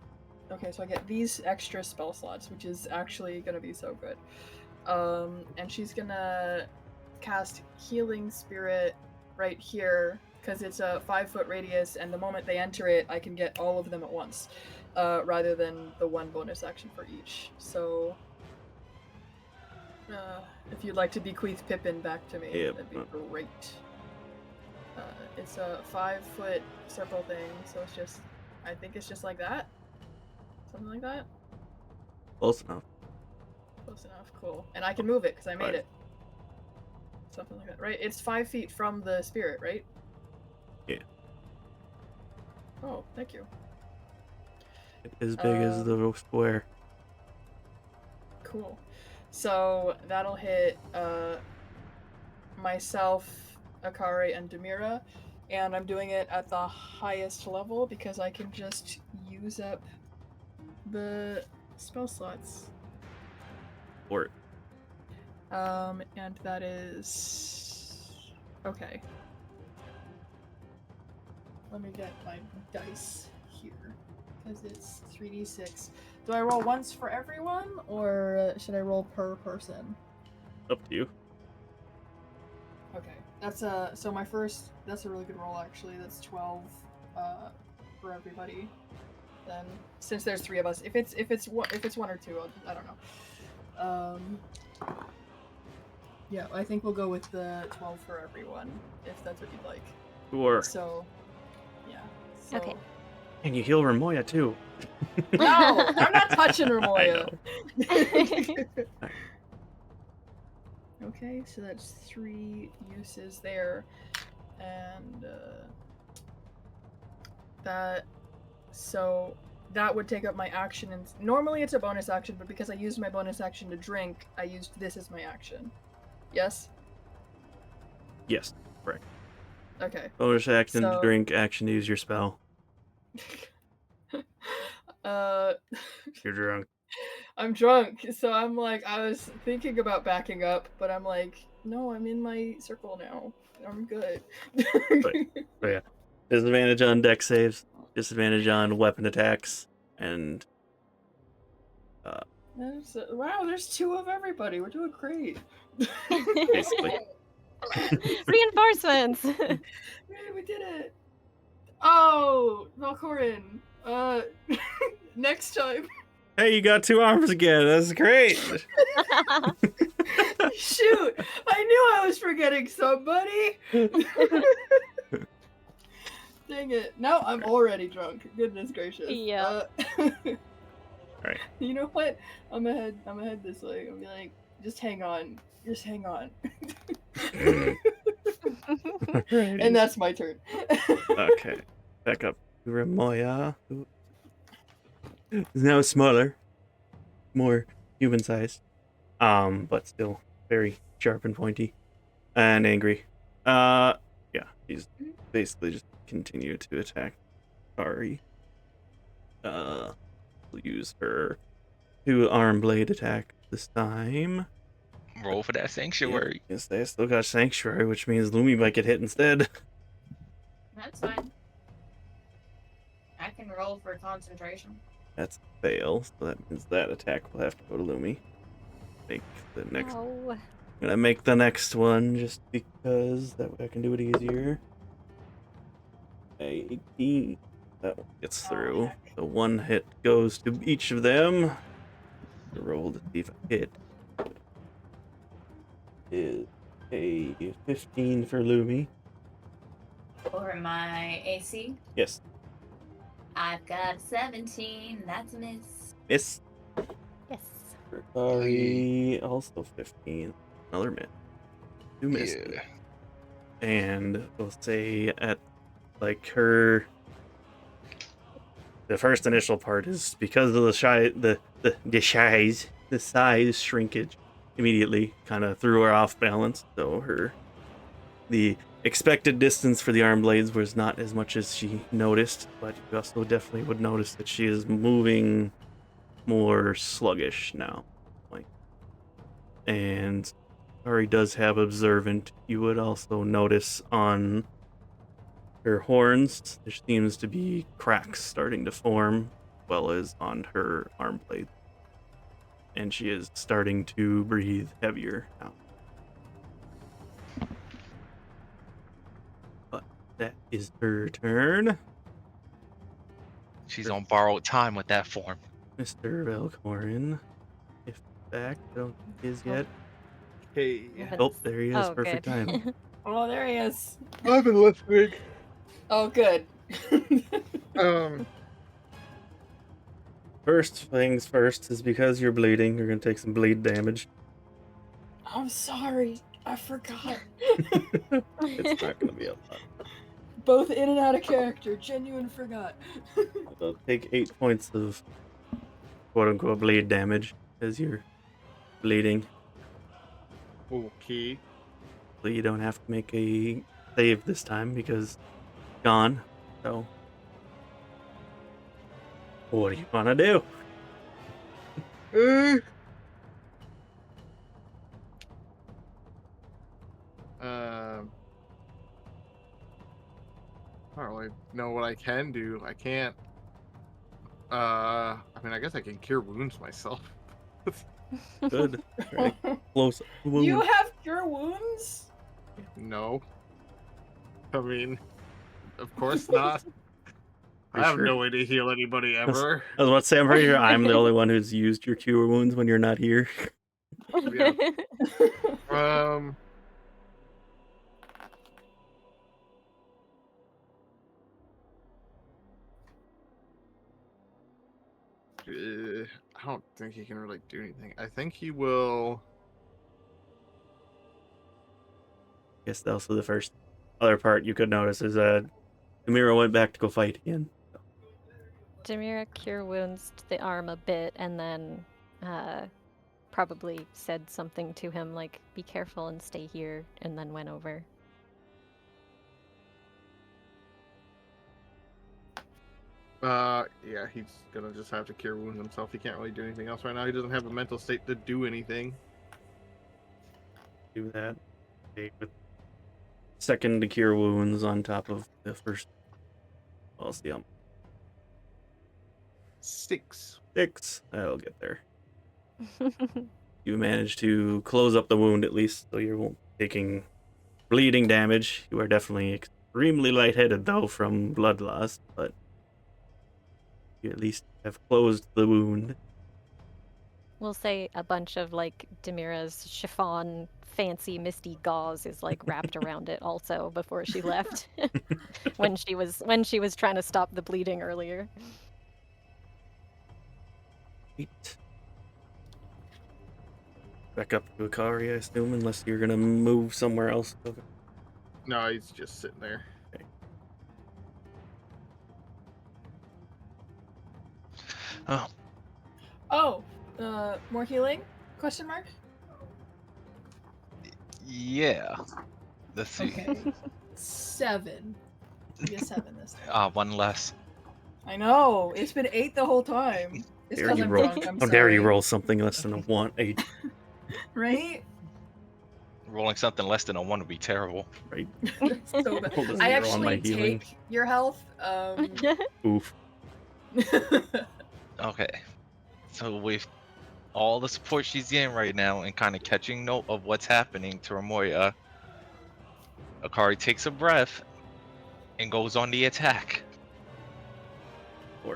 Okay, so I get these extra spell slots, which is actually gonna be so good. And she's gonna cast Healing Spirit right here because it's a 5-foot radius, and the moment they enter it, I can get all of them at once, rather than the one bonus action for each. So, if you'd like to bequeath Pippin back to me,
Yep.
that'd be great. It's a 5-foot circle thing, so it's just, I think it's just like that. Something like that.
Close enough.
Close enough, cool. And I can move it because I made
Right.
it. Something like that, right? It's 5 feet from the spirit, right?
Yeah.
Oh, thank you.
As big as the square.
Cool. So that'll hit myself, Akari, and Demira. And I'm doing it at the highest level because I can just use up the spell slots.
Or
And that is... Okay. Let me get my dice here, because it's 3d6. Do I roll once for everyone, or should I roll per person?
up to you.
Okay, that's so my first, that's a really good roll actually. That's 12 for everybody. Then since there's 3 of us, if it's one or two, I don't know. Yeah, I think we'll go with the 12 for everyone, if that's what you'd like.
Sure.
So, yeah. So...
Okay.
And you heal Ramoya too.
No, I'm not touching Ramoya. Okay, so that's 3 uses there, and that would take up my action. And normally it's a bonus action, but because I used my bonus action to drink, I used this as my action. Yes.
Yes, correct.
Okay.
Bonus action to
So-
drink, action to use your spell. You're drunk.
I'm drunk, so I'm like, I was thinking about backing up, but I'm like, no, I'm in my circle now. I'm good.
So yeah, disadvantage on dex saves, disadvantage on weapon attacks, and
Wow, there's 2 of everybody. We're doing great.
basically.
Reinforcements.
Yay, we did it. Oh, Velkorin. Next time.
Hey, you got 2 arms again. That's great.
Shoot, I knew I was forgetting somebody. Dang it. Now I'm already drunk. Goodness gracious.
Yeah.
Alright.
You know what? I'm gonna head this way. I'll be like, just hang on. Just hang on. And that's my turn.
Okay. Back up to Ramoya, who is now smaller, more human-sized, but still very sharp and pointy, and angry. Yeah, he's basically just continue to attack Akari. We'll use her 2 arm blade attack this time.
Roll for that sanctuary.
Yes, they still got Sanctuary, which means Lumi might get hit instead.
That's fine. I can roll for concentration.
That's a fail, so that means that attack will have to go to Lumi. Make the next.
No.
I'm gonna make the next one just because that way I can do it easier. 18. That one gets through.
heck.
The 1 hit goes to each of them. The roll to see if I hit is a 15 for Lumi.
For my AC,
Yes,
I've got 17. That's a miss.
miss.
Yes.
For Akari, also 15. Another miss. 2 misses.
Yeah.
And we'll say at like her the first initial part is because of the size shrinkage immediately kind of threw her off balance. So the expected distance for the arm blades was not as much as she noticed, but you also definitely would notice that she is moving more sluggish now. And Akari does have observant. You would also notice on her horns there seems to be cracks starting to form, as well as on her arm blade. And she is starting to breathe heavier now. But that is her turn.
She's on borrowed time with that form.
Mr. Velkorin, if back, I don't think he is yet.
Hey,
Oh, there he is.
Oh,
Perfect
good.
timing.
Oh, there he is.
I've been listening.
Oh, good.
First things first is because you're bleeding, you're going to take some bleed damage.
I'm sorry. I forgot.
It's not going to be a lot.
Both in and out of character. Genuine forgot.
I'll take 8 points of quote-unquote bleed damage as you're bleeding.
Okay.
So you don't have to make a save this time because gone. So what do you want to do?
I don't really know what I can do. I can't. I mean, I guess I can cure wounds myself.
Good. Right. Close wound.
You have cure wounds?
No. I mean, of course not. I
You
have
sure?
no way to heal anybody ever.
I was about to say, I'm pretty sure I'm the only one who's used your cure wounds when you're not here.
Yeah. I don't think he can really do anything. I think he will.
I guess also the first other part you could notice is Demira went back to go fight again.
Demira cure wounds the arm a bit and then probably said something to him like, be careful and stay here, and then went over.
Yeah, he's gonna just have to cure wounds himself. He can't really do anything else right now. He doesn't have a mental state to do anything.
Do that. Okay, with second to cure wounds on top of the first. I'll see.
6.
6. That'll get there. You managed to close up the wound at least, so you won't be taking bleeding damage. You are definitely extremely lightheaded though from blood loss, but you at least have closed the wound.
We'll say a bunch of like Demira's chiffon fancy misty gauze is like wrapped around it also before she left when she was trying to stop the bleeding earlier.
Right. Back up to Akari, I assume, unless you're gonna move somewhere else. Okay.
No, he's just sitting there.
Oh,
Oh, more healing? Question mark?
yeah. Let's see.
Okay. 7. Be a 7 this time.
One less.
I know. It's been 8 the whole time. It's
Dare
because
you
I'm
roll?
drunk. I'm
How
sorry.
dare you roll something less than a 1?
Right?
Rolling something less than a 1 would be terrible.
Right.
So bad.
Hold this
I
zero on my
actually
healing.
take your health.
Oof.
Okay. So with all the support she's getting right now and kind of catching note of what's happening to Ramoya, Akari takes a breath and goes on the attack.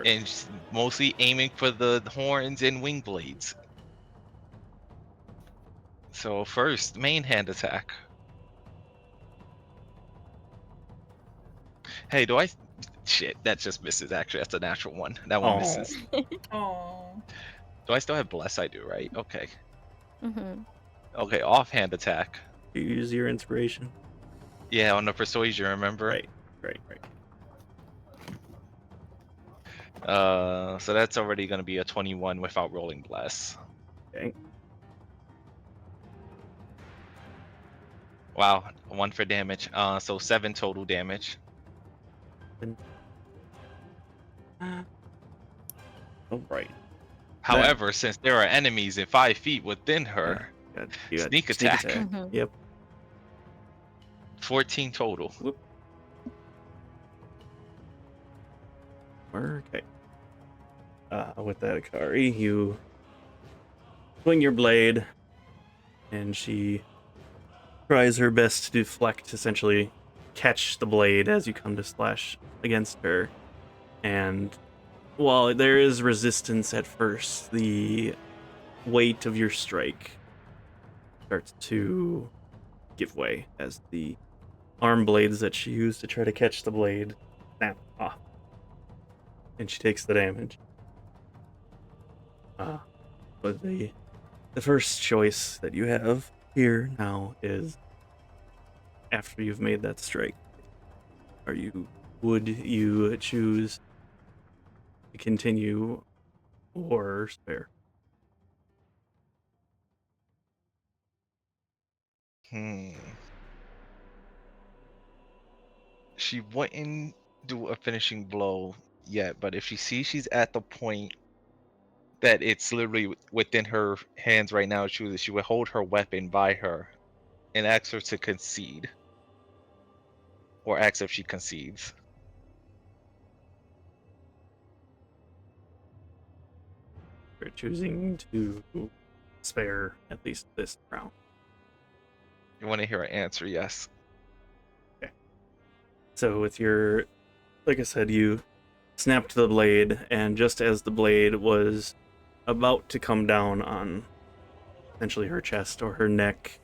And she's mostly aiming for the horns and wing blades. So first, main hand attack. Hey, shit, that just misses actually. That's a natural one. That one misses.
Oh.
Do I still have bless? I do, right? Okay.
Mm-hmm.
Okay, offhand attack.
You use your inspiration.
Yeah, on the persuasion, remember?
Right.
So that's already going to be a 21 without rolling bless.
Okay.
Wow, 1 for damage. So 7 total damage.
All right.
However, since there are enemies in 5 feet within her,
You got
sneak attack.
Mhm.
Yep.
14 total.
Whoop. Okay. With that, Akari, you swing your blade, and she tries her best to deflect, essentially catch the blade as you come to slash against her. And while there is resistance at first, the weight of your strike starts to give way as the arm blades that she used to try to catch the blade snap off. And she takes the damage. But the first choice that you have here now is, after you've made that strike, would you choose to continue or spare?
She wouldn't do a finishing blow yet, but if she sees she's at the point that it's literally within her hands right now, she would hold her weapon by her and ask her to concede. Or ask if she concedes.
You're choosing to spare at least this round.
You want to hear an answer? Yes.
Okay. So with your, like I said, you snapped the blade, and just as the blade was about to come down on essentially her chest or her neck,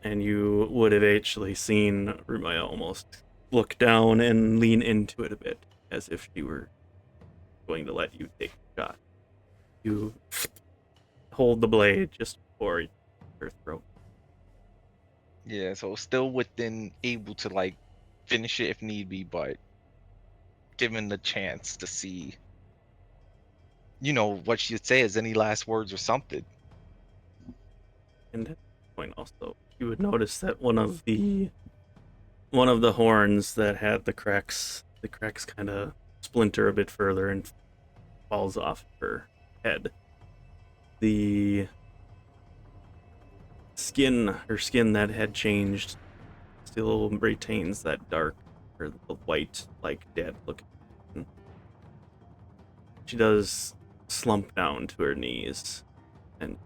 and you would have actually seen Rumaya almost look down and lean into it a bit, as if she were going to let you take the shot. You hold the blade just before her throat.
Yeah, so still within able to like finish it if need be, but given the chance to see, what she'd say as any last words or something.
And at this point also, you would notice that one of the horns that had the cracks kind of splinter a bit further and falls off her head. The her skin that had changed still retains that dark or the white, like dead looking. She does slump down to her knees and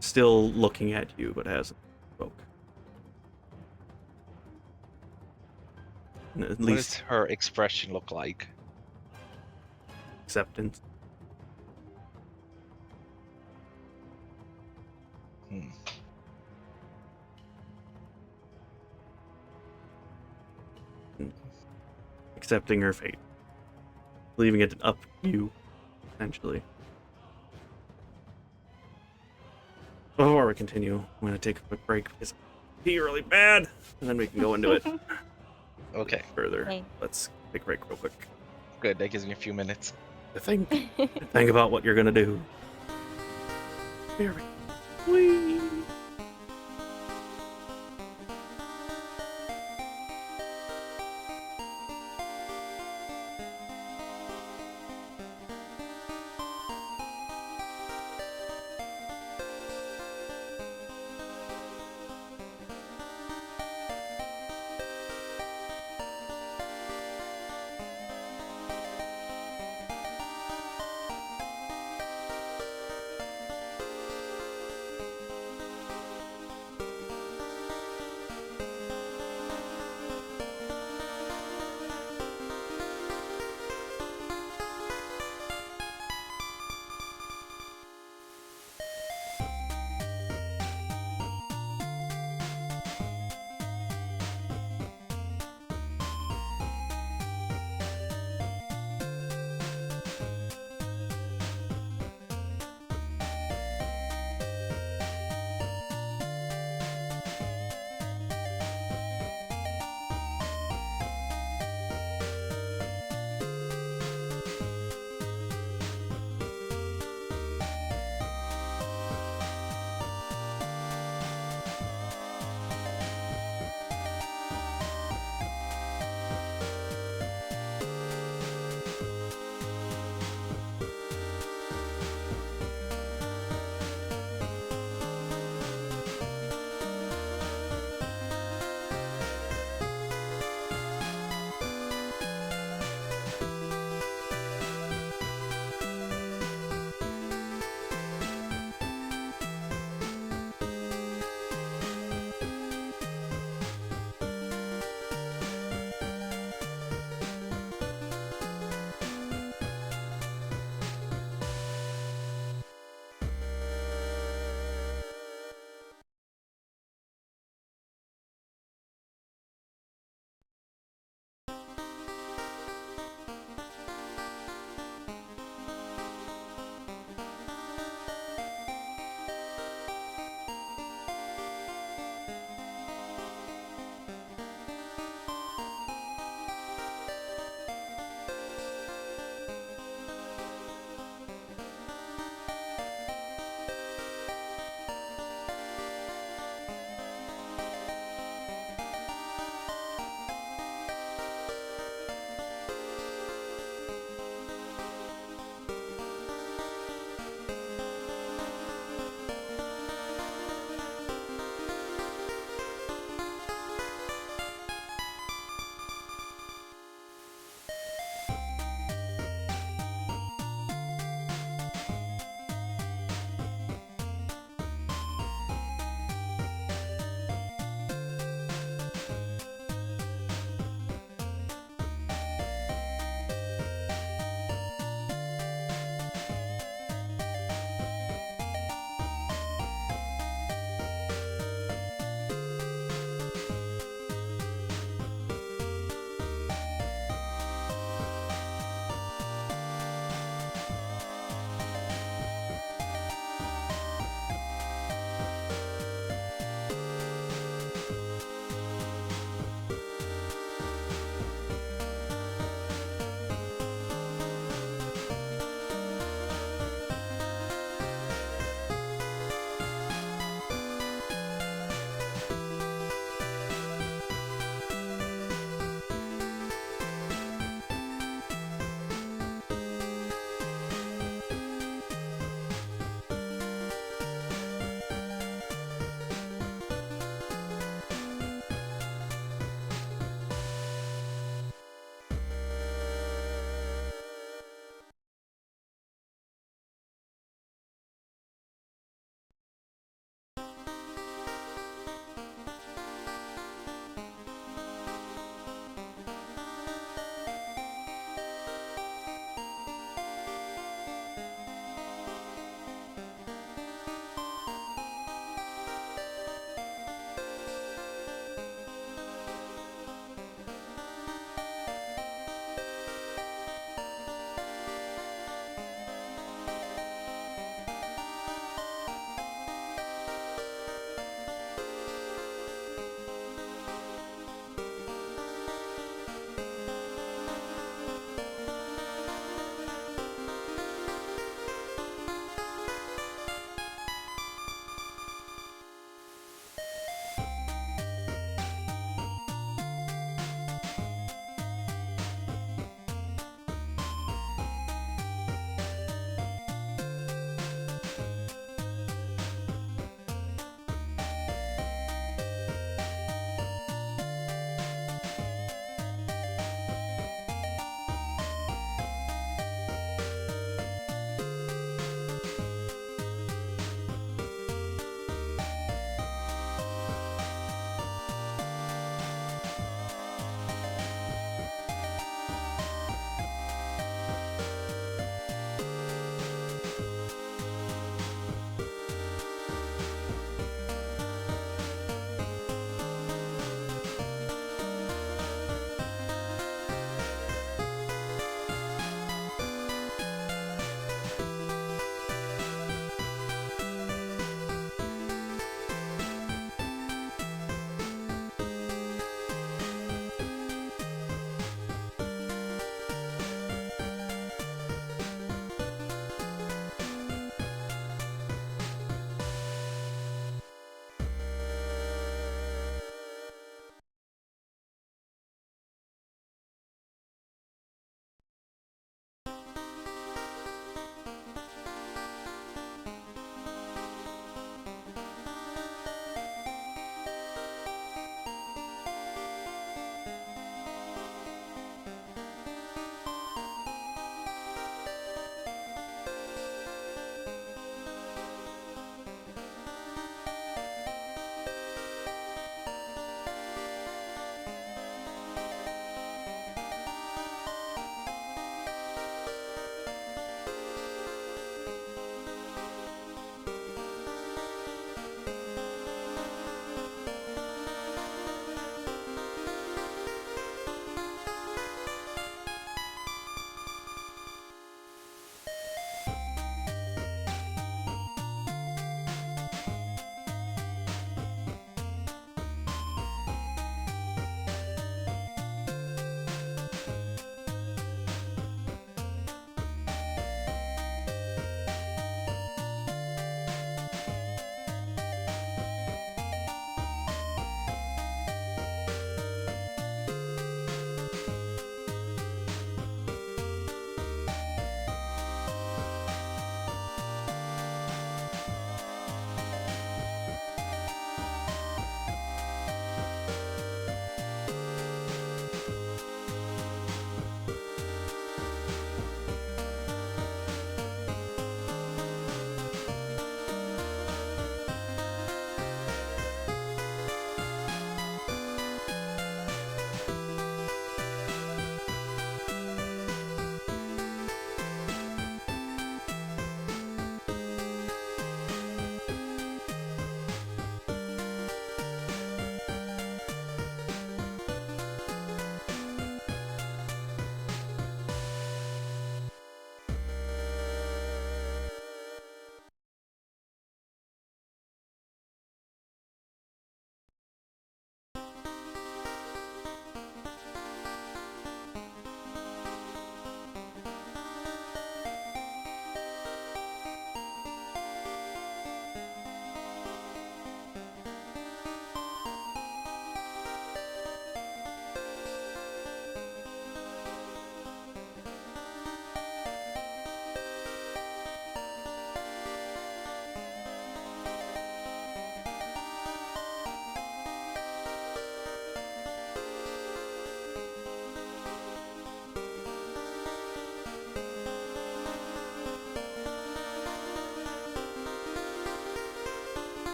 still looking at you, but hasn't spoke. And at
What
least
does her expression look like?
acceptance.
Hmm.
Accepting her fate, leaving it up to you, essentially. Before we continue, I'm going to take a quick break because I pee really bad, and then we can go into it
Okay,
further.
Okay.
Let's take a break real quick
good. That gives me a few minutes.
to think about what you're going to do. Here we go.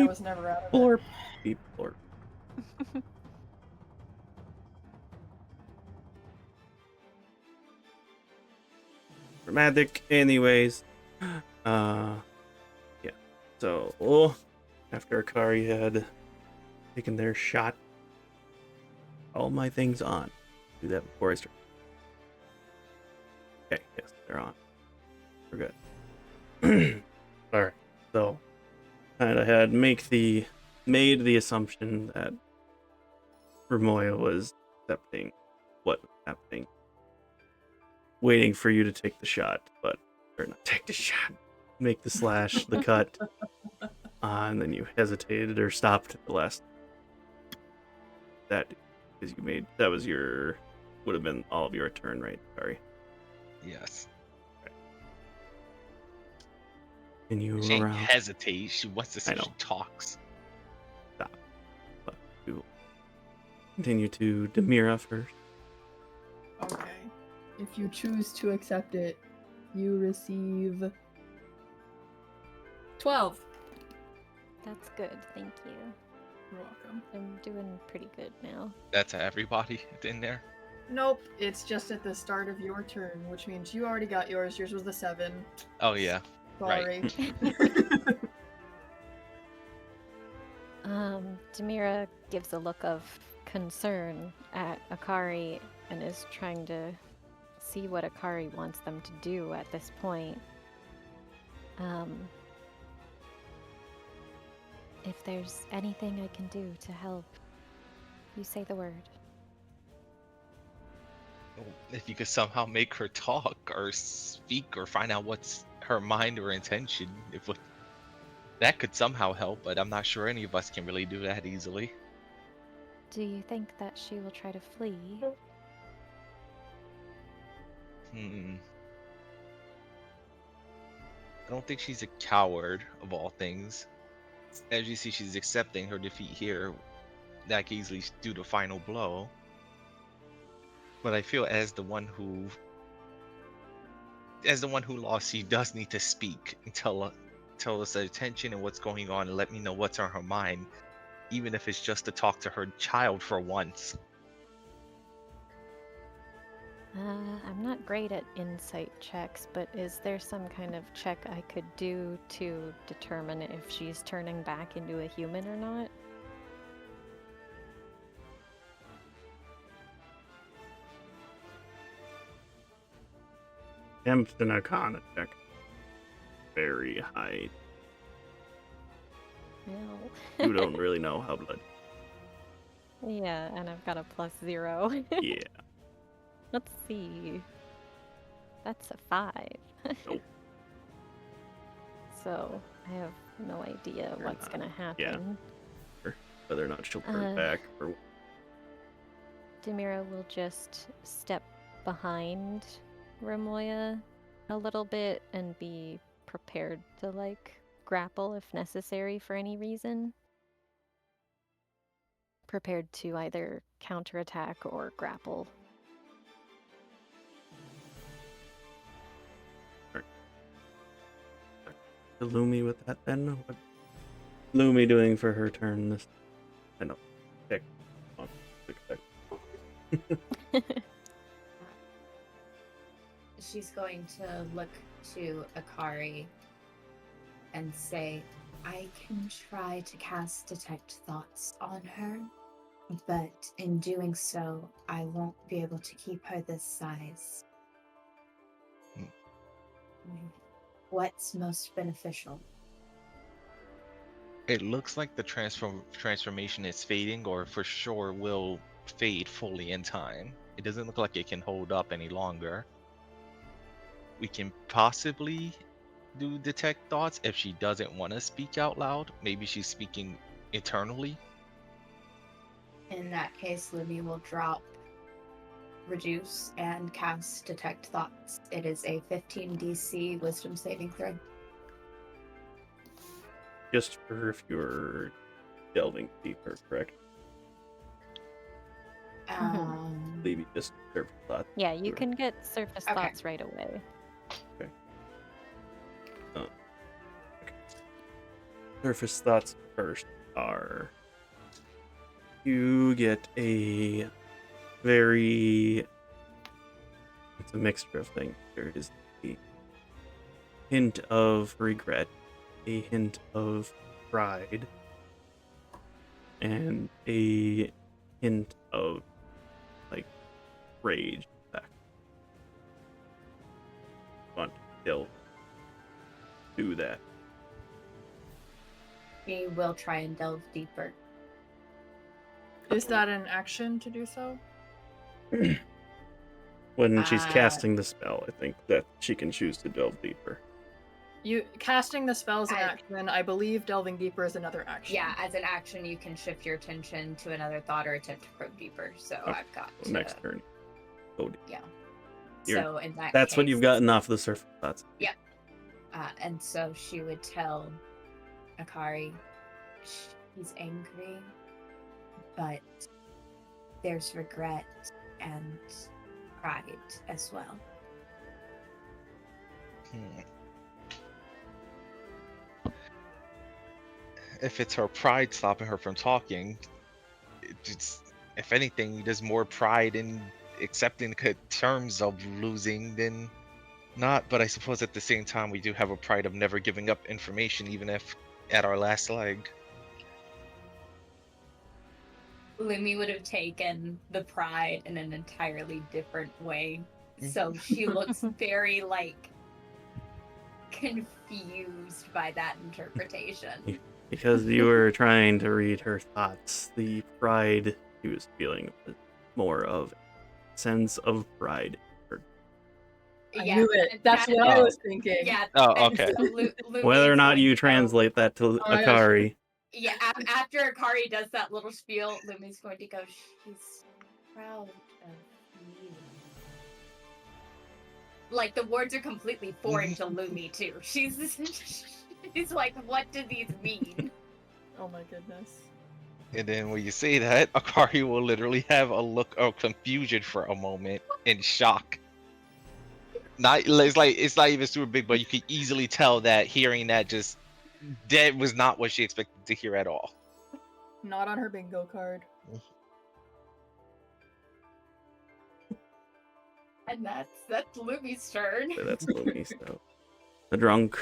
I was never out of it.
Blorp. Beep blorp. Dramatic, anyways. Yeah. So after Akari had taken their shot, all my things on. Do that before I start. Okay, yes, they're on. We're good. All right. So, kind of had made the assumption that Ramoya was accepting what was happening, waiting for you to take the shot, or not take the shot, make the slash, the cut, and then you hesitated or stopped at the last. That because would have been all of your turn, right? Sorry.
Yes.
Continue
She ain't
around.
hesitate. She wants to see
I
if
know.
she talks.
Stop. But we will continue to Demira first.
Okay. If you choose to accept it, you receive 12.
That's good, thank you.
You're welcome.
I'm doing pretty good now.
That's everybody in there.
Nope, it's just at the start of your turn, which means you already got yours. Yours was the 7.
Oh yeah.
Sorry.
Demira gives a look of concern at Akari and is trying to see what Akari wants them to do at this point. If there's anything I can do to help, you say the word.
If you could somehow make her talk or speak or find out what's her mind or intention, that could somehow help, but I'm not sure any of us can really do that easily.
Do you think that she will try to flee?
I don't think she's a coward, of all things. As you see, she's accepting her defeat here. That could easily do the final blow. But I feel as the one who lost, she does need to speak and tell us the attention and what's going on, and let me know what's on her mind, even if it's just to talk to her child for once.
I'm not great at insight checks, but is there some kind of check I could do to determine if she's turning back into a human or not?
Attempt an Arcana check. Very high.
No.
You don't really know how blood.
Yeah, and I've got a +0.
Yeah.
Let's see. That's a 5.
Nope.
So I have no idea
You're
what's
not-
gonna happen.
Whether or not she'll turn back or
Demira will just step behind Ramoya a little bit and be prepared to grapple if necessary for any reason. Prepared to either counterattack or grapple.
to Lumi with that then. What Lumi doing for her turn this? I know. Pick.
She's going to look to Akari and say, I can try to cast Detect Thoughts on her, but in doing so, I won't be able to keep her this size. What's most beneficial?
It looks like the transformation is fading, or for sure will fade fully in time. It doesn't look like it can hold up any longer. We can possibly do Detect Thoughts if she doesn't want to speak out loud. Maybe she's speaking eternally.
In that case, Lumi will drop Reduce and cast Detect Thoughts. It is a 15 DC Wisdom saving throw.
Just for if you're delving deeper, correct? Maybe just surface thought.
Yeah, you can get surface
Okay.
thoughts right away.
surface thoughts first are you get a very, it's a mixture of things. There is a hint of regret, a hint of pride, and a hint of like rage. Want to still do that.
We will try and delve deeper.
Is that an action to do so?
When she's
Uh,
casting the spell, I think that she can choose to delve deeper.
You casting the spell is an
I-
action. I believe delving deeper is another action.
Yeah, as an action, you can shift your attention to another thought or attempt to probe deeper. So
Okay,
I've got
So next turn. Go deep.
Yeah.
You're-
So in that
That's what
case-
you've gotten off the surface thoughts.
and so she would tell Akari she's angry, but there's regret and pride as well.
If it's her pride stopping her from talking, if anything, there's more pride in accepting terms of losing than not. But I suppose at the same time, we do have a pride of never giving up information, even if at our last leg.
Lumi would have taken the pride in an entirely different way. So she looks very, confused by that interpretation.
Because you were trying to read her thoughts, the pride she was feeling was more of a sense of pride.
I knew it. That's what I was thinking.
Yeah.
Oh,
and
okay.
so Lumi
Whether or
is
not
going
you
to go-
translate that to
Oh, yeah,
Akari,
Yeah, after Akari does that little spiel, Lumi's going to go, she's proud of you. Like, the words are completely foreign to Lumi, too. She's like, what do these mean?
Oh my goodness.
And then when you say that, Akari will literally have a look of confusion for a moment in shock. It's not even super big, but you can easily tell that hearing that that was not what she expected to hear at all.
Not on her bingo card.
And that's Lumi's turn.
so that's Lumi. So the drunk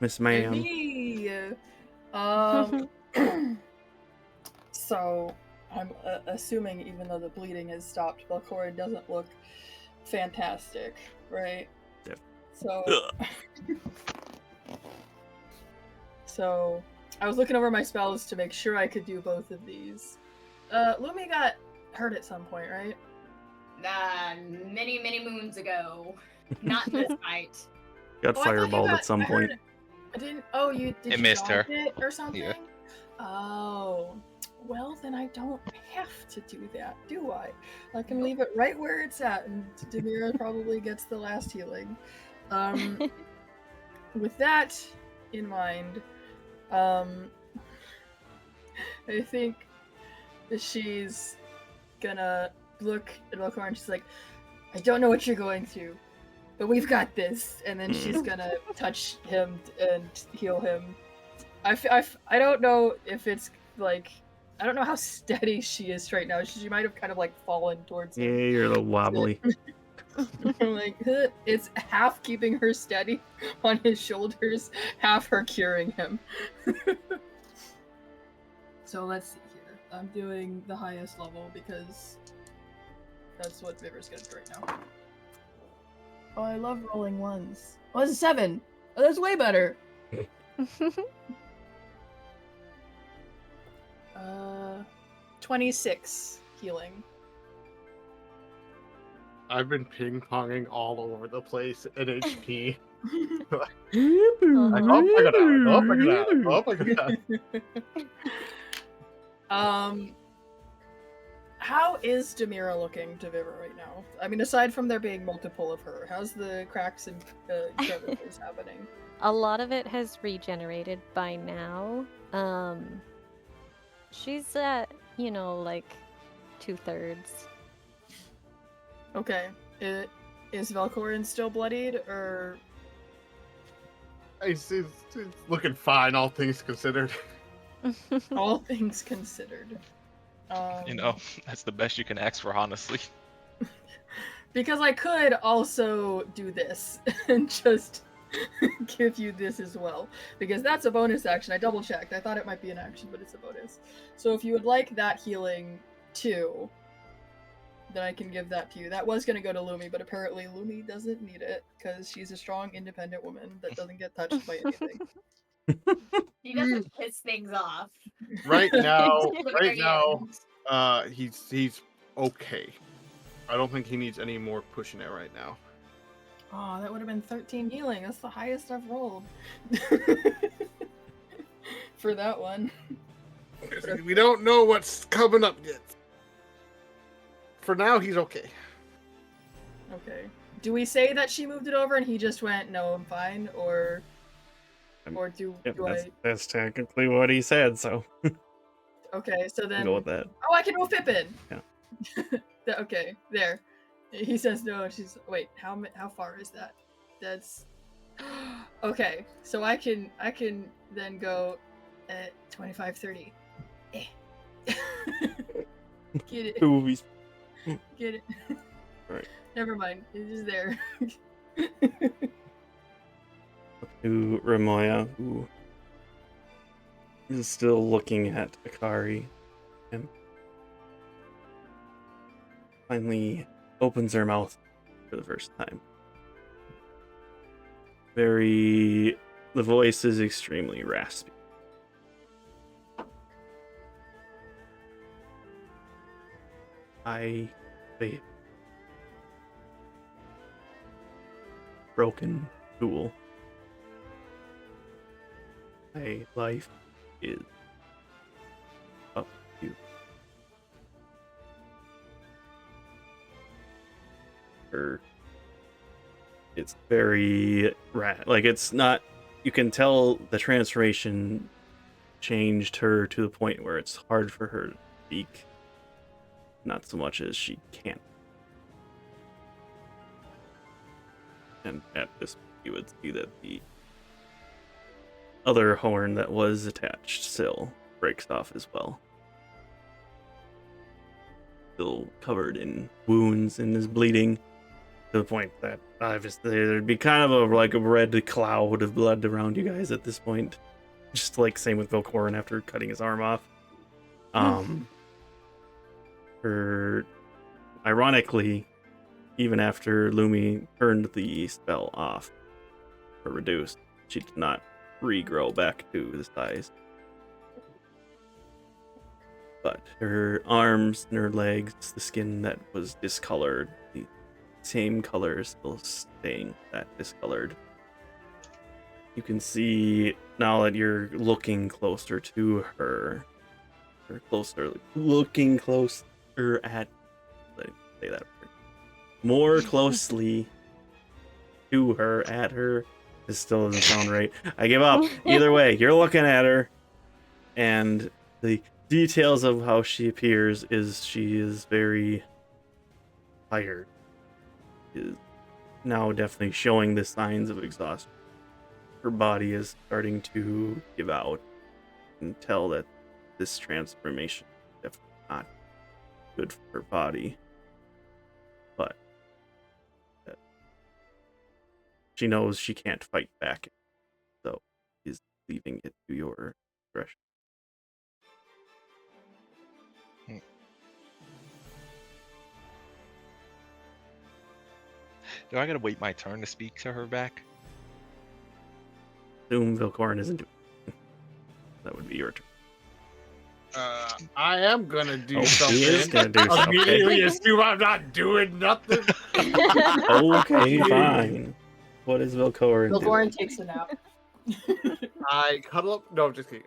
Miss Ma'am.
Me. So I'm assuming, even though the bleeding has stopped, Velkorin doesn't look fantastic, right?
Yep.
So,
Ugh.
so I was looking over my spells to make sure I could do both of these. Lumi got hurt at some point, right?
Many, many moons ago. Not in this fight.
Got
Oh, I thought you
fireballed
got-
at some
I
point.
heard- I didn't. Oh, you did.
It
You
missed her.
dodge it or something?
Yeah.
Oh, well then I don't have to do that, do I? I can leave it right where it's at, and Demira probably gets the last healing. With that in mind, I think she's gonna look at Velkorin. She's like, I don't know what you're going through, but we've got this. And then she's gonna touch him and heal him. I don't know if it's like, I don't know how steady she is right now. She might have kind of like fallen towards
Yeah,
him.
you're a little wobbly.
Like, it's half keeping her steady on his shoulders, half her curing him. So let's see here. I'm doing the highest level because that's what Vivra's gets right now. Oh, I love rolling ones. Oh, it's a 7. Oh, that's way better. 26 healing.
I've been ping-ponging all over the place in HP.
Oh
I
How is Demira looking to Vivra right now? I mean, aside from there being multiple of her, how's the cracks and crevices happening?
A lot of it has regenerated by now. She's at, like 2/3.
Okay. Is Velkorin still bloodied, or
It's looking fine, all things considered.
All things considered.
You know, that's the best you can ask for, honestly.
Because I could also do this and just give you this as well. Because that's a bonus action. I double checked. I thought it might be an action, but it's a bonus. So if you would like that healing too, then I can give that to you. That was going to go to Lumi, but apparently Lumi doesn't need it because she's a strong, independent woman that doesn't get touched by anything.
He doesn't piss things off.
Right now,
Until the
right
very
now,
end.
he's okay. I don't think he needs any more pushing it right now.
Oh, that would have been 13 healing. That's the highest I've rolled. For that one.
We don't know what's coming up yet. For now, he's okay.
Okay. Do we say that she moved it over and he just went, no, I'm fine? Or do
That's technically what he said, so
Okay, so then...
go with that.
Oh, I can roll Pippin!
Yeah.
Okay, there. He says no, and she's... Wait, how far is that? That's... Okay, so I can then go at 25, 30. Eh. Get it.
Movies.
Get it.
Right.
Never mind. It's just there.
To Ramoya, who is still looking at Akari, and finally opens her mouth for the first time. The voice is extremely raspy. I say broken tool. My life is up to you. It's very like it's not. You can tell the transformation changed her to the point where it's hard for her to speak. Not so much as she can't. And at this point, you would see that the other horn that was attached still breaks off as well. Still covered in wounds and is bleeding to the point that obviously there'd be kind of a red cloud of blood around you guys at this point. Just like same with Velkorin after cutting his arm off. Ironically, even after Lumi turned the spell off or reduced, she did not regrow back to the size. But her arms and her legs, the skin that was discolored, the same color is still staying that discolored. You can see now that you're looking closer to her, looking closer at, let me say that word, more closely to her, at her. This still doesn't sound right. I give up. Either way, you're looking at her, and the details of how she appears is she is very tired. Is now definitely showing the signs of exhaustion. Her body is starting to give out, and tell that this transformation is definitely not good for her body. But she knows she can't fight back, so she's leaving it to your discretion.
Do I gotta wait my turn to speak to her back?
Assume Velkorin isn't doing it. That would be your turn.
I am gonna do
He
something.
is gonna do something.
Immediately assume I'm not doing nothing.
Okay, fine. What is Velkorin doing?
Velkorin takes a nap.
I cuddle up. No, I'm just kidding.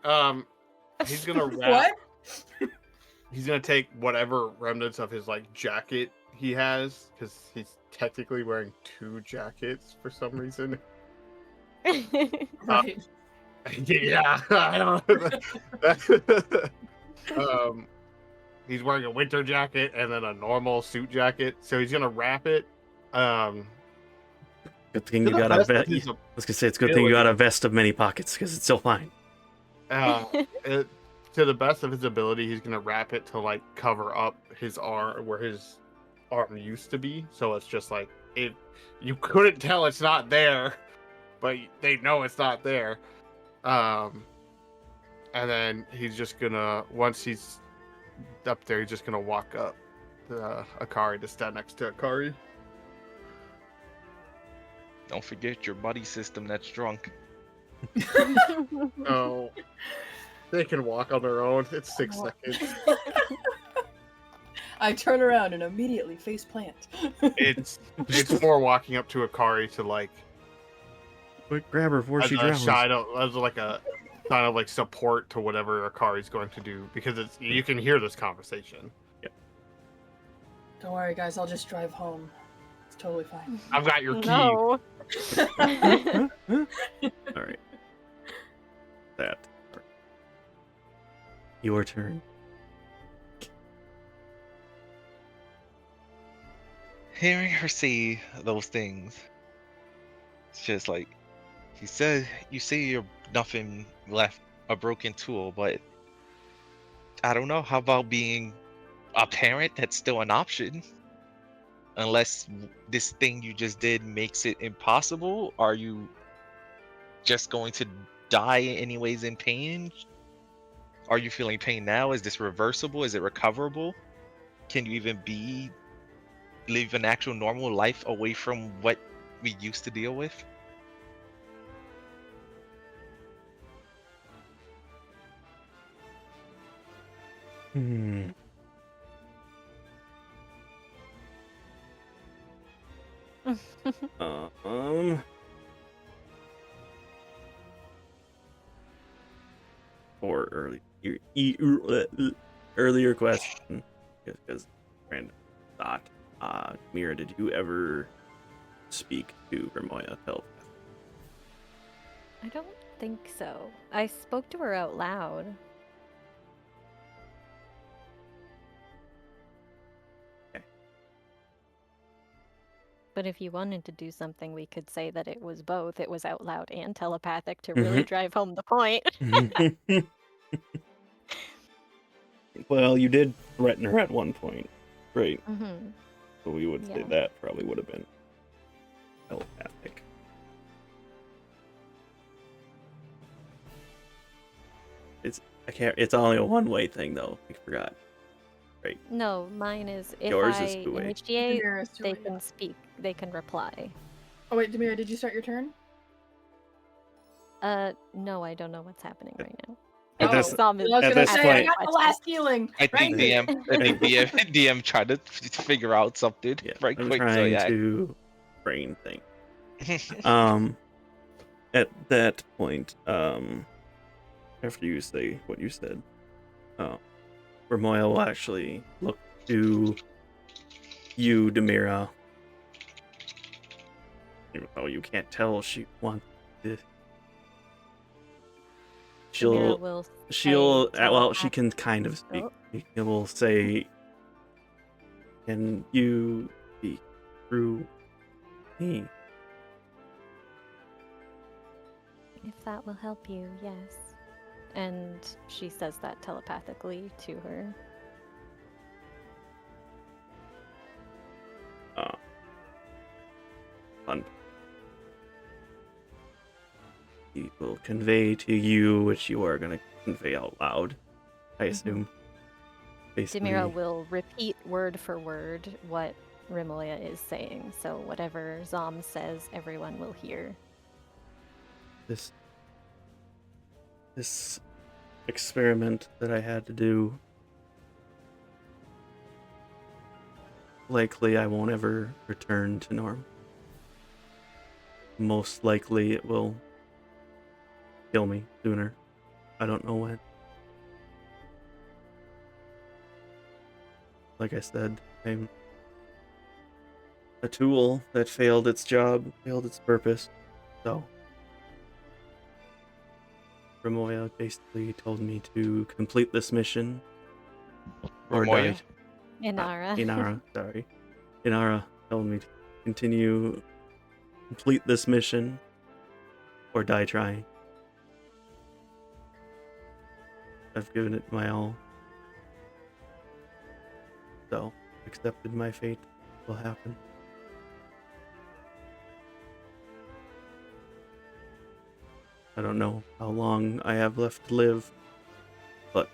He's gonna wrap.
What?
He's gonna take whatever remnants of his jacket he has, because he's technically wearing 2 jackets for some reason.
Right.
Yeah, I don't. He's wearing a winter jacket and then a normal suit jacket, so he's gonna wrap it,
Good thing
To
you
the
got a
best of
vest.
his
I was gonna say it's a good thing you got a
ability.
vest of many pockets because it's still fine.
To the best of his ability, he's gonna wrap it to like cover up his arm where his arm used to be, so it's just like it. You couldn't tell it's not there, but they know it's not there. And then he's just gonna once he's up there, he's just gonna walk up to Akari to stand next to Akari.
Don't forget your buddy system that's drunk.
Oh, they can walk on their own. It's 6
Oh.
seconds.
I turn around and immediately face plant.
It's more walking up to Akari to like
Quick, grab her before she drowns.
as like a kind of like support to whatever Akari's going to do because it's you can hear this conversation.
Don't worry, guys. I'll just drive home. It's totally fine.
I've got your key.
No.
All right. That. Your turn.
Hearing her say those things, it's just like you say you're nothing left a broken tool, but I don't know. How about being a parent? That's still an option. Unless this thing you just did makes it impossible, are you just going to die anyways in pain? Are you feeling pain now? Is this reversible? Is it recoverable? Can you even live an actual normal life away from what we used to deal with?
Hmm. Or earlier question, because random thought. Mira, did you ever speak to Ramoya telepath?
I don't think so. I spoke to her out loud.
Okay.
But if you wanted to do something, we could say that it was both. It was out loud and telepathic to really drive home the point.
Well, you did threaten her at one point, right?
Mm-hmm.
So we would say
Yeah.
that probably would have been telepathic. It's only a one-way thing though. I forgot. Right.
No, mine is if
Yours
I
is two-way.
initiate,
Demira's
they
two-way, yeah.
can speak. They can reply.
Oh wait, Demira, did you start your turn?
No, I don't know what's happening right now.
At
I
this-
think Zom is
I was
at
gonna
this
say, I
point-
got the last healing.
I think
right?
DM tried to figure out something
Yeah,
right
I'm
quick. So
trying
yeah.
to brain thing. At that point, after you say what you said, Ramoya will actually look to you, Demira. Even though you can't tell she wants this.
Demira will
She'll
say
well, she
telepathic-
can kind of speak.
Oh.
She will say, "Can you speak through me?"
If that will help you, yes. And she says that telepathically to her.
Fun. He will convey to you, which you are going to convey out loud, I assume. Basically,
Demira will repeat word for word what Ramoya is saying. So whatever Zom says, everyone will hear.
this experiment that I had to do, likely I won't ever return to norm. Most likely it will kill me sooner. I don't know when. Like I said, I'm a tool that failed its job, failed its purpose. So Ramoya basically told me to complete this mission or
Ramoya?
die.
Inara.
Inara, sorry. Inara told me to continue complete this mission or die trying. I've given it my all. So, accepted my fate will happen. I don't know how long I have left to live, but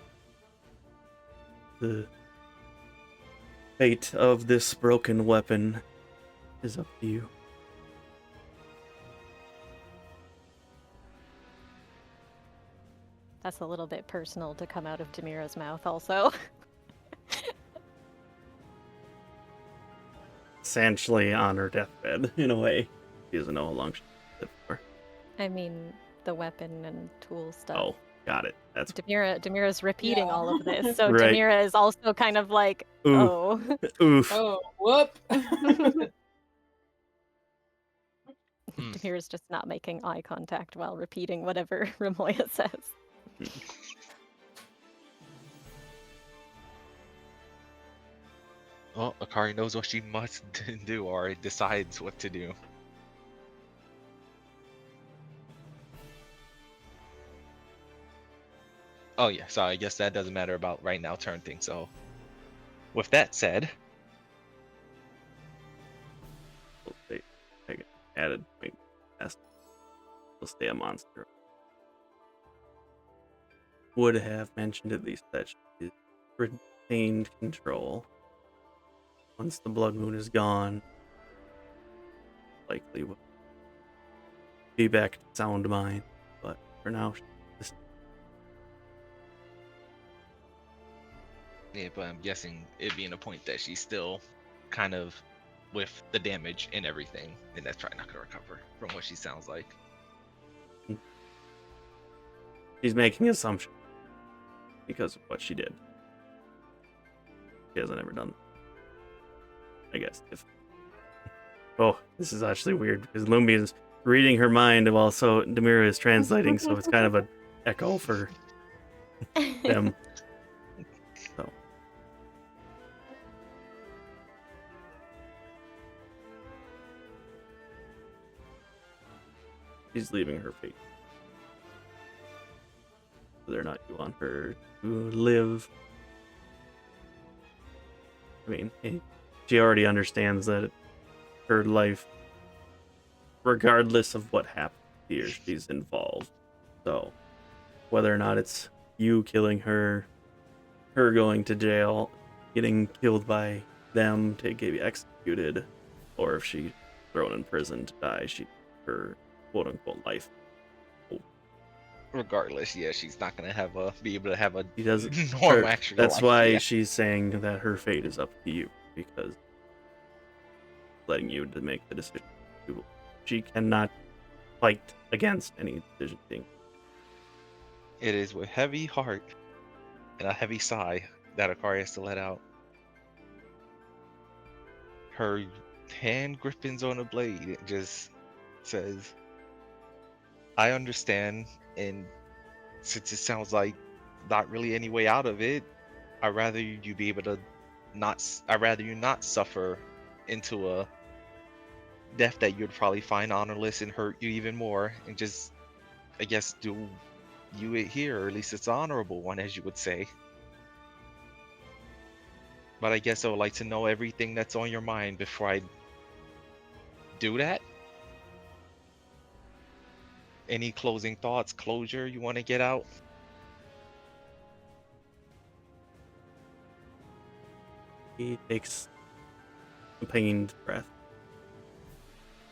the fate of this broken weapon is up to you.
That's a little bit personal to come out of Demira's mouth also.
Essentially on her deathbed, in a way. She doesn't know how long she lived for.
I mean, the weapon and tool stuff.
Oh, got it. That's
Demira's repeating
Yeah.
all of this, so
Right.
Demira is also kind of like,
Ooh.
oh.
oof.
Oh, whoop.
Demira's just not making eye contact while repeating whatever Ramoya says.
Well, Akari knows what she must do or decides what to do. Oh yeah, so I guess that doesn't matter about right now turn thing. So, with that said,
We'll stay, I get added. Wait, will stay a monster. Would have mentioned at least that she retained control. Once the blood moon is gone, likely will be back to sound mind. But for now, she's
yeah, but I'm guessing it being a point that she's still kind of with the damage and everything, and that's probably not gonna recover from what she sounds like.
she's making assumptions because of what she did. She hasn't ever done that. I guess if. Oh, this is actually weird because Lumi is reading her mind while so Demira is translating, so it's kind of an echo for them. So. She's leaving her fate. Whether or not you want her to live. I mean, she already understands that her life, regardless of what happens here, she's involved. So, whether or not it's you killing her, her going to jail, getting killed by them to get executed, or if she's thrown in prison to die, her quote-unquote life.
Regardless, yeah, she's not gonna be able to have a
She doesn't.
normal actual
That's
life.
why
Yeah.
she's saying that her fate is up to you, because letting you to make the decision. She cannot fight against any decision being.
It is with heavy heart and a heavy sigh that Akari has to let out. Her hand grippings on a blade. It just says, I understand, and since it sounds like not really any way out of it, I'd rather you be able to I'd rather you not suffer into a death that you'd probably find honorless and hurt you even more, and just, I guess, do you it here, or at least it's an honorable one, as you would say. But I guess I would like to know everything that's on your mind before I do that. Any closing thoughts, closure you want to get out?
He takes a pained breath.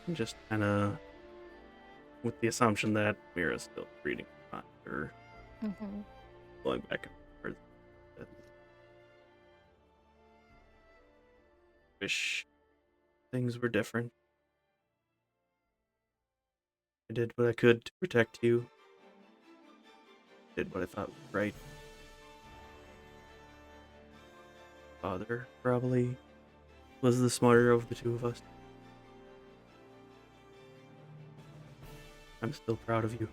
And just kind of, with the assumption that Mira's still reading or going back and forth. Wish things were different. I did what I could to protect you. Did what I thought was right. Father probably was the smarter of the two of us. I'm still proud of you.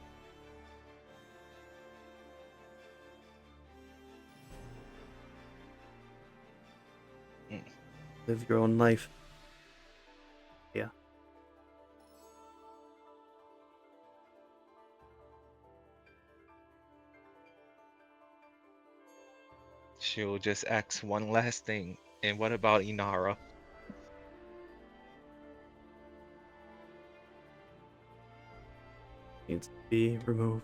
Live your own life. Yeah.
She'll just ask one last thing. And what about Inara?
Needs to be removed.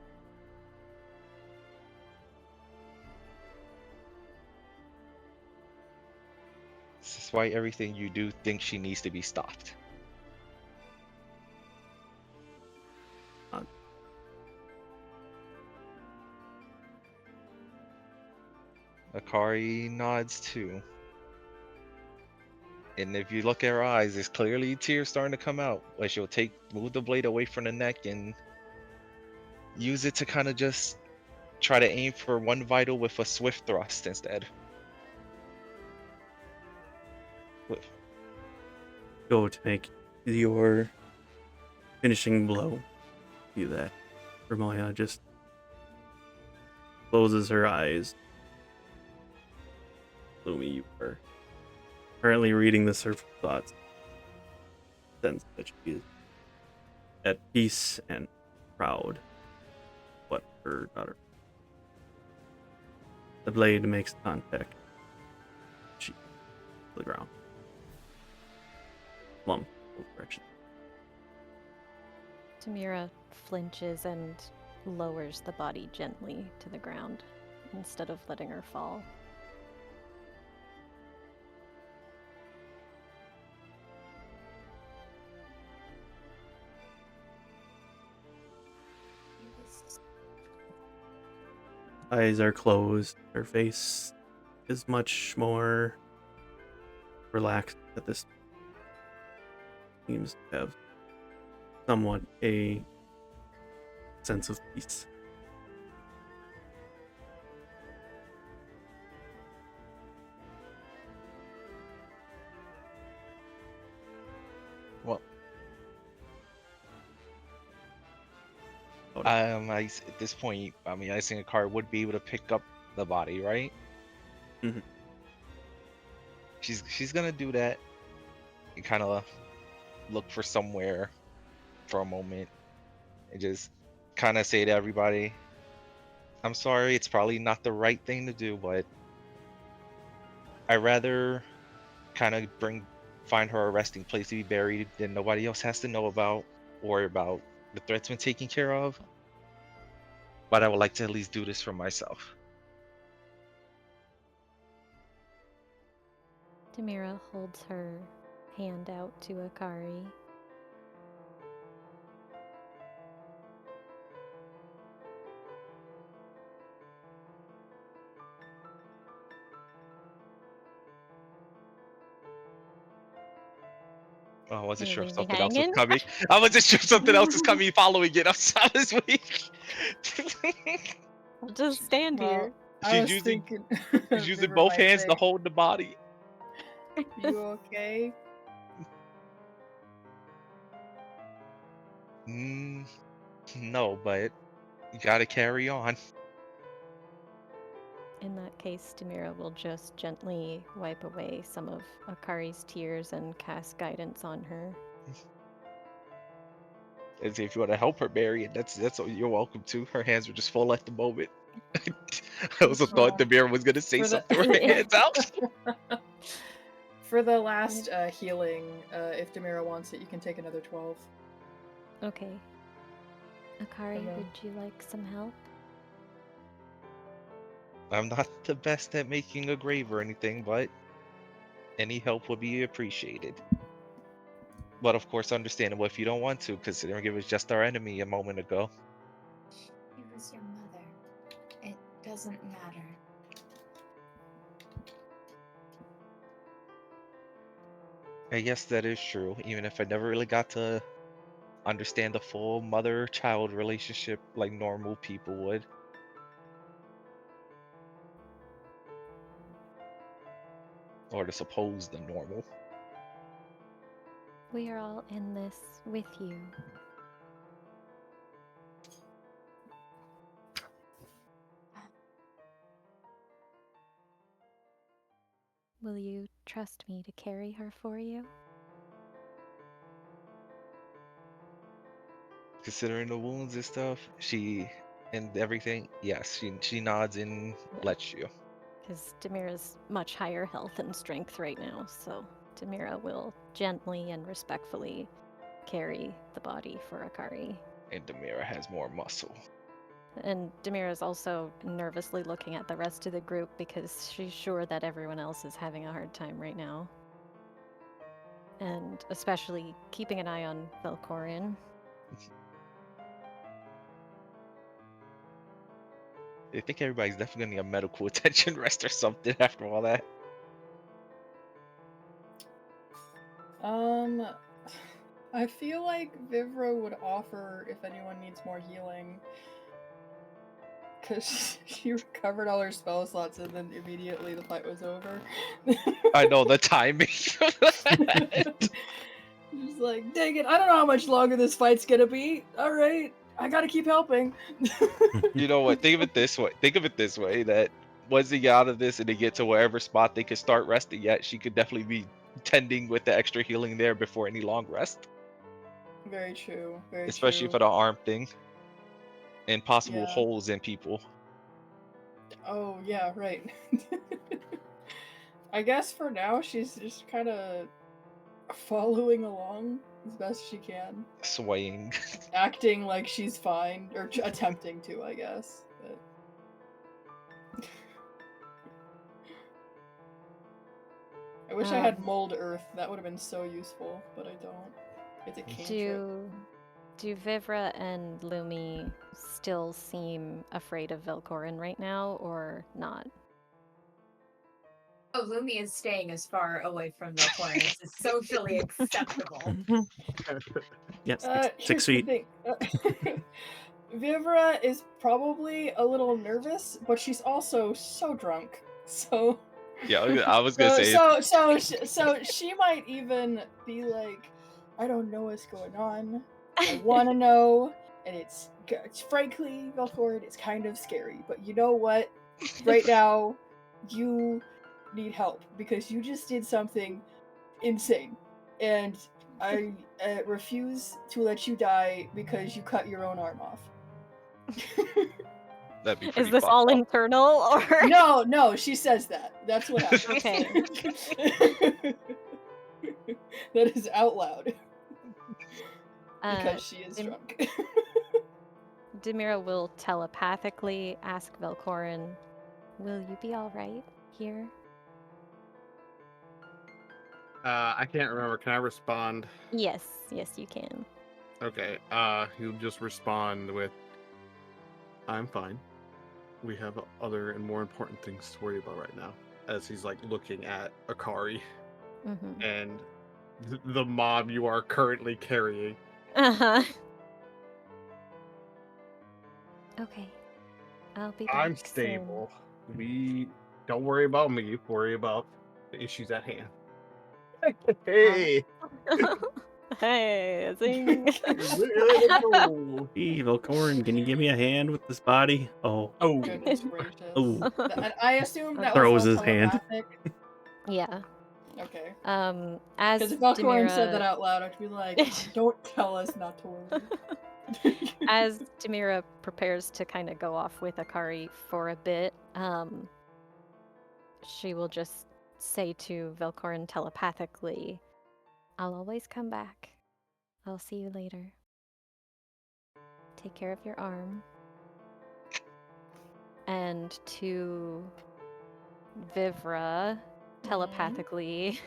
This is why everything you do thinks she needs to be stopped. Akari nods too. And if you look at her eyes, there's clearly tears starting to come out. Like she'll move the blade away from the neck and use it to kind of just try to aim for one vital with a swift thrust instead.
Go to make your finishing blow. Do that. Remoya just closes her eyes. Lumi, you are currently reading the surface thoughts. Sense that she is at peace and proud. What her daughter. The blade makes contact. She to the ground. Plumb direction.
Demira flinches and lowers the body gently to the ground instead of letting her fall.
Eyes are closed. Her face is much more relaxed at this. Seems to have somewhat a sense of peace.
Well,
Oh,
at this point, I mean, I think Akari would be able to pick up the body, right?
Mhm.
She's gonna do that. And kind of look for somewhere for a moment and just kind of say to everybody, I'm sorry, it's probably not the right thing to do, but I'd rather kind of find her a resting place to be buried than nobody else has to know about or about the threat's been taken care of. But I would like to at least do this for myself.
Demira holds her hand out to Akari.
Oh, I wasn't
Gonna
sure if
leave me
something else was
hanging?
coming. I wasn't sure something else was coming following it. I'm sorry this week.
I'll just stand here.
I was
She's
thinking.
using
Vivra
both
might
hands to
say,
hold the body.
"You okay?"
No, but you gotta carry on.
In that case, Demira will just gently wipe away some of Akari's tears and cast guidance on her.
As if you want to help her bury it, that's what you're welcome to. Her hands were just full at the moment. I also thought the bear was gonna say
For the-
something with her hands out.
For the last healing, if Demira wants it, you can take another 12.
Okay. Akari,
And then-
would you like some help?
I'm not the best at making a grave or anything, but any help would be appreciated. But of course, understandable if you don't want to, considering it was just our enemy a moment ago.
It was your mother. It doesn't matter.
I guess that is true, even if I never really got to understand the full mother-child relationship like normal people would. Or to suppose the normal.
We are all in this with you. Will you trust me to carry her for you?
Considering the wounds and stuff, and everything, yes, she nods and lets you.
Because Demira's much higher health and strength right now, so Demira will gently and respectfully carry the body for Akari.
And Demira has more muscle.
And Demira's also nervously looking at the rest of the group because she's sure that everyone else is having a hard time right now. And especially keeping an eye on Velkorin.
I think everybody's definitely gonna need a medical attention rest or something after all that.
I feel like Vivra would offer if anyone needs more healing. Because she recovered all her spell slots and then immediately the fight was over.
I know the timing.
She's like, dang it, I don't know how much longer this fight's gonna be. Alright, I gotta keep helping.
You know what? Think of it this way: that once they get out of this and they get to wherever spot they could start resting yet, she could definitely be tending with the extra healing there before any long rest.
Very true, very
Especially
true.
for the arm thing. And possible
Yeah.
holes in people.
Oh, yeah, right. I guess for now she's just kind of following along as best she can.
Swaying.
Acting like she's fine, or attempting to, I guess. But... I wish I had mold earth. That would have been so useful, but I don't. It's a cantrip.
Do Vivra and Lumi still seem afraid of Velkorin right now, or not?
Oh, Lumi is staying as far away from Velkorin as is socially acceptable.
Yes,
Here's
6
the
feet.
thing. Vivra is probably a little nervous, but she's also so drunk. So
Yeah, I was gonna say.
So she might even be like, I don't know what's going on. I want to know, and it's frankly, Velkorin, it's kind of scary. But you know what? Right now, you need help because you just did something insane, and I refuse to let you die because you cut your own arm off.
That'd be
Is
pretty
this
fucked
all
up.
internal, or?
No, she says that. That's what happened.
Okay.
That is out loud.
Uh,
Because she is drunk.
Demira will telepathically ask Velkorin, "Will you be all right here?"
I can't remember. Can I respond?
Yes, you can.
Okay. He'll just respond with, "I'm fine. We have other and more important things to worry about right now." As he's like looking at Akari
Mm-hmm.
and the mob you are currently carrying.
Uh-huh. Okay. I'll be back
I'm
soon.
stable. We don't worry about me. Worry about the issues at hand. Hey.
Hey, zing.
Hey, Velkorin, can you give me a hand with this body? Oh,
Goodness gracious.
oh.
And I assume that
Throws
was all
his hand.
telepathic.
Yeah.
Okay.
As
Because if Velkorin said
Demira,
that out loud, I'd be like, don't tell us not to worry.
as Demira prepares to kind of go off with Akari for a bit, she will just say to Velkorin telepathically, "I'll always come back. I'll see you later. Take care of your arm." And to Vivra, telepathically,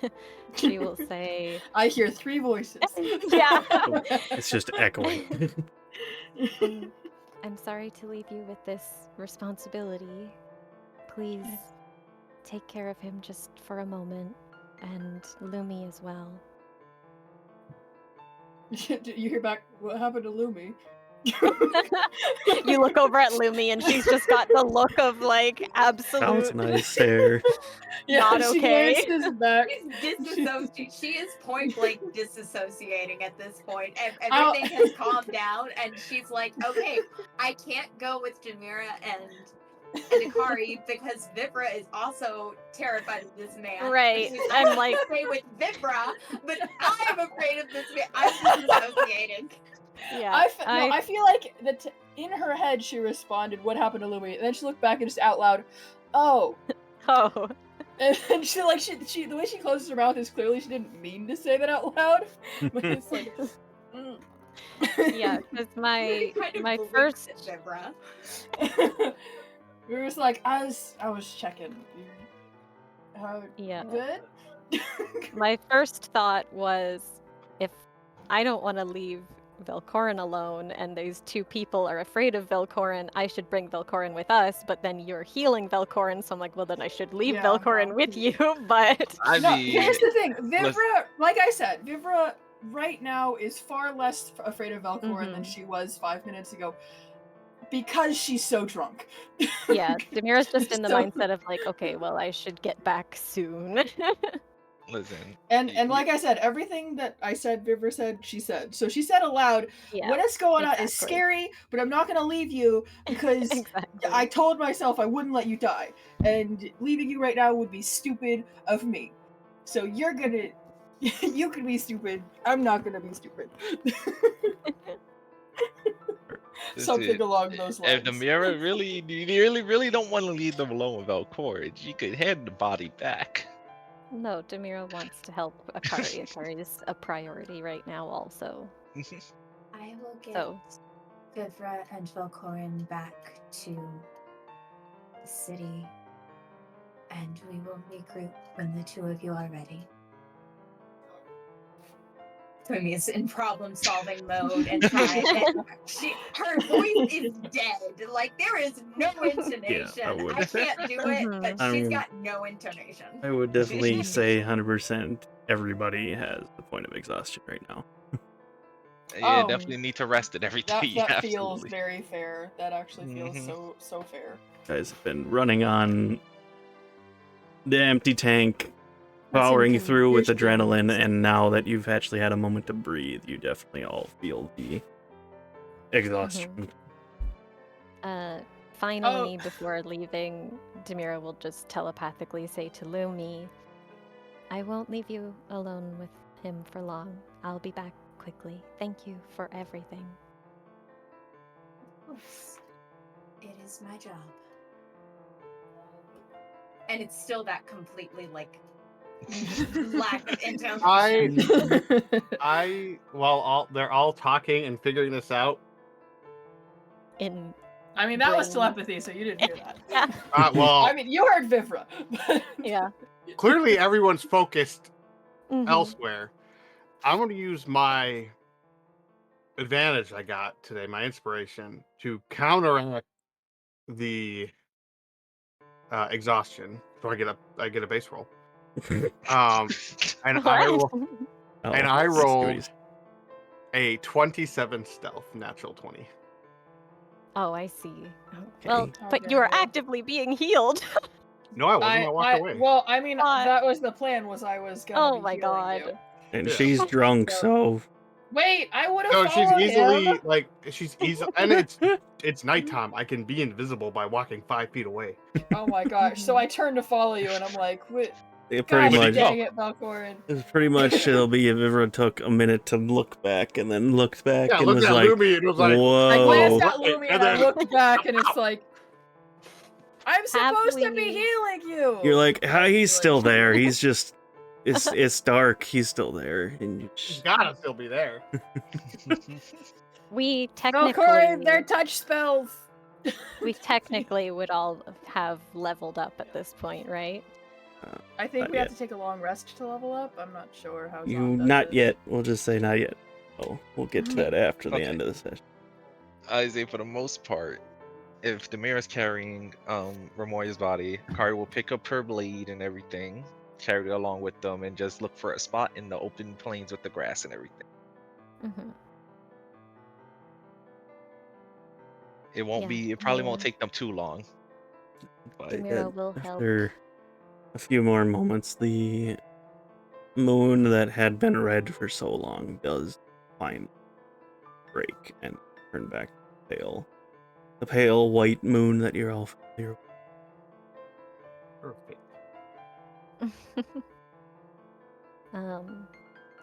she will say,
I hear 3 voices.
Yeah.
It's just echoing.
I'm sorry to leave you with this responsibility. Please take care of him just for a moment, and Lumi as well.
You hear back, what happened to Lumi?
You look over at Lumi, and she's just got the look of like absolute.
Sounds nice there.
Not
she
okay.
glances back.
She is point blank disassociating at this point. Everything has calmed down, and she's like, "Okay, I can't go with Demira and Akari because Vivra is also terrified of this man.
Right.
She's
I'm like,
stay with Vivra, but I'm afraid of this man. I'm disassociating."
yeah.
I feel like that in her head she responded, "What happened to Lumi?" And then she looked back and just out loud, "Oh,
Oh.
And she the way she closes her mouth is clearly she didn't mean to say that out loud. But it's like,
Yeah, because my
Kind of
my
blinks
first
at Vibra.
we were just like, I was checking. How
Yeah.
good?
my first thought was, if I don't want to leave Velkorin alone and these two people are afraid of Velkorin, I should bring Velkorin with us, but then you're healing Velkorin, so I'm like, well, then I should leave
Yeah,
Velkorin
no,
with you, but...
I
No,
mean,
here's the thing.
let's-
Vivra, like I said, Vivra right now is far less afraid of Velkorin than
Mhm.
she was 5 minutes ago because she's so drunk.
Yeah, Demira's just in the
So-
mindset of like, okay, well, I should get back soon.
listen.
And like I said, everything that I said, Vivra said, she said. So she said aloud,
Yeah,
"What's going on is
exactly.
scary, but I'm not gonna leave you because
exactly.
I told myself I wouldn't let you die, and leaving you right now would be stupid of me. So you're gonna, you can be stupid. I'm not gonna be stupid." Something
Listen,
along those lines.
if Demira really, you really don't want to leave them alone without courage, you could hand the body back.
No, Demira wants to help Akari. Akari is a priority right now also.
I will get
So,
Vivra and Velkorin back to the city, and we will regroup when the two of you are ready. Twimi is in problem-solving mode and trying. Her voice is dead. Like, there is no intonation.
would.
I can't do it, but
I
she's
mean,
got no intonation.
I would definitely say 100% everybody has the point of exhaustion right now.
Yeah,
Oh,
definitely need to rest it every
That
day.
feels
Absolutely.
very fair. That actually feels
Mhm.
so fair.
You guys have been running on the empty tank,
That's
powering
inconvenient.
through with
Here's
adrenaline,
convenience.
and now that you've actually had a moment to breathe, you definitely all feel the exhaustion.
finally, before leaving, Demira will just telepathically say to Lumi, I won't leave you alone with him for long. I'll be back quickly. Thank you for everything.
Of course. It is my job. And it's still that completely, like, lack of intonation.
While they're all talking and figuring this out,
In
I mean, that was
brain-
telepathy, so you didn't hear that.
Yeah.
well,
I mean, you heard Vivra. But...
Yeah.
clearly everyone's focused
Mhm.
elsewhere. I'm going to use my advantage I got today, my inspiration, to counteract the exhaustion. So I get a base roll. And I
What?
will,
Oh,
and I
I see what
rolled
he's-
a 27 stealth, natural 20.
Oh, I see.
Okay.
Well,
How
but
dare
you are
you.
actively being healed.
No, I wasn't. I walked away.
Well, I mean,
God.
that was the plan. Was I was gonna
Oh
be
my
healing
god.
you.
And
Yeah.
she's drunk, so
Wait, I would have
No, she's
followed
easily
him.
like she's easy, and it's nighttime. I can be invisible by walking 5 feet away.
Oh my gosh! So I turned to follow you, and I'm like, "Wait,
it
gosh
pretty much
dang it, Velkorin!"
it's pretty much it'll be if Vivra took a minute to look back and then looked back
Yeah,
and
looked
was
at
like,
Lumi and was like,
I
whoa.
glanced at
What?
Lumi
And
and I
then-
looked back, and it's like, I'm
Have
supposed to be
we-
healing you.
You're like,
But
how he's
anyway.
still there. He's just it's dark. He's still there. And you
she's
just,
gotta still be there.
We
Velkorin, they're
technically
touch spells.
would all have leveled up at this point, right?
I think
Not
we have
yet.
to take a long rest to level up. I'm not sure how.
you
Zon does
not
it.
yet. We'll just say not yet. Oh, we'll get to that after the
Okay.
end of the session.
I say for the most part, if Demira's carrying Ramoya's body, Akari will pick up her blade and everything, carry it along with them, and just look for a spot in the open plains with the grass and everything.
Mm-hmm.
It won't
Yeah,
be. It probably won't
yeah.
take them too long. But
Demira will help.
After a few more moments, the moon that had been red for so long does finally break and turn back pale. The pale white moon that you're all familiar with.
Perfect.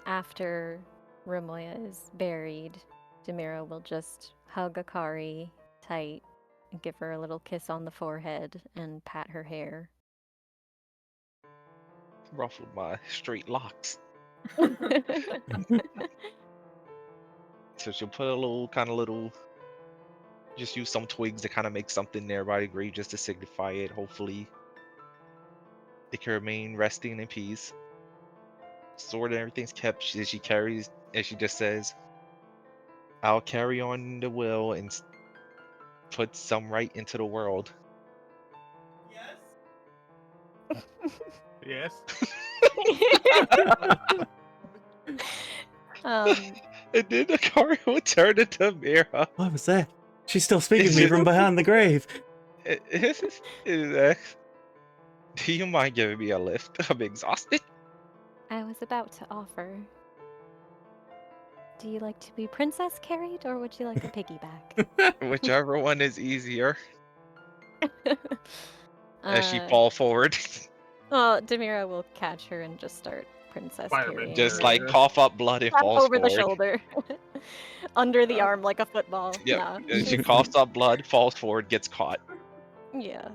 After Ramoya is buried, Demira will just hug Akari tight and give her a little kiss on the forehead and pat her hair.
ruffled my straight locks. So she'll put a little, just use some twigs to kind of make something there by the grave just to signify it. Hopefully, they can remain resting in peace. Sword and everything's kept. She carries, and she just says, "I'll carry on the will and put some right into the world."
Yes.
um,
And then Akari will turn to Demira.
What was that? She's still speaking to me from behind the grave.
Do you mind giving me a lift? I'm exhausted.
I was about to offer. Do you like to be princess carried, or would you like a piggyback?
Whichever one is easier. As she
Uh,
fall forward,
well, Demira will catch her and just start princess
Fireman
carrying.
just
her.
like cough up blood and
Tap
falls
over the
forward.
shoulder, under the arm like a football.
Yep.
Nah,
And she
just-
coughs up blood, falls forward, gets caught.
yeah.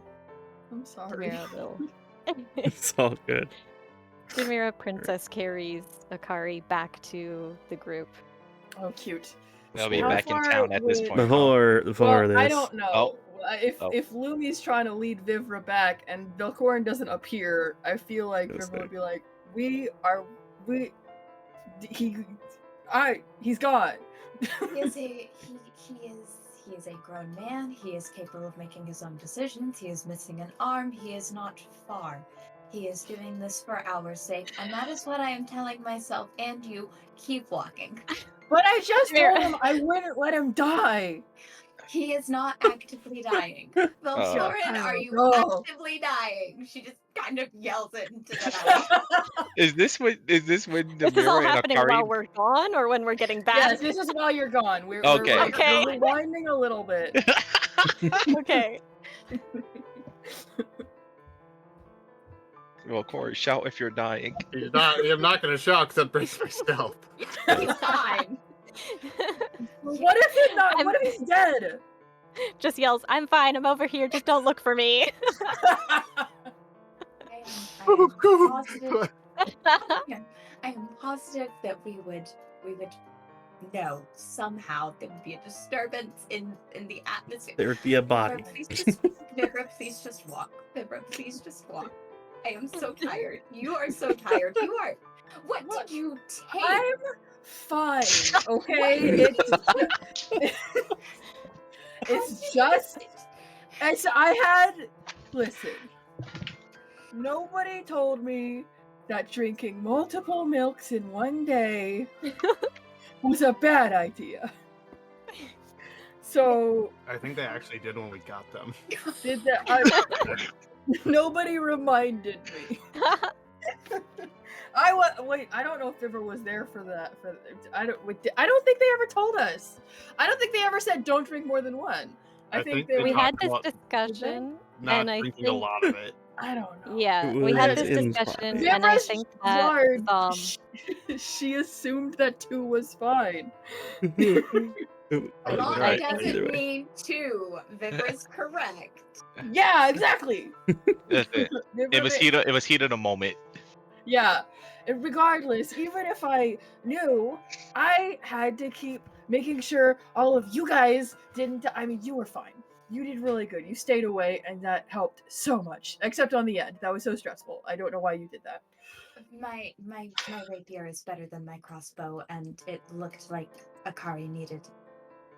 I'm sorry.
Demira will.
It's all good.
Demira princess carries Akari back to the group.
Oh, cute.
They'll be
How
back in
far
town at this
would-
point. huh?
Before
Well, I
this,
don't know.
Oh.
If
Oh.
if Lumi's trying to lead Vivra back and Velkorin doesn't appear, I feel like
That's
Vivra would
it.
be like, he's gone.
He is a grown man. He is capable of making his own decisions. He is missing an arm. He is not far. He is doing this for our sake, and that is what I am telling myself and you. Keep walking.
But I just
Here.
told him I wouldn't let him die.
He is not actively dying. Velkorin, are you
No.
actively dying? She just kind of yells it into the night.
Is this when
This is all
Demira and
happening
Akari?
while we're gone, or when we're getting back.
Yes, this is while you're gone. We're
Okay.
Okay.
We're rewinding a little bit.
Okay.
Well, Corey, shout if you're dying.
I'm not gonna shout because that breaks my stealth.
He's fine.
What if he's not?
I'm-
What if he's dead?
Just yells, "I'm fine. I'm over here. Just don't look for me."
I am positive that we would know somehow there would be a disturbance in the atmosphere.
there'd be a body.
Vibra, please just walk. Vibra, please just walk. I am so tired. You are so tired. You are. What did you take?
I'm fine. Okay. It's just. Listen. Nobody told me that drinking multiple milks in one day was a bad idea. So
I think they actually did when we got them.
did that. Nobody reminded me. Wait. I don't know if Vivra was there for that. I don't think they ever told us. I don't think they ever said don't drink more than one. I think they
we
talked
had this
about
discussion,
Not
and I
drinking a
think
lot of it.
I don't know.
yeah,
It
we had
was
this
in
discussion,
progress.
and I
Vivra's
think that
yard, she assumed that 2 was fine.
Long
Right,
doesn't
either way.
mean 2. Vibra's correct.
Yeah, exactly.
That's it.
Vivra
It was
ma-
heat of the moment.
Yeah. And regardless, even if I knew, I had to keep making sure all of you guys didn't. I mean, you were fine. You did really good. You stayed away, and that helped so much. Except on the end, that was so stressful. I don't know why you did that.
My rapier is better than my crossbow, and it looked like Akari needed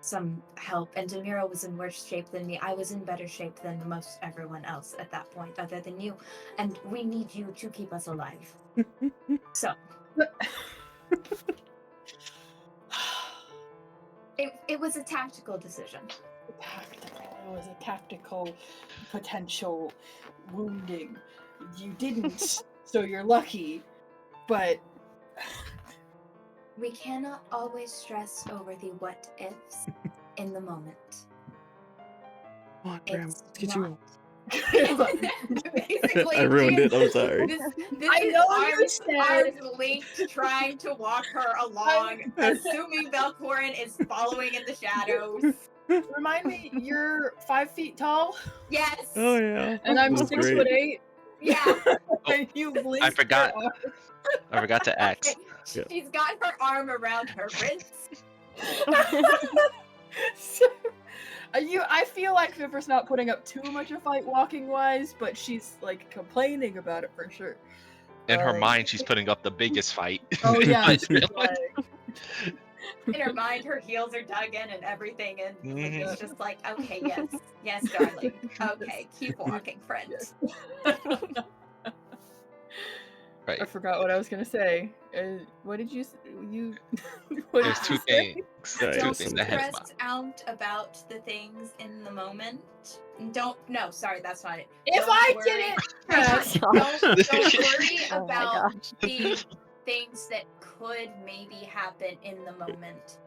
some help. And Demira was in worse shape than me. I was in better shape than most everyone else at that point, other than you. And we need you to keep us alive. So it was a tactical decision.
It was a tactical potential wounding. You didn't, so you're lucky. But
We cannot always stress over the what ifs in the moment.
Come on, Graham,
It's
let's get you
not.
on.
Basically,
I ruined it. I'm sorry.
This
I
is
know you
arms
said-
linked, trying to walk her along, assuming Velkorin is following in the shadows.
remind me, you're 5 feet tall,
Yes.
Oh yeah.
and I'm
That's
6'8".
great.
Yeah.
And you blink
I forgot.
your
I forgot to X.
Yeah.
She's got her arm around her wrist.
So, I feel like Vivra's not putting up too much of a fight walking wise, but she's like complaining about it for sure.
In her mind, she's putting up the biggest fight.
Oh yeah,
But
she's like,
In her mind, her heels are dug in and everything, and
Mhm.
it's just like, okay, yes, darling. Okay, keep walking, friend.
I
Right.
forgot what I was gonna say. What did you you? What
There's
did
two
you say?
things.
Yeah,
Two
Don't
things
some-
I had in
stress out about the things in the moment. No, sorry, that's not it.
If
Don't
I
worry-
didn't
don't worry
Oh my
about
gosh.
the things that could maybe happen in the moment.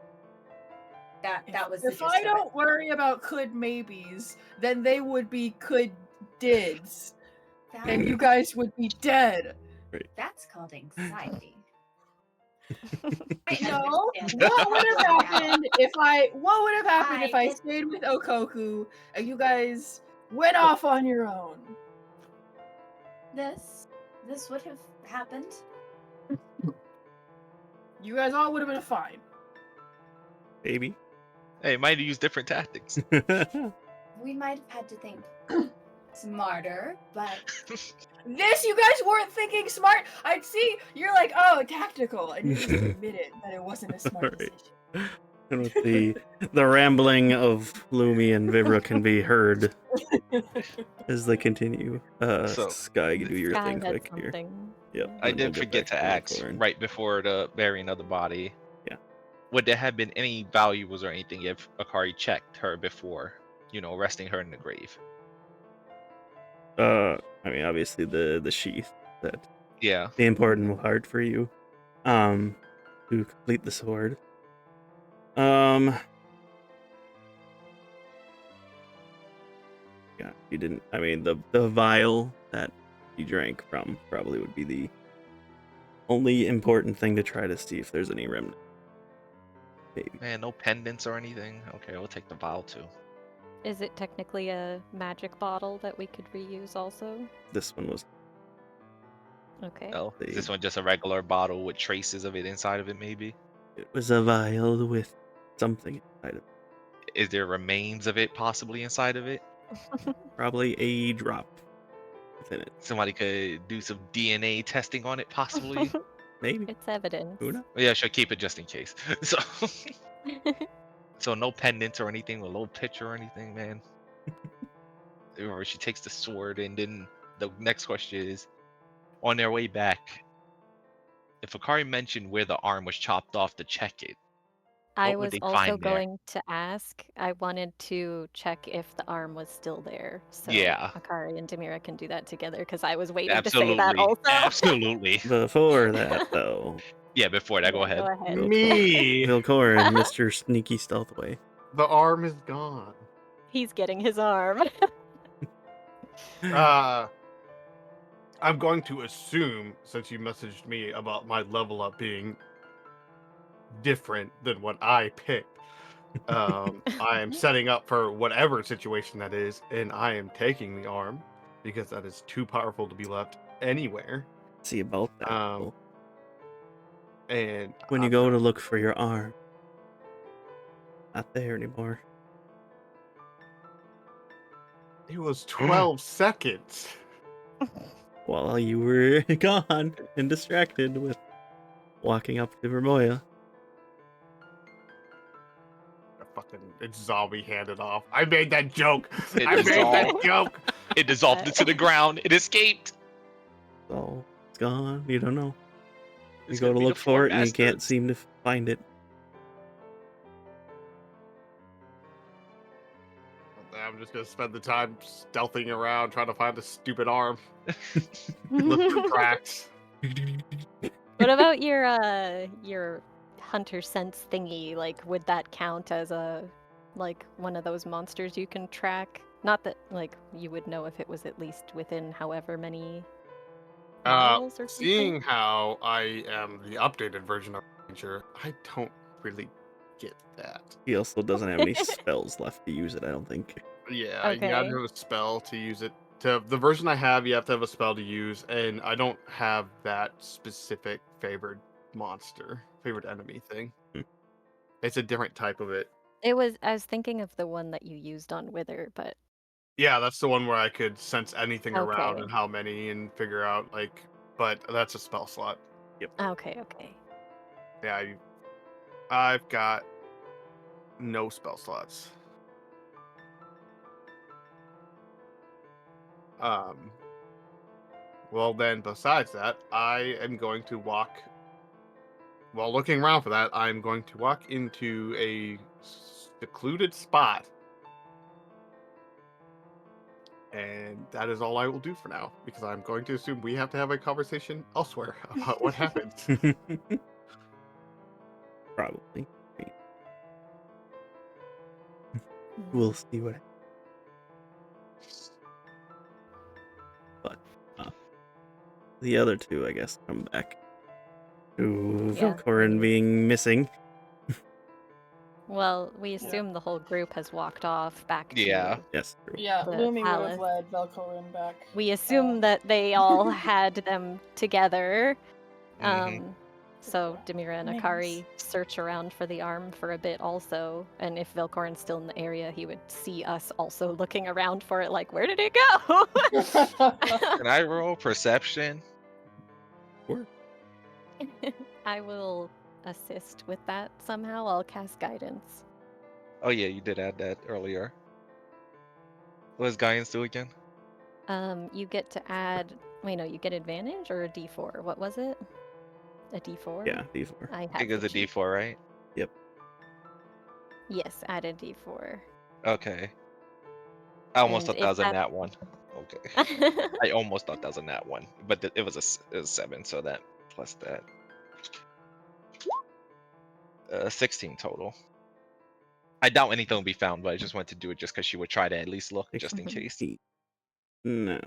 That was the
If
gist
I
of
don't worry about could maybes, then they would be could dids,
it.
and you guys would be dead.
That's called anxiety.
No,
understand
what would have
now.
happened if I? What would have happened if I
I-
stayed with Okoku and you guys went off on your own?
This would have happened.
You guys all would have been fine.
Maybe.
Hey, might have used different tactics.
We might have had to think smarter, but
This, you guys weren't thinking smart. I'd see you're like, oh, tactical, and you just admitted that it wasn't a smart
Right.
decision.
And with the rambling of Lumi and Vivra can be heard as they continue.
So-
Sky, do your
Sky
thing
had
quick here.
something.
Yep.
I
and we'll
did
get
forget
back
to ask
Velkorin.
right before the burying of the body.
Yeah.
Would there have been any valuables or anything if Akari checked her before, resting her in the grave?
I mean, obviously the sheath, that
Yeah.
the important part for you, to complete the sword. Yeah, you didn't. I mean, the vial that you drank from probably would be the only important thing to try to see if there's any remnant. Maybe.
Man, no pendants or anything. Okay, we'll take the vial too.
Is it technically a magic bottle that we could reuse also?
This one was.
Okay.
No, is
The-
this one just a regular bottle with traces of it inside of it? Maybe.
It was a vial with something inside of it.
Is there remains of it possibly inside of it?
Probably a drop within it.
Somebody could do some DNA testing on it, possibly.
Maybe.
It's evidence.
Who knows?
Yeah, should keep it just in case. So no pendants or anything, a little picture or anything, man. Or she takes the sword, and then the next question is, on their way back, if Akari mentioned where the arm was chopped off to check it,
I
what would
was
they
also
find there?
going to ask. I wanted to check if the arm was still there. So
Yeah.
Akari and Demira can do that together because I was waiting
absolutely,
to say that also.
absolutely.
Before that, though,
Yeah, before that, go
Yeah,
ahead.
Go ahead.
Me.
Velkorin, Mr. Sneaky Stealth Way.
The arm is gone.
He's getting his arm.
I'm going to assume, since you messaged me about my level up being different than what I picked, I am setting up for whatever situation that is, and I am taking the arm because that is too powerful to be left anywhere.
See about that. though.
And
When you go to look for your arm, not there anymore.
it was 12 seconds.
While you were gone and distracted with walking up to Vermoya.
It's zombie handed off. I made that joke.
It
I made that
dissolved.
joke.
It dissolved into the ground. It escaped.
So it's gone. You don't know. You
It's
go
gonna
to
be the
look for it and you
Four
can't
Bastards.
seem to find it.
I'm just gonna spend the time stealthing around trying to find the stupid arm. Look for cracks.
What about your hunter sense thingy? Like, would that count as one of those monsters you can track? Not that you would know if it was at least within however many miles or something.
Seeing how I am the updated version of Ranger, I don't really get that.
He also doesn't have any spells left to use it, I don't think.
Yeah, you gotta
Okay.
have a spell to use it the version I have, you have to have a spell to use, and I don't have that specific favored enemy thing.
Hmm.
It's a different type of it.
I was thinking of the one that you used on Wither, but
Yeah, that's the one where I could sense anything around
Okay.
and how many and figure out but that's a spell slot.
okay.
Yeah, I've got no spell slots. Well then, besides that, I am going to walk. While looking around for that, I'm going to walk into a secluded spot. And that is all I will do for now, because I'm going to assume we have to have a conversation elsewhere about what happened.
Probably. We'll see what happens. But the other two, I guess, come back to
Yeah.
Velkorin being missing.
Well, we assume the whole group has walked off back to
Yeah.
Yes, true.
Yeah,
The
Lumi would have
palace.
led Velkorin back.
We assume that they all had them together.
Mhm.
So Demira and
Nice.
Akari search around for the arm for a bit also, and if Velkorin's still in the area, he would see us also looking around for it like, where did it go?
Can I roll perception?
Sure.
I will assist with that somehow. I'll cast guidance.
Oh yeah, you did add that earlier. What does guidance do again?
You get to add. Wait, no, you get advantage or a D4. What was it? A D4?
Yeah, D4.
I
I
have
think it's
the
a
cheat.
D4, right?
Yes, add a D4.
Okay. I almost
And
thought that was a
if
nat one. Okay.
that-
I almost thought that was a nat one, but it was it was 7, so that plus that. 16 total. I doubt anything will be found, but I just wanted to do it just because she would try to at least look, just in case.
16. No.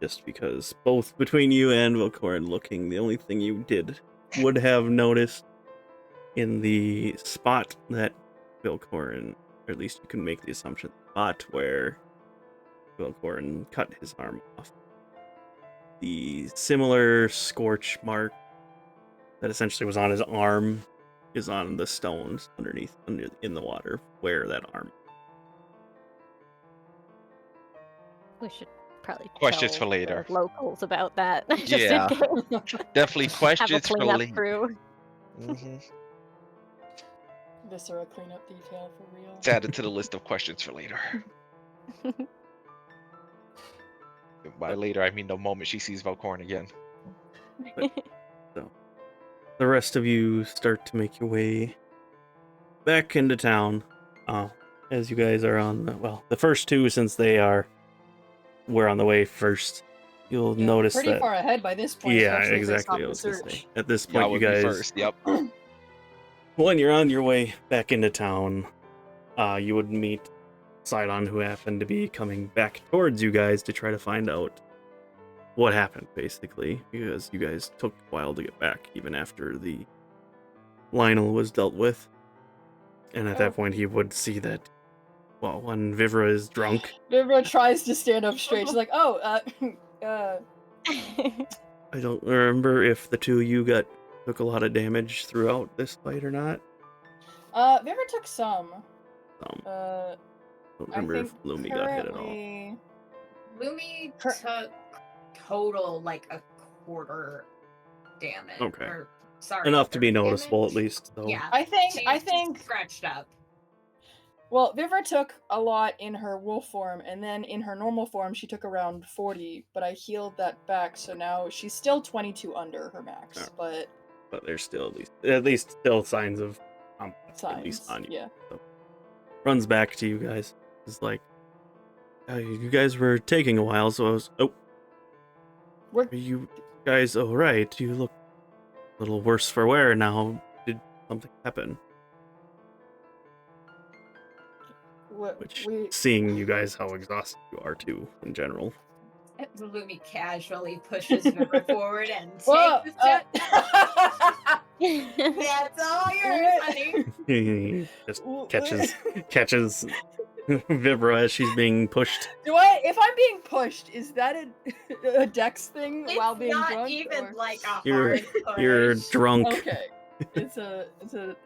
Just because both between you and Velkorin looking, the only thing you would have noticed in the spot that Velkorin, or at least you can make the assumption, spot where Velkorin cut his arm off. The similar scorch mark that essentially was on his arm is on the stones underneath in the water where that arm.
we should probably
Questions
tell
for later.
the locals about that. Just
Yeah.
in case.
Definitely
Have a
questions for
cleanup
later.
crew.
Mm-hmm.
Viscera cleanup detail for real.
It's added to the list of questions for later. By later, I mean the moment she sees Velkorin again.
So the rest of you start to make your way back into town. As you guys are on the first two, since we're on the way first, you'll
Yeah,
notice
pretty
that
far ahead by this point.
yeah,
especially if they
exactly.
stop
I
the
was gonna
search.
say at this
Yeah, I
point, you
would be
guys,
first. Yep.
when you're on your way back into town, you would meet Sidon, who happened to be coming back towards you guys to try to find out what happened, basically, because you guys took a while to get back, even after the Lionel was dealt with. And at that point, he would see that, well, when Vivra is drunk,
Vivra tries to stand up straight. She's like, "Oh,
I don't remember if the two of you took a lot of damage throughout this fight or not.
Vivra took some.
I don't
I
remember
think
if Lumi got hit at all.
currently-
Lumi
Cur-
took total like a quarter damage.
Okay.
Or, sorry,
Enough to be
third
noticeable, at
damage.
least, though.
Yeah.
I
She's
think.
scratched up.
Well, Vivra took a lot in her wolf form, and then in her normal form, she took around 40. But I healed that back, so now she's still 22 under her max.
Alright.
But
But there's still at least still signs of combat, at least
signs,
on you.
yeah.
So, runs back to you guys. It's like, you guys were taking a while, so I was. Oh,
We're
are you guys all right? You look a little worse for wear now. Did something happen? Which, seeing you guys how exhausted you are too, in general.
Lumi casually pushes Vivra forward and takes
Whoa,
the step. That's all yours, honey.
Just catches Vivra as she's being pushed.
If I'm being pushed, is that a dex thing
It's
while being
not
drunk?
even
or-
like a
You're
hard push.
you're drunk.
Okay. It's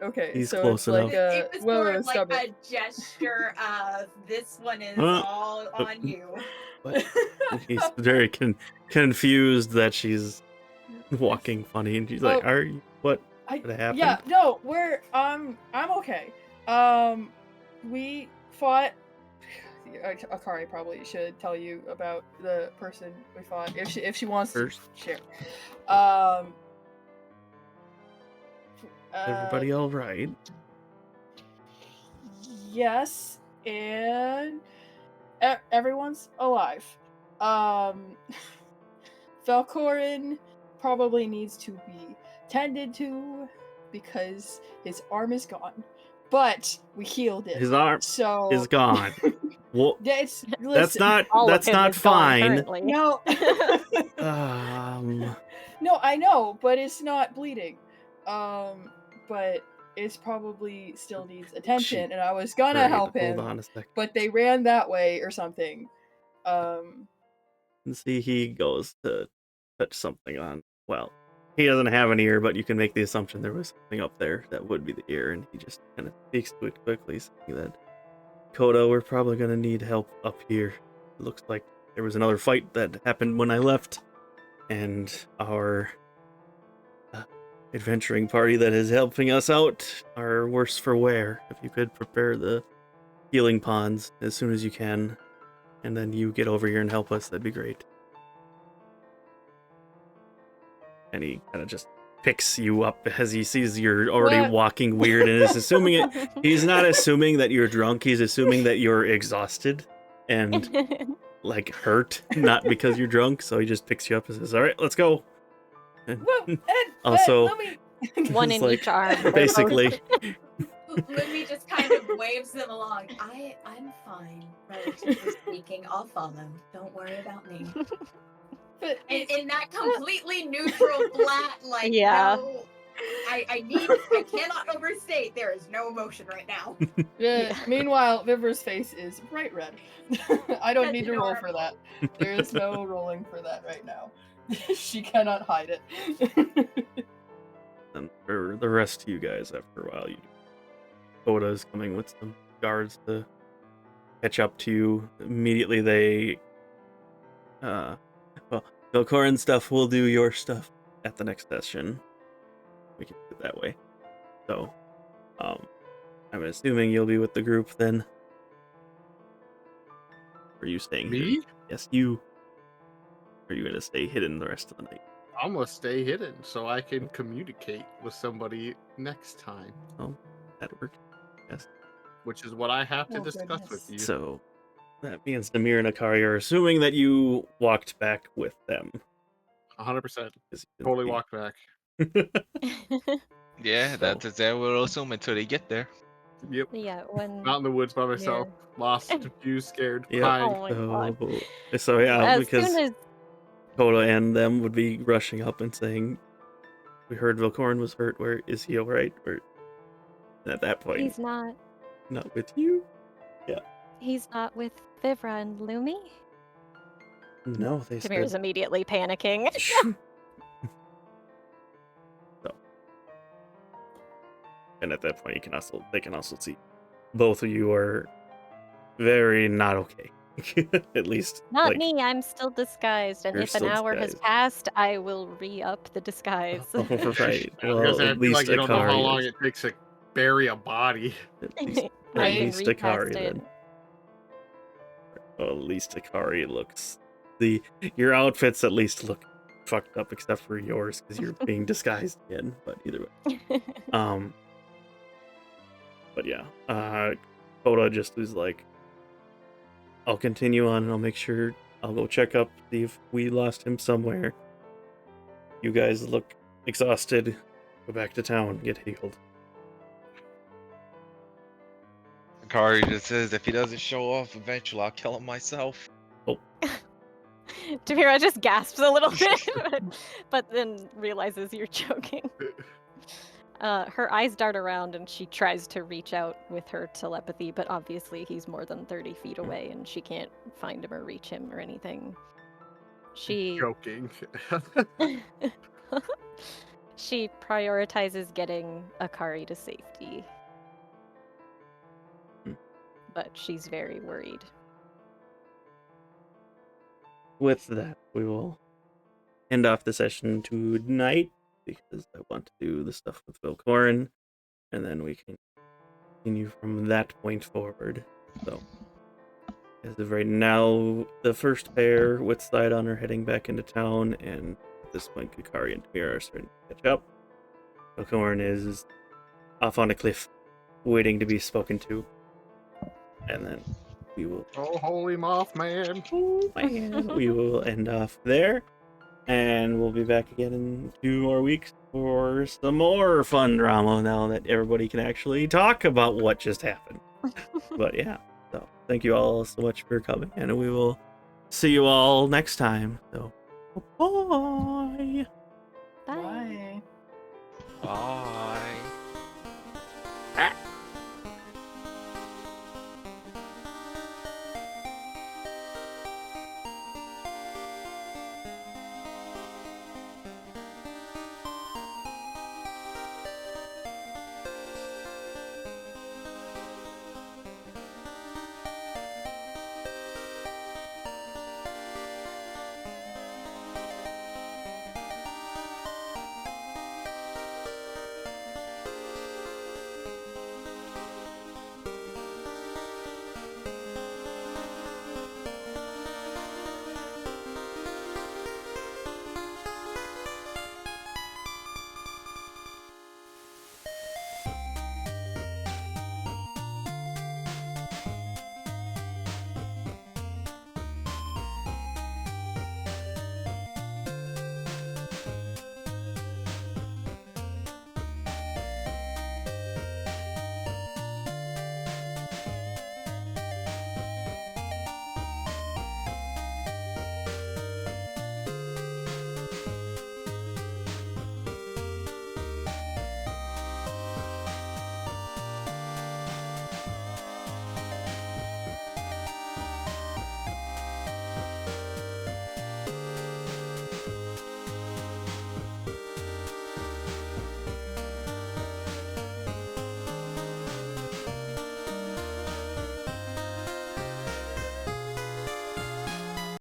okay.
He's
so
close
it's like
enough.
It was
whoa,
more of like
stop it.
a gesture of this one is
Huh?
all on you.
But he's very confused that she's walking funny, and she's like,
Oh.
"Are you what happened?"
Yeah, no, I'm okay. We fought. Akari probably should tell you about the person we fought if she wants
First.
to share.
Everybody all right?
Yes, and everyone's alive. Velkorin probably needs to be tended to because his arm is gone, but we healed it.
His arm
so
is gone. Well,
Yeah, it's
that's
listen,
not
All
that's
of him
not
is gone
fine.
currently.
No, no, I know, but it's not bleeding. But it's probably still needs attention, and I was gonna
Great,
help him,
Hold on a second.
but they ran that way or something.
And see, he goes to touch something on. Well, he doesn't have an ear, but you can make the assumption there was something up there that would be the ear, and he just kind of speaks to it quickly, saying that, Kodo, we're probably gonna need help up here. It looks like there was another fight that happened when I left, and our adventuring party that is helping us out are worse for wear. If you could prepare the healing ponds as soon as you can, and then you get over here and help us, that'd be great. And he kind of just picks you up as he sees you're already
What?
walking weird and is assuming it. He's not assuming that you're drunk, he's assuming that you're exhausted and like hurt, not because you're drunk, so he just picks you up and says, alright, let's go. And also,
let me...
One
it's
in
like,
each arm.
basically,
Lumi just kind of waves them along. I'm fine, relatively speaking. I'll follow. Don't worry about me.
But
In that completely neutral, flat, like,
Yeah.
no, I cannot overstate, there is no emotion right now.
yeah. Meanwhile, Vivra's face is bright red. I don't need to roll for that. There is no rolling for that right now. She cannot hide it.
and for the rest of you guys, after a while, Koda is coming with some guards to catch up to you. Immediately they Velkorin stuff will do your stuff at the next session. We can do it that way. So, I'm assuming you'll be with the group then. Or are you staying here?
Me?
Yes, you. Or are you gonna stay hidden the rest of the night?
I'm gonna stay hidden so I can communicate with somebody next time,
Oh, that worked. Yes.
which is what I have to
Oh,
discuss
goodness.
with you.
So, that means Demira and Akari are assuming that you walked back with them.
100%.
'Cause you can
Totally
see-
walk back.
Yeah,
So-
that's exactly what we'll assume until they get there.
Yep.
Yeah, when
Out in the woods by myself. Lost, confused, scared,
Yep.
crying.
Oh my god.
So yeah,
as
because
soon as
Koda and them would be rushing up and saying, "We heard Velkorin was hurt. Where is he? All right?" Or at that point,
he's not
with you.
he's not with Vivra and Lumi.
No, they
Demira's
said.
immediately panicking.
So, and at that point, they can also see both of you are very not okay. At least
Not
like,
me, I'm still disguised, and
You're
if an
still
hour has
disguised.
passed, I will re-up the disguise.
Oh, right.
Because
Well,
I
at
feel like
least
you don't know how
Akari
long
is.
it takes to bury a body.
At least,
I
at
can
least
recast
Akari
it.
then. Well, at least Akari looks your outfits at least look fucked up except for yours because you're being disguised again. But either way, but yeah, Koda just was like, I'll continue on and I'll make sure I'll go check up, see if we lost him somewhere. You guys look exhausted. Go back to town, get healed.
Akari just says if he doesn't show off, eventually I'll kill him myself.
Demira just gasps a little bit, but then realizes you're joking. Her eyes dart around and she tries to reach out with her telepathy, but obviously he's more than 30 feet away and she can't find him or reach him or anything. She
Joking.
she prioritizes getting Akari to safety. But she's very worried.
With that, we will end off the session tonight because I want to do the stuff with Velkorin, and then we can continue from that point forward. So, as of right now, the first pair with Sidon are heading back into town, and at this point, Akari and Demira are starting to catch up. Velkorin is off on a cliff, waiting to be spoken to, and then we will.
Oh, holy Mothman!
Oh man, we will end off there. And we'll be back again in 2 more weeks for some more fun drama now that everybody can actually talk about what just happened. But yeah, so thank you all so much for coming, and we will see you all next time. So, bye.